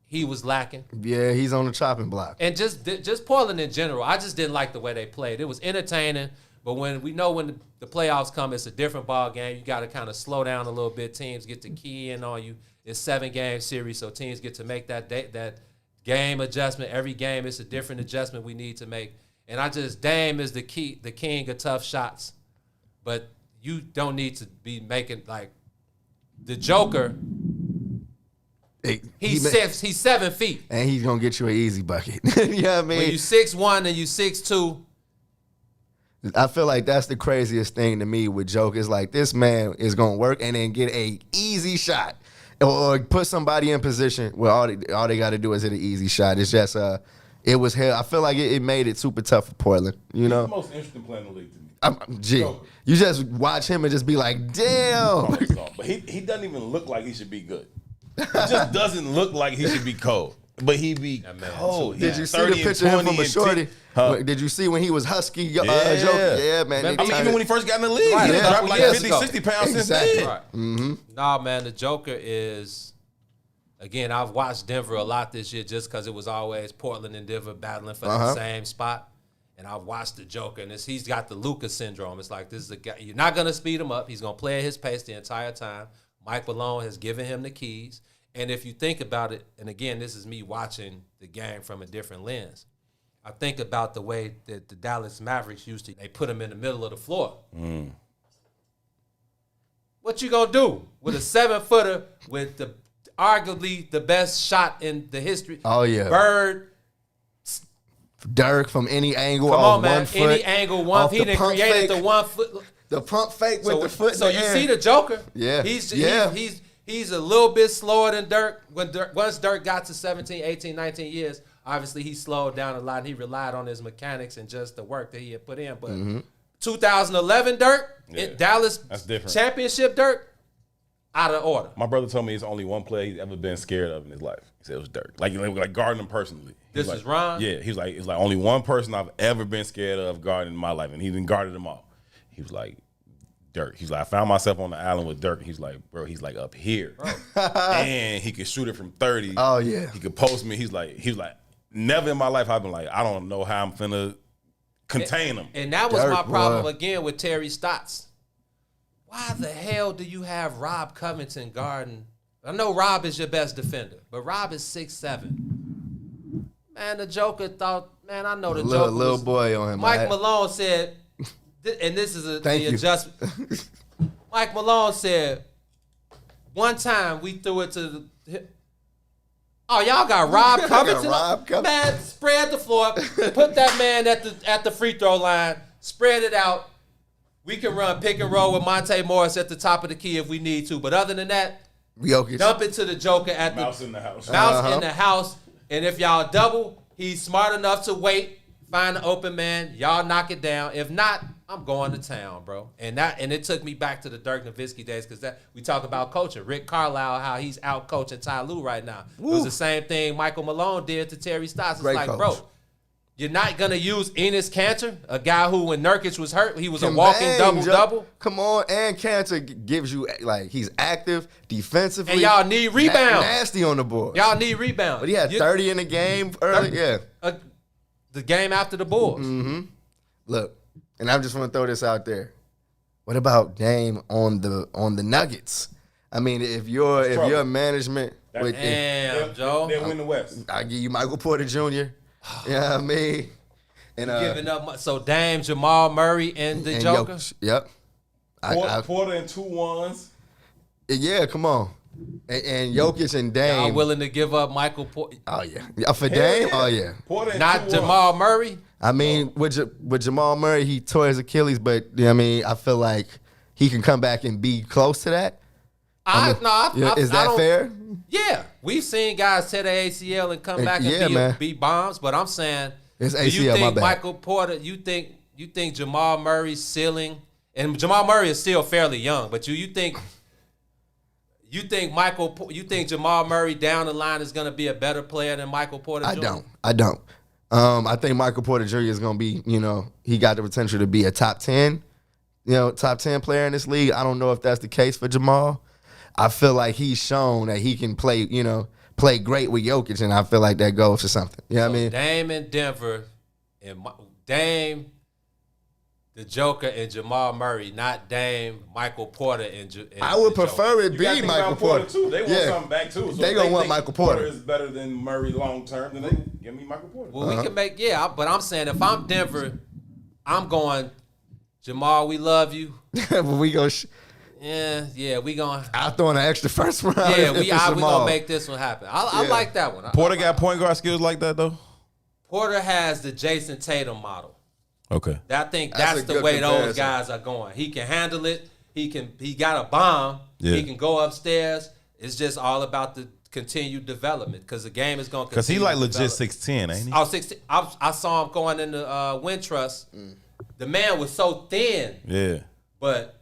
he was lacking. Yeah, he's on the chopping block. And just Portland in general, I just didn't like the way they played. It was entertaining, but when the playoffs come, it's a different ball game. You got to kind of slow down a little bit. Teams get to key in on you. It's 7-game series, so teams get to make that game adjustment. Every game, it's a different adjustment we need to make. And Dame is the king of tough shots, but you don't need to be making like the Joker. He's 7 feet. And he's going to get you an easy bucket. You know what I mean? When you 6'1" and you 6'2". I feel like that's the craziest thing to me with Joker. It's like this man is going to work and then get a easy shot. Or put somebody in position where all they got to do is hit an easy shot. It's just, it was hell. I feel like it made it super tough for Portland. You know? He's the most interesting player in the league to me. You just watch him and just be like, damn. But he doesn't even look like he should be good. He just doesn't look like he should be cold. But he be cold. Did you see the picture of him from a shorty? Did you see when he was husky? Joker? Yeah, man. Even when he first got in the league, he dropped like 50, 60 pounds since then. Right. Mm-hmm. Nah, man, the Joker is, again, I've watched Denver a lot this year just because it was always Portland and Denver battling for the same spot. And I've watched the Joker, and he's got the Luka syndrome. It's like, this is a guy, you're not going to speed him up. He's going to play at his pace the entire time. Mike Malone has given him the keys. And if you think about it, and again, this is me watching the game from a different lens. I think about the way that the Dallas Mavericks they put him in the middle of the floor. What you gonna do with a 7-footer with arguably the best shot in the history? Oh, yeah. Bird. Dirk from any angle. Come on, man. 1 foot. Any angle, one. He done created the 1 foot. The pump fake with the foot. So you see the Joker? Yeah. He's a little bit slower than Dirk. Once Dirk got to 17, 18, 19 years, obviously he slowed down a lot and he relied on his mechanics and just the work that he had put in. But 2011 Dirk, Dallas that's different. Championship Dirk, out of order. My brother told me it's only one player he's ever been scared of in his life. He said it was Dirk. Like guarding him personally. This is Ron? Yeah, he was like, it's like only one person I've ever been scared of guarding in my life, and he done guarded them all. He was like, Dirk. He's like, I found myself on the island with Dirk. He's like, bro, he's like up here. And he could shoot it from 30. Oh, yeah. He could post me. He was like, never in my life I've been like, I don't know how I'm finna contain him. And that was Dirk, my problem again with Terry Stotts. Why the hell do you have Rob Covington guarding? I know Rob is your best defender, but Rob is 6'7". Man, the Joker thought, man, I know the Joker. Little boy on him. Mike Malone said, and this is the adjustment. Mike Malone said, one time we threw it to the. Oh, y'all got Rob Covington? Man, spread the floor. Put that man at the free throw line. Spread it out. We can run pick and roll with Monte Morris at the top of the key if we need to. But other than that, dump it to the Joker at Mouse in the house. Mouse in the house. And if y'all double, he's smart enough to wait, find an open man. Y'all knock it down. If not, I'm going to town, bro. And it took me back to the Dirk Nowitzki days because we talk about coaching. Rick Carlisle, how he's out coaching Ty Lue right now. Woo. It was the same thing Michael Malone did to Terry Stotts. It's Great like, coach. bro, you're not going to use Enes Kanter, a guy who, when Nurkic was hurt, he was a walking double-double. Come on, and Kanter gives you, like, he's active defensively. And y'all need rebounds. Nasty on the board. Y'all need rebounds. But he had 30 in the game early, the game after the Bulls. Mm-hmm. Look, and I just want to throw this out there. What about Dame on the Nuggets? I mean, if your management, Joe, they'll win the West. I give you Michael Porter Jr. Yeah, I mean, and giving up. So Dame, Jamal Murray, and the Joker. Yep. Porter and 2 1s. Yeah, come on. And Jokic and Dame. Y'all willing to give up Michael Porter? Oh yeah, for Dame. Oh yeah. Porter and not Jamal Murray. I mean, with Jamal Murray, he tore his Achilles, but I mean, I feel like he can come back and be close to that. Is that fair? Yeah, we've seen guys tear their ACL and come back and be bombs, but I'm saying, it's ACL, do you think my bad. Michael Porter? You think Jamal Murray's ceiling? And Jamal Murray is still fairly young, but you think Jamal Murray down the line is going to be a better player than Michael Porter Jr.? I don't. I think Michael Porter Jr. is going to be, he got the potential to be a top 10 player in this league. I don't know if that's the case for Jamal. I feel like he's shown that he can play great with Jokic, and I feel like that goes for something. You know what I mean? Dame in Denver, and Dame, the Joker, and Jamal Murray, not Dame, Michael Porter, and I would prefer it be Michael Porter too. They want something back too. So they gonna want Michael Porter. Porter is better than Murray long term. Then they give me Michael Porter. Well, we can make but I'm saying if I'm Denver, I'm going Jamal. We love you. But we go. We going. I'll throw in an extra first round. Yeah, we gonna make this one happen. I like that one. Porter got point guard skills like that though. Porter has the Jason Tatum model. Okay. I think that's the way those guys are going. He can handle it. He got a bomb. Yeah. He can go upstairs. It's just all about the continued development because the game is going to continue. Because he like legit 6'10", ain't he? Oh, 16. I saw him going in the Wintrust. The man was so thin. Yeah. But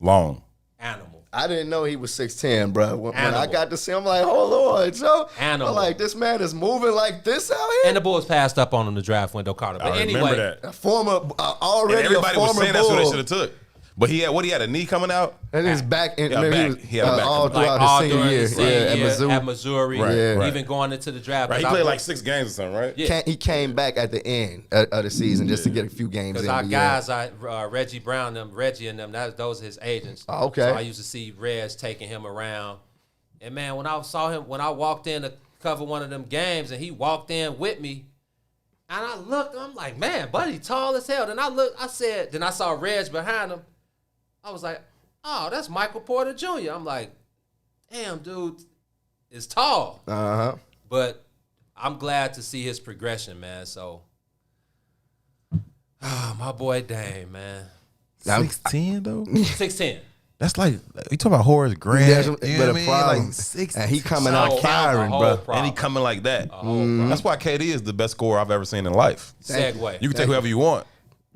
long. Animal. I didn't know he was 6'10", bro. When I got to see him, I'm like, hold on, Joe. Animal. I'm like, this man is moving like this out here. And the Bulls passed up on him in the draft window, Carter. But I anyway, remember that. Everybody was saying that's what they should have took. But he had a knee coming out. And his back, and He had a back. all throughout his senior year. At Missouri, Right. even going into the draft. Right. He played like 6 games or something, right? Yeah. He came back at the end of the season just to get a few games in. Because our guys, Reggie Brown, Reggie and them, those are his agents. Oh, okay. So I used to see Reg taking him around. And man, when I walked in to cover one of them games, and he walked in with me, and I looked, I'm like, man, buddy, tall as hell. Then I saw Reg behind him. I was like, oh, that's Michael Porter Jr. I'm like, damn, dude is tall. Uh-huh. But I'm glad to see his progression, man. So, my boy Dame, man. 6'10", though? 6'10". That's like, you talking about Horace Grant. Yeah, you know but what I a mean? problem. Like 6, And he coming out firing, bro. And he coming like that. That's why KD is the best scorer I've ever seen in life. Segue. You can take whoever you want.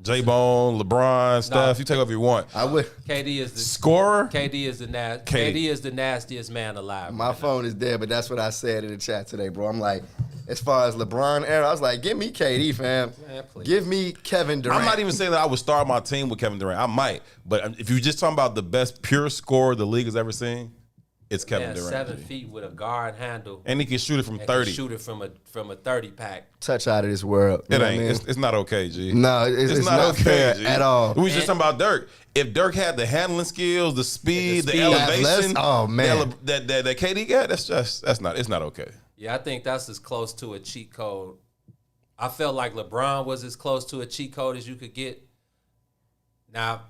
J-Bone, LeBron, Steph. You take whoever you want. I would. KD is the scorer. KD is KD is the nastiest man alive. My phone is dead, but that's what I said in the chat today, bro. I'm like, as far as LeBron era, I was like, give me KD, fam. Man, please. Give me Kevin Durant. I'm not even saying that I would start my team with Kevin Durant. I might. But if you're just talking about the best pure scorer the league has ever seen, it's Kevin Durant. 7 feet with a guard handle. And he can shoot it from and 30. Can shoot it from a 30 pack. Touch out of this world. It ain't. It's not okay, G. No, it's not okay fair G. at all. We was just talking about Dirk. If Dirk had the handling skills, the speed, the elevation, that KD got, it's not okay. Yeah, I think that's as close to a cheat code. I felt like LeBron was as close to a cheat code as you could get. Now,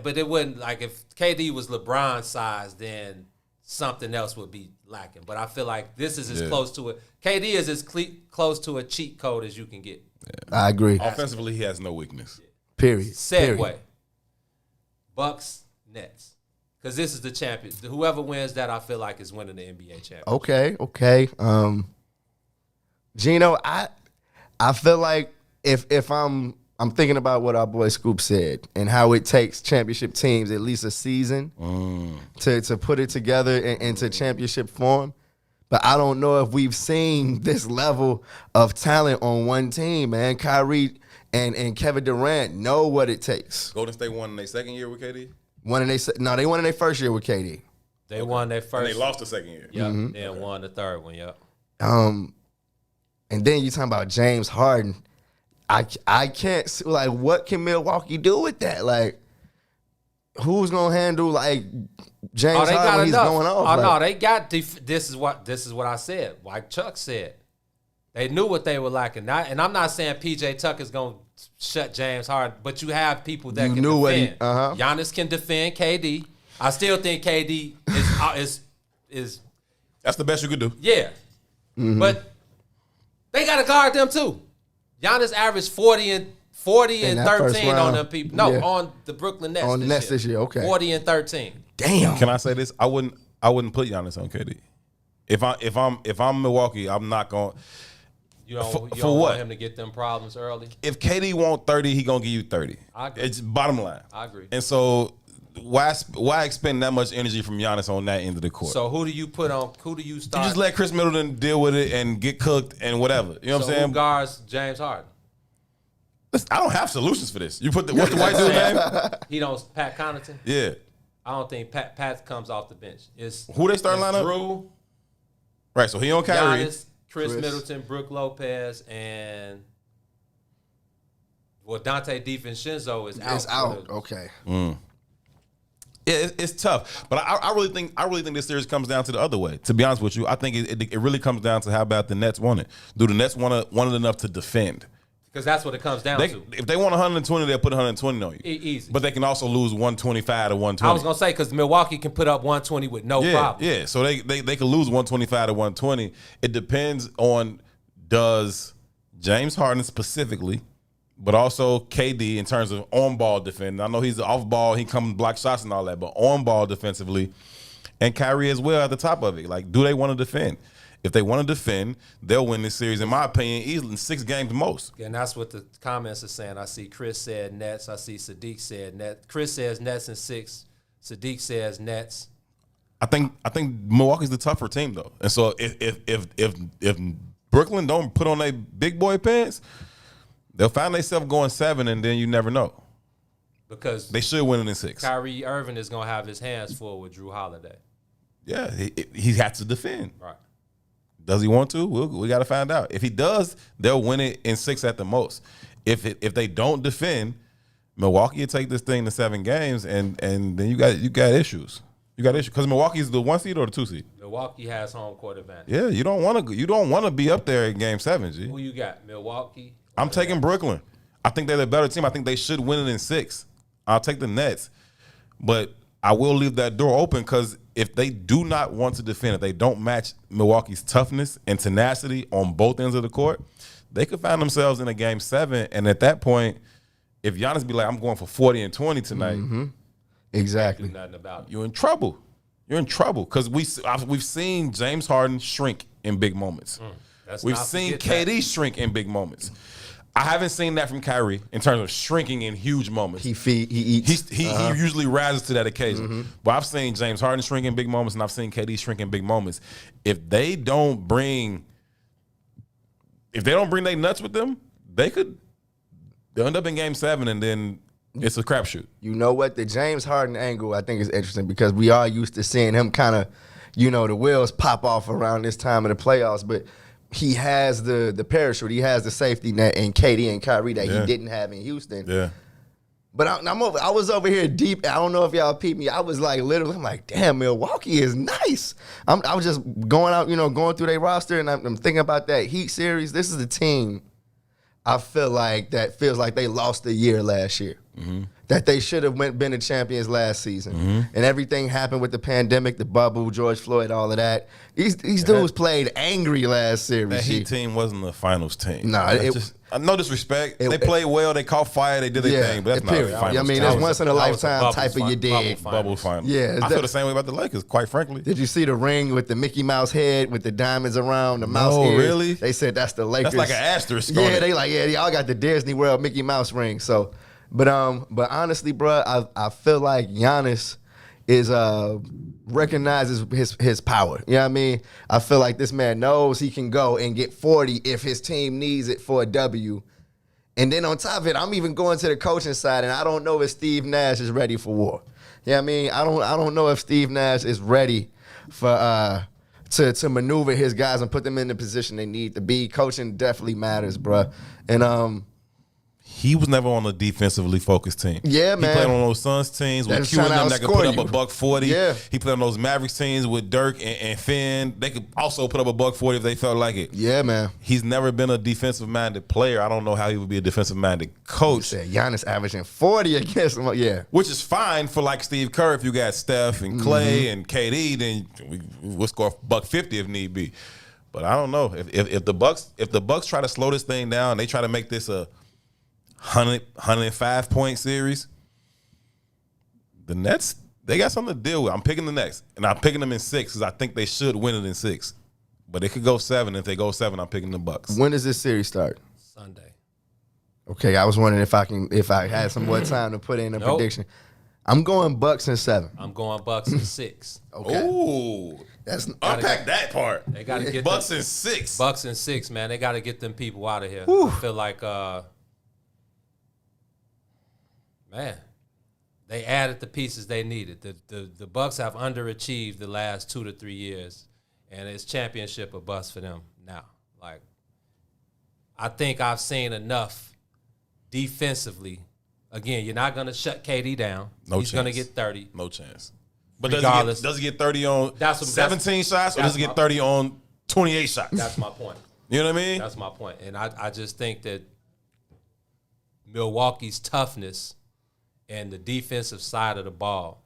but it wouldn't, like, if KD was LeBron's size, then something else would be lacking. But I feel like this is as close to it. KD is as close to a cheat code as you can get. Yeah. I agree. Offensively, he has no weakness. Period. Segue. Period. Bucks, Nets. Because this is the champion. Whoever wins that, I feel like, is winning the NBA championship. Okay. Gino, I feel like if I'm thinking about what our boy Scoop said and how it takes championship teams at least a season to put it together into championship form. But I don't know if we've seen this level of talent on one team, man. Kyrie and Kevin Durant know what it takes. Golden State won in their second year with KD? They won in their first year with KD. They won their first. And they lost the second year. Yep. Then won the third one, yep. And then you talking about James Harden. I can't see, like, what can Milwaukee do with that? Like, who's gonna handle like James Harden when he's going off? No, they got this is what I said. Like Chuck said, they knew what they were lacking. And I'm not saying PJ Tucker's gonna shut James Harden, but you have people that can defend. Giannis can defend KD. I still think KD is that's the best you could do. Yeah, but they got to guard them too. Giannis averaged 40 and 13 on them people. No, on the Brooklyn Nets. On the Nets this year, okay. 40 and 13. Damn. Can I say this? I wouldn't put Giannis on KD. If I'm Milwaukee, I'm not going. You don't for what? Want him to get them problems early. If KD want 30, he gonna give you 30. I agree. It's bottom line. I agree. And so why expend that much energy from Giannis on that end of the court? So who do you put on? Who do you start? You just let Chris Middleton deal with it and get cooked and whatever. You know what I'm saying? Who guards James Harden? Listen, I don't have solutions for this. You put what's the white dude's name? He don't. Pat Connaughton. Yeah. I don't think Pat comes off the bench. It's who they starting lineup? Drew. Right. So he on Kyrie. Giannis, Chris Middleton, Brook Lopez, and Dante DiVincenzo is out. It's out. Okay. Yeah, it's tough, but I really think this series comes down to the other way. To be honest with you, I think it really comes down to how bad the Nets want it. Do the Nets want it enough to defend? Because that's what it comes down to. If they want 120, they'll put 120 on you. Easy. But they can also lose 125 to 120. I was gonna say because Milwaukee can put up 120 with no problem. Yeah. So they can lose 125 to 120. It depends on does James Harden specifically, but also KD in terms of on-ball defending. I know he's off-ball, he comes block shots and all that, but on-ball defensively, and Kyrie as well at the top of it. Like, do they want to defend? If they want to defend, they'll win this series, in my opinion, easily in 6 games most. And that's what the comments are saying. I see Chris said Nets. I see Sadiq said Nets. Chris says Nets in 6. Sadiq says Nets. I think Milwaukee's the tougher team though, and so if Brooklyn don't put on their big boy pants, they'll find themselves going 7, and then you never know. Because they should win it in 6. Kyrie Irving is going to have his hands full with Drew Holiday. Yeah, he has to defend. Right. Does he want to? We got to find out. If he does, they'll win it in 6 at the most. If they don't defend, Milwaukee will take this thing to 7 games, and then you got issues. You got issues because Milwaukee's the 1 seed or the 2 seed. Milwaukee has home court advantage. Yeah, you don't want to be up there in Game 7, G. Who you got? Milwaukee. I'm taking Brooklyn. I think they're the better team. I think they should win it in 6. I'll take the Nets, but I will leave that door open because if they do not want to defend, if they don't match Milwaukee's toughness and tenacity on both ends of the court, they could find themselves in a Game 7. And at that point, if Giannis be like, I'm going for 40 and 20 tonight, exactly, do nothing about it. You're in trouble. You're in trouble because we've seen James Harden shrink in big moments. We've seen KD shrink in big moments. I haven't seen that from Kyrie in terms of shrinking in huge moments. He eats. He usually rises to that occasion. But I've seen James Harden shrink in big moments, and I've seen KD shrink in big moments. If they don't bring their nuts with them, they'll end up in Game 7, and then it's a crapshoot. You know what? The James Harden angle I think is interesting because we are used to seeing him kind of, the wheels pop off around this time of the playoffs, but he has the parachute. He has the safety net in KD and Kyrie that he didn't have in Houston. Yeah. But I was over here deep. I don't know if y'all peeped me. I was like, literally, I'm like, damn, Milwaukee is nice. I was just going out, going through their roster, and I'm thinking about that Heat series. This is the team I feel like that feels like they lost a year last year. That they should have been the champions last season. And everything happened with the pandemic, the bubble, George Floyd, all of that. These dudes played angry last series. That Heat team wasn't the finals team. No, no disrespect. They played well. They caught fire. They did their thing. But that's not a finals I mean, team. it's once in a lifetime type of you dig. Bubble finals. Yeah, I feel the same way about the Lakers, quite frankly. Did you see the ring with the Mickey Mouse head with the diamonds around the mouse head? Really? They said that's the Lakers. That's like an asterisk. Yeah, they like, y'all got the Disney World Mickey Mouse ring. So, but honestly, bro, I feel like Giannis is recognizes his power. You know what I mean? I feel like this man knows he can go and get 40 if his team needs it for a W. And then on top of it, I'm even going to the coaching side, and I don't know if Steve Nash is ready for war. You know what I mean? I don't know if Steve Nash is ready for to maneuver his guys and put them in the position they need to be. Coaching definitely matters, bro. And he was never on a defensively focused team. Yeah, man. He played on those Suns teams with Q and them that could put up a $140. Yeah. He played on those Mavericks teams with Dirk and Finn. They could also put up a $140 if they felt like it. Yeah, man. He's never been a defensive-minded player. I don't know how he would be a defensive-minded coach. Said Giannis averaging 40 against him. Yeah. Which is fine for like Steve Kerr. If you got Steph and Clay and KD, then we'll score $150 if need be. But I don't know. If the Bucks try to slow this thing down, they try to make this a 105-point series, the Nets, they got something to deal with. I'm picking the Nets, and I'm picking them in 6 because I think they should win it in 6. But it could go 7. If they go 7, I'm picking the Bucks. When does this series start? Sunday. Okay, I was wondering if I had some more time to put in a prediction. I'm going Bucks in 7. I'm going Bucks in 6. Okay. Ooh. Unpack that part. They got to get Bucks in 6. Bucks in 6, man. They got to get them people out of here. Whew. I feel like, man, they added the pieces they needed. The Bucks have underachieved the last 2 to 3 years, and it's championship or bust for them now. Like, I think I've seen enough defensively. Again, you're not going to shut KD down. He's going to get 30. No chance. But does he get 30 on 17 shots, or does he get 30 on 28 shots? That's my point. You know what I mean? That's my point. And I just think that Milwaukee's toughness and the defensive side of the ball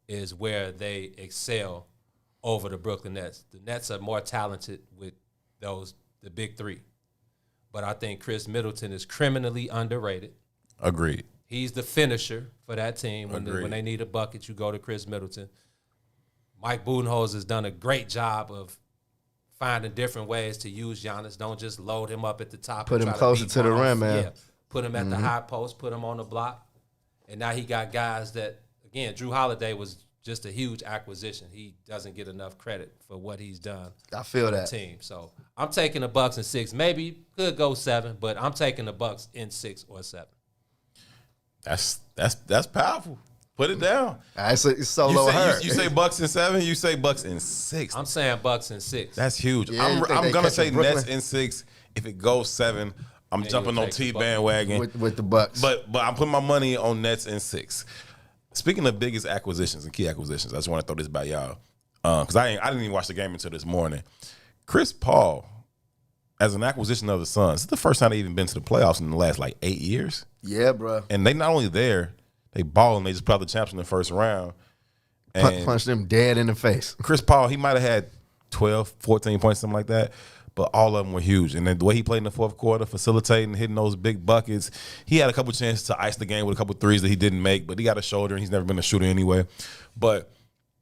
is where they excel over the Brooklyn Nets. The Nets are more talented with the big three. But I think Chris Middleton is criminally underrated. Agreed. He's the finisher for that team. When they need a bucket, you go to Chris Middleton. Mike Budenholzer has done a great job of finding different ways to use Giannis. Don't just load him up at the top. Put him closer to the rim, man. Yeah. Put him at the high post, put him on the block. And now he got guys that, again, Drew Holiday was just a huge acquisition. He doesn't get enough credit for what he's done. I feel for that. The team. So I'm taking the Bucks in 6. Maybe could go 7, but I'm taking the Bucks in 6 or 7. That's powerful. Put it down. It's solo her. You say Bucks in 7. You say Bucks in 6. I'm saying Bucks in 6. That's huge. Yeah, I'm gonna say Brooklyn? Nets in 6. If it goes 7, I'm jumping on T bandwagon with the Bucks. But I'm putting my money on Nets in 6. Speaking of biggest acquisitions and key acquisitions, I just want to throw this by y'all because I didn't even watch the game until this morning. Chris Paul, as an acquisition of the Suns, this is the first time they even been to the playoffs in the last 8 years. Yeah, bro. And they not only there. They balling. They just put out the champs in the first round. And punch them dead in the face. Chris Paul, he might have had 12, 14 points, something like that, but all of them were huge. And then the way he played in the fourth quarter, facilitating, hitting those big buckets, he had a couple chances to ice the game with a couple threes that he didn't make, but he got a shoulder, and he's never been a shooter anyway. But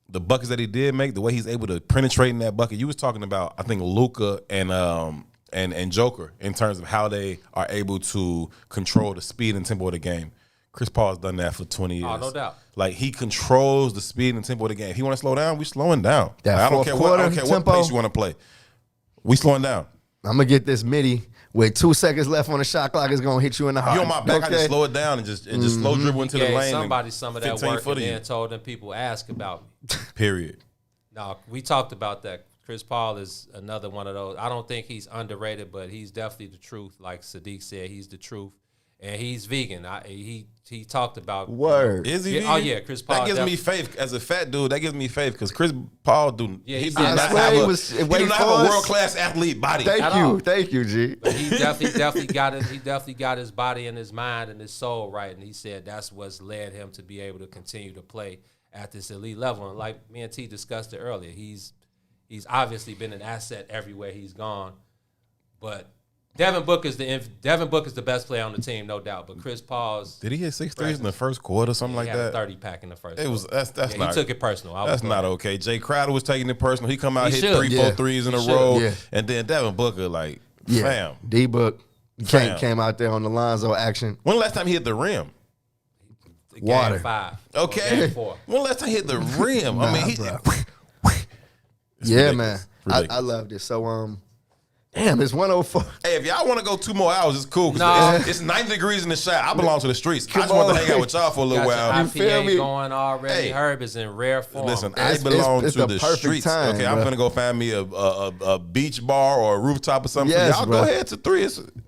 the buckets that he did make, the way he's able to penetrate in that bucket, you was talking about, I think, Luka and Joker in terms of how they are able to control the speed and tempo of the game. Chris Paul has done that for 20 years. Oh, no doubt. Like, he controls the speed and tempo of the game. If he want to slow down, we slowing down. That I don't care what tempo, pace you want to play. We slowing down. I'm going to get this midi with 2 seconds left on the shot clock. It's going to hit you in the heart. You on my back, I just slow it down and just slow dribble into the lane. Somebody some of that work and then told them people ask about me. Period. No, we talked about that. Chris Paul is another one of those. I don't think he's underrated, but he's definitely the truth. Like Sadiq said, he's the truth. And he's vegan. He talked about word. Is he? Yeah, oh yeah, Chris Paul. That gives me faith as a fat dude. That gives me faith because Chris Paul he did not have a world class athlete body. Thank you, G. But he definitely got it. He definitely got his body and his mind and his soul right. And he said that's what's led him to be able to continue to play at this elite level. And like me and T discussed it earlier, he's obviously been an asset everywhere he's gone, but. Devin Booker's the best player on the team, no doubt. But Chris Paul's did he hit 6 threes in the first quarter, something like that? He had a 30-pack in the first. It was that's not. He took it personal. That's not okay. Jay Crowder was taking it personal. He come out hit 3-4 threes in a row, and then Devin Booker fam. D Book came out there on the Lonzo action. When the last time he hit the rim? Water. Game 5. Okay. Game 4. When the last time he hit the rim? I mean, yeah, man. I loved it. So damn, it's 104. Hey, if y'all want to go 2 more hours, it's cool. No. It's 90 degrees in the shot. I belong to the streets. I just want to hang out with y'all for a little while. You feel me? Going already. Hey, Herb is in rare form. Listen, I belong to the streets. Time, okay, I'm gonna go find me a beach bar or a rooftop or something. Yes, y'all go ahead to 3.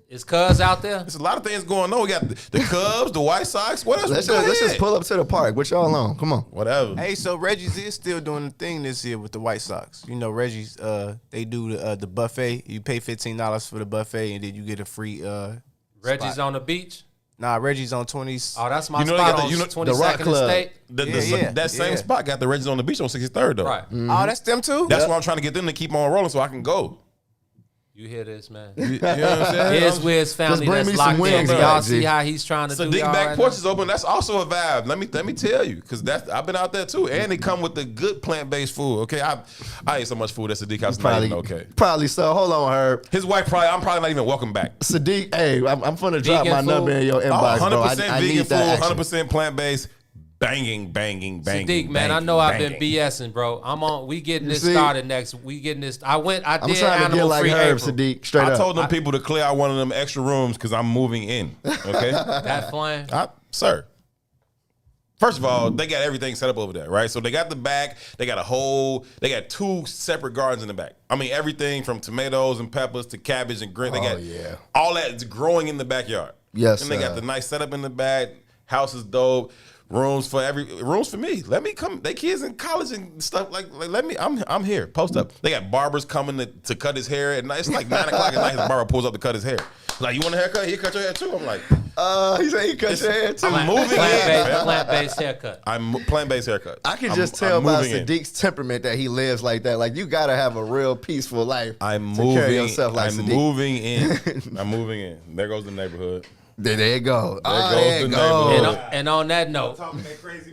Is Cuz out there? There's a lot of things going on. We got the Cubs, the White Sox. What else? Let's just pull up to the park. What y'all on? Come on. Whatever. Hey, so Reggie's is still doing the thing this year with the White Sox. You know, Reggie's they do the buffet. You pay $15 for the buffet, and then you get a free Reggie's spot. On the beach? Nah, Reggie's on 20s. Oh, that's my spot on 22nd and State. That same spot got the Reggie's on the beach on 63rd, though. Right. Mm-hmm. Oh, that's them too? That's why I'm trying to get them to keep on rolling so I can go. You hear this, man? You know what I'm saying? Here's Wiz family that's locked in. Y'all see how he's trying to do Sadiq y'all back right porch now? is open. That's also a vibe. Let me tell you, because I've been out there too, and they come with the good plant-based food. Okay, I ate so much food at Sadiq house. Not even okay. Probably so. Hold on, Herb. His wife I'm probably not even welcome back. Sadiq, hey, I'm finna drop my number in your inbox, 100% bro. I vegan need that food, action. 100% plant-based. Banging. Sadiq, man, I know I've been BSing, bro. We getting this started next. We getting this. I did I'm trying to get animal like free Herb, April. Sadiq, straight up. I told them people to clear out one of them extra rooms because I'm moving in. Okay, that flame, sir. First of all, they got everything set up over there, right? So they got the back. They got 2 separate gardens in the back. I mean, everything from tomatoes and peppers to cabbage and green. They got all that growing in the backyard. Yes, and they got the nice setup in the back. House is dope. Rooms for me. Let me come. They kids in college and stuff. Like let me. I'm here. Post up. They got barbers coming to cut his hair at night. It's like 9 o'clock at night. His barber pulls up to cut his hair. Like, you want a haircut? He'll cut your hair too. I'm like, he said he cut your hair too. I'm moving plant-based haircut. I'm plant-based haircut. I can just tell by Sadiq's temperament that he lives like that. Like, you gotta have a real peaceful life. I'm to moving. Carry yourself like I'm Sadiq. moving in. I'm moving in. There goes the neighborhood. There you go. There goes the neighborhood. And on that note,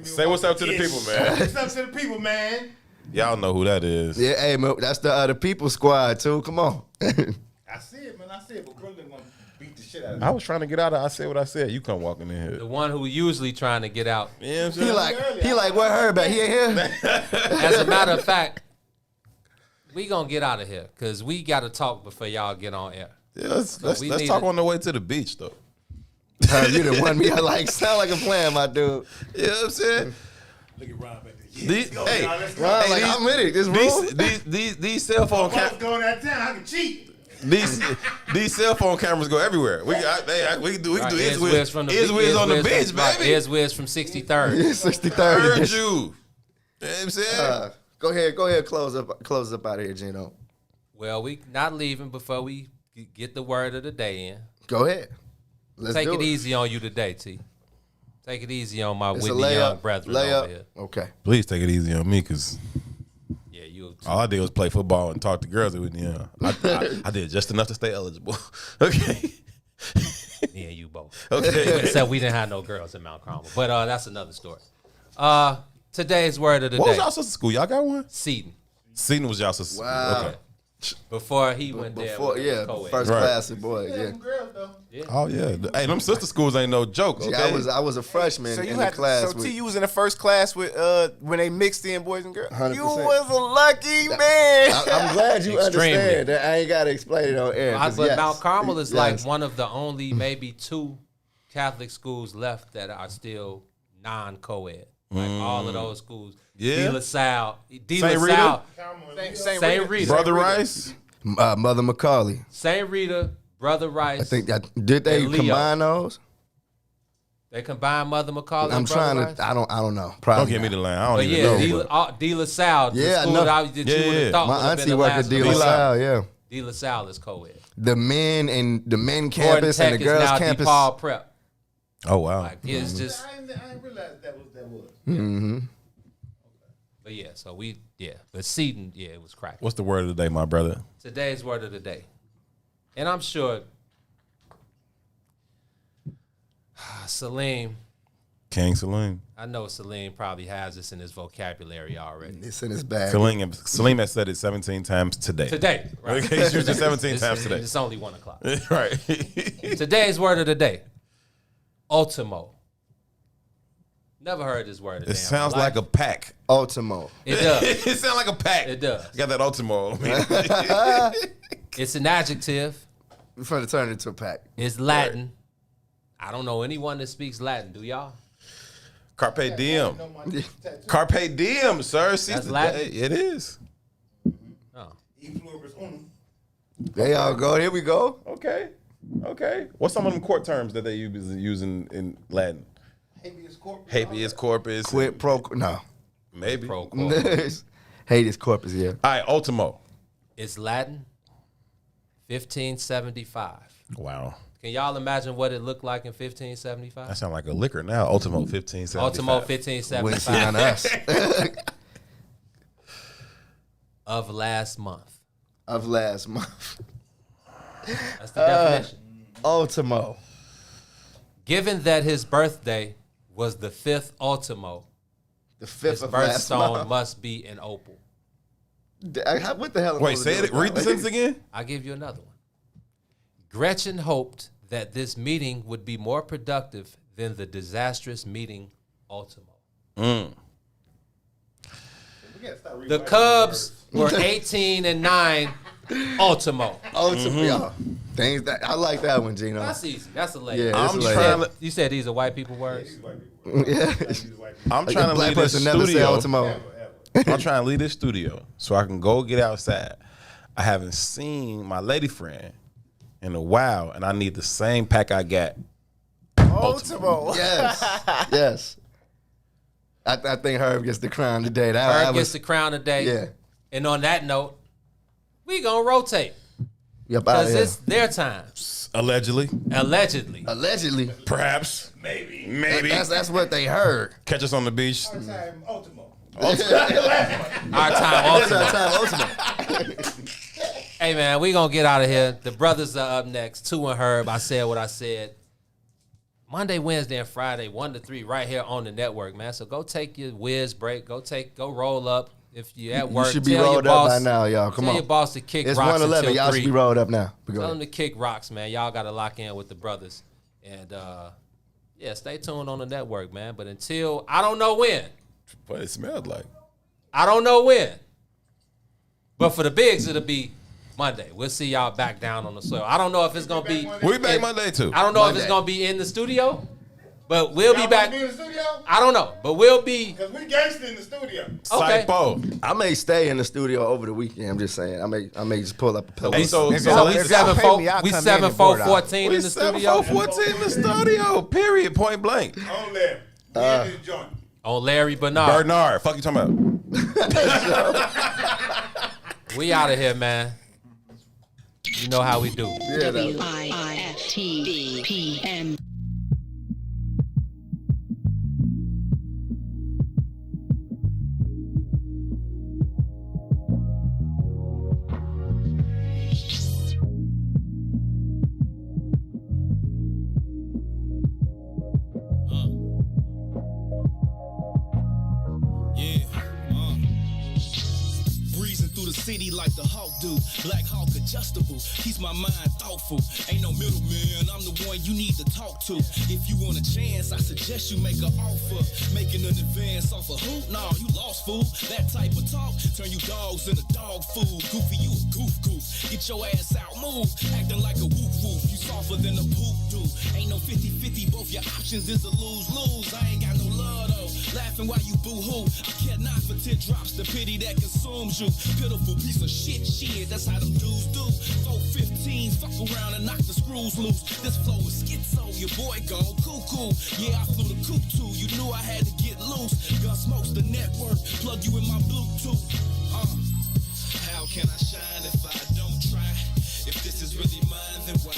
say what's up to the people, man. What's up to the people, man? Y'all know who that is. Yeah, hey, man, that's the people squad too. Come on. I see it, man. I see it. But Brooklyn gonna beat the shit out of me. I was trying to get out of. I said what I said. You come walking in here. the one who usually trying to get out. Yeah, He like where Herb at? He ain't here. As a matter of fact, we gonna get out of here because we got to talk before y'all get on air. Yeah, let's talk on the way to the beach though. You done won me. I like sound like a plan, my dude. You know what I'm saying? Look at Ron back there. These, hey, Ron, like, I'm with it. This room. These cell phone cameras. Going out of town, I can cheat. These cell phone cameras go everywhere. We can do Iz on the bench, baby. Iz from 63rd. 63rd. Heard you. You know what I'm saying? Go ahead. Close up out of here, Gino. Well, we not leaving before we get the word of the day in. Go ahead. Take it easy on you today, T. Take it easy on my Whitney Young brethren over here. Okay. Please take it easy on me, because you. All I did was play football and talk to girls at Whitney Young. I did just enough to stay eligible. Okay. Me and you both. Okay. Except we didn't have no girls in Mount Carmel. But that's another story. Today's word of the day. What was y'all sister school? Y'all got one? Seton. Seton was y'all sister school. Wow. Okay. Before he went there. First class boy. Yeah. Oh yeah. Hey, them sister schools ain't no joke. Okay. I was a freshman So in the class. So T, you was in the first class with when they mixed in boys and girls. 100%. You was a lucky man. I'm glad you understand that. I ain't got to explain it on air. But Mount Carmel is like one of the only maybe 2 Catholic schools left that are still non-co-ed. Like all of those schools. Yeah. De La Salle. St. Rita? St. Rita. Brother Rice? Mother Macaulay. St. Rita, Brother Rice. I think did they combine those? They combined Mother Macaulay. I'm and trying Brother to. Rice? I don't know. Probably Don't give me the line. I don't But even know. De La Salle. The Yeah, I school know. that you would have thought My would have been auntie the worked last at De La one. Salle. Yeah. De La Salle is co-ed. The men campus Gordon and Tech the girls is now campus. DePaul Prep. Oh wow. Like, it's just. I didn't realize that was. Mm-hmm. But yeah, but Seton, it was cracking. What's the word of the day, my brother? Today's word of the day. And I'm sure Salim. King Salim. I know Salim probably has this in his vocabulary already. It's in his bag. Salim has said it 17 times today. Today, right? Okay, he's used it 17 times today. It's only 1 o'clock. Right. Today's word of the day. Ultimo. Never heard this word. It sounds like a pack. Ultimo. It does. It sounds like a pack. It does. You got that Ultimo. It's an adjective. We're trying to turn it into a pack. It's Latin. I don't know anyone that speaks Latin. Do y'all? Carpe diem. Carpe diem, sir. That's Latin? It is. Oh. There y'all go. Here we go. Okay. What's some of them court terms that they use in Latin? Habeas corpus. Quid pro. No. Maybe. Pro quo. Habeas corpus, yeah. All right, Ultimo. It's Latin. 1575. Wow. Can y'all imagine what it looked like in 1575? That sounds like a liquor now. Ultimo 1575. Ultimo 1575. Wouldn't see on us. Of last month. Of last month. That's the definition. Ultimo. Given that his birthday was the 5th Ultimo, The 5th his of last birthstone month. must be an opal. What the hell? am I Wait, supposed say to it. do? Read the sentence again. I'll give you another one. Gretchen hoped that this meeting would be more productive than the disastrous meeting Ultimo. The Cubs were 18-9 Ultimo. Ultimo. Yeah. Things that I like that one, Gino. That's easy. That's a lady. Yeah, I'm trying to. You said these are white people words? Yeah. I'm Like trying a to black leave this person never say studio. Ultimo. I'm trying to leave this studio so I can go get outside. I haven't seen my lady friend in a while, and I need the same pack I got. Ultimo. Yes. Yes. I think Herb gets the crown today. Herb gets the crown today. Yeah. And on that note, we gonna rotate. Yep, Because it's their time. Allegedly. Allegedly. Perhaps. Maybe. That's what they heard. Catch us on the beach. Ultimo. Our time Ultimo. Hey, man, we going to get out of here. The brothers are up next. 2 and Herb. I said what I said. Monday, Wednesday, and Friday, 1 to 3, right here on the network, man. So go take your whiz break. Go roll up. If you're at work, You should be tell your rolled boss, up by now, y'all. Come tell on. your boss to kick It's rocks 1:11. until Y'all 3. should be rolled up now. Go Tell ahead. them to kick rocks, man. Y'all got to lock in with the brothers. And, stay tuned on the network, man. But until, I don't know when. What it smelled like. I don't know when. But for the bigs, it'll be Monday. We'll see y'all back down on the soil. I don't know if it's gonna be. We back Monday too. I don't know if it's gonna be in the studio, but we'll be back. Be in the studio? I don't know, but we'll be. Because we gangsta in the studio. Okay. Psypo. I may stay in the studio over the weekend. I'm just saying. I may just pull up a pillow. Hey, so We let's- y'all pay me, 7-4-14 in the studio. 7-4-14 in the studio. Period. Point blank. On there. Me and this joint. On Larry Bernard. Fuck you talking about? We out of here, man. You know how we do. WIIFTBPM. Breezing through the city like the Hawk do. Black Hawk adjustable, keeps my mind thoughtful. Ain't no middleman, I'm the one you need to talk to. If you want a chance, I suggest you make an offer. Making an advance off a hoop? Nah, you lost, fool. That type of talk turn you dogs into dog food. Goofy, you a goof. Get your ass out, move. Acting like a woof. You softer than a poop do. Ain't no 50-50, both your options is a lose-lose. I ain't got no love though. Laughing while you boo-hoo. I care not for teardrops, the pity that consumes you. Pitiful piece of shit, that's how them dudes do. 415s, fuck around and knock the screws loose. This flow is schizo, your boy gone cuckoo. Yeah, I flew the coop too, you knew I had to get loose. Gun smokes the network, plug you in my Bluetooth. How can I shine if I don't try? If this is really mine, then why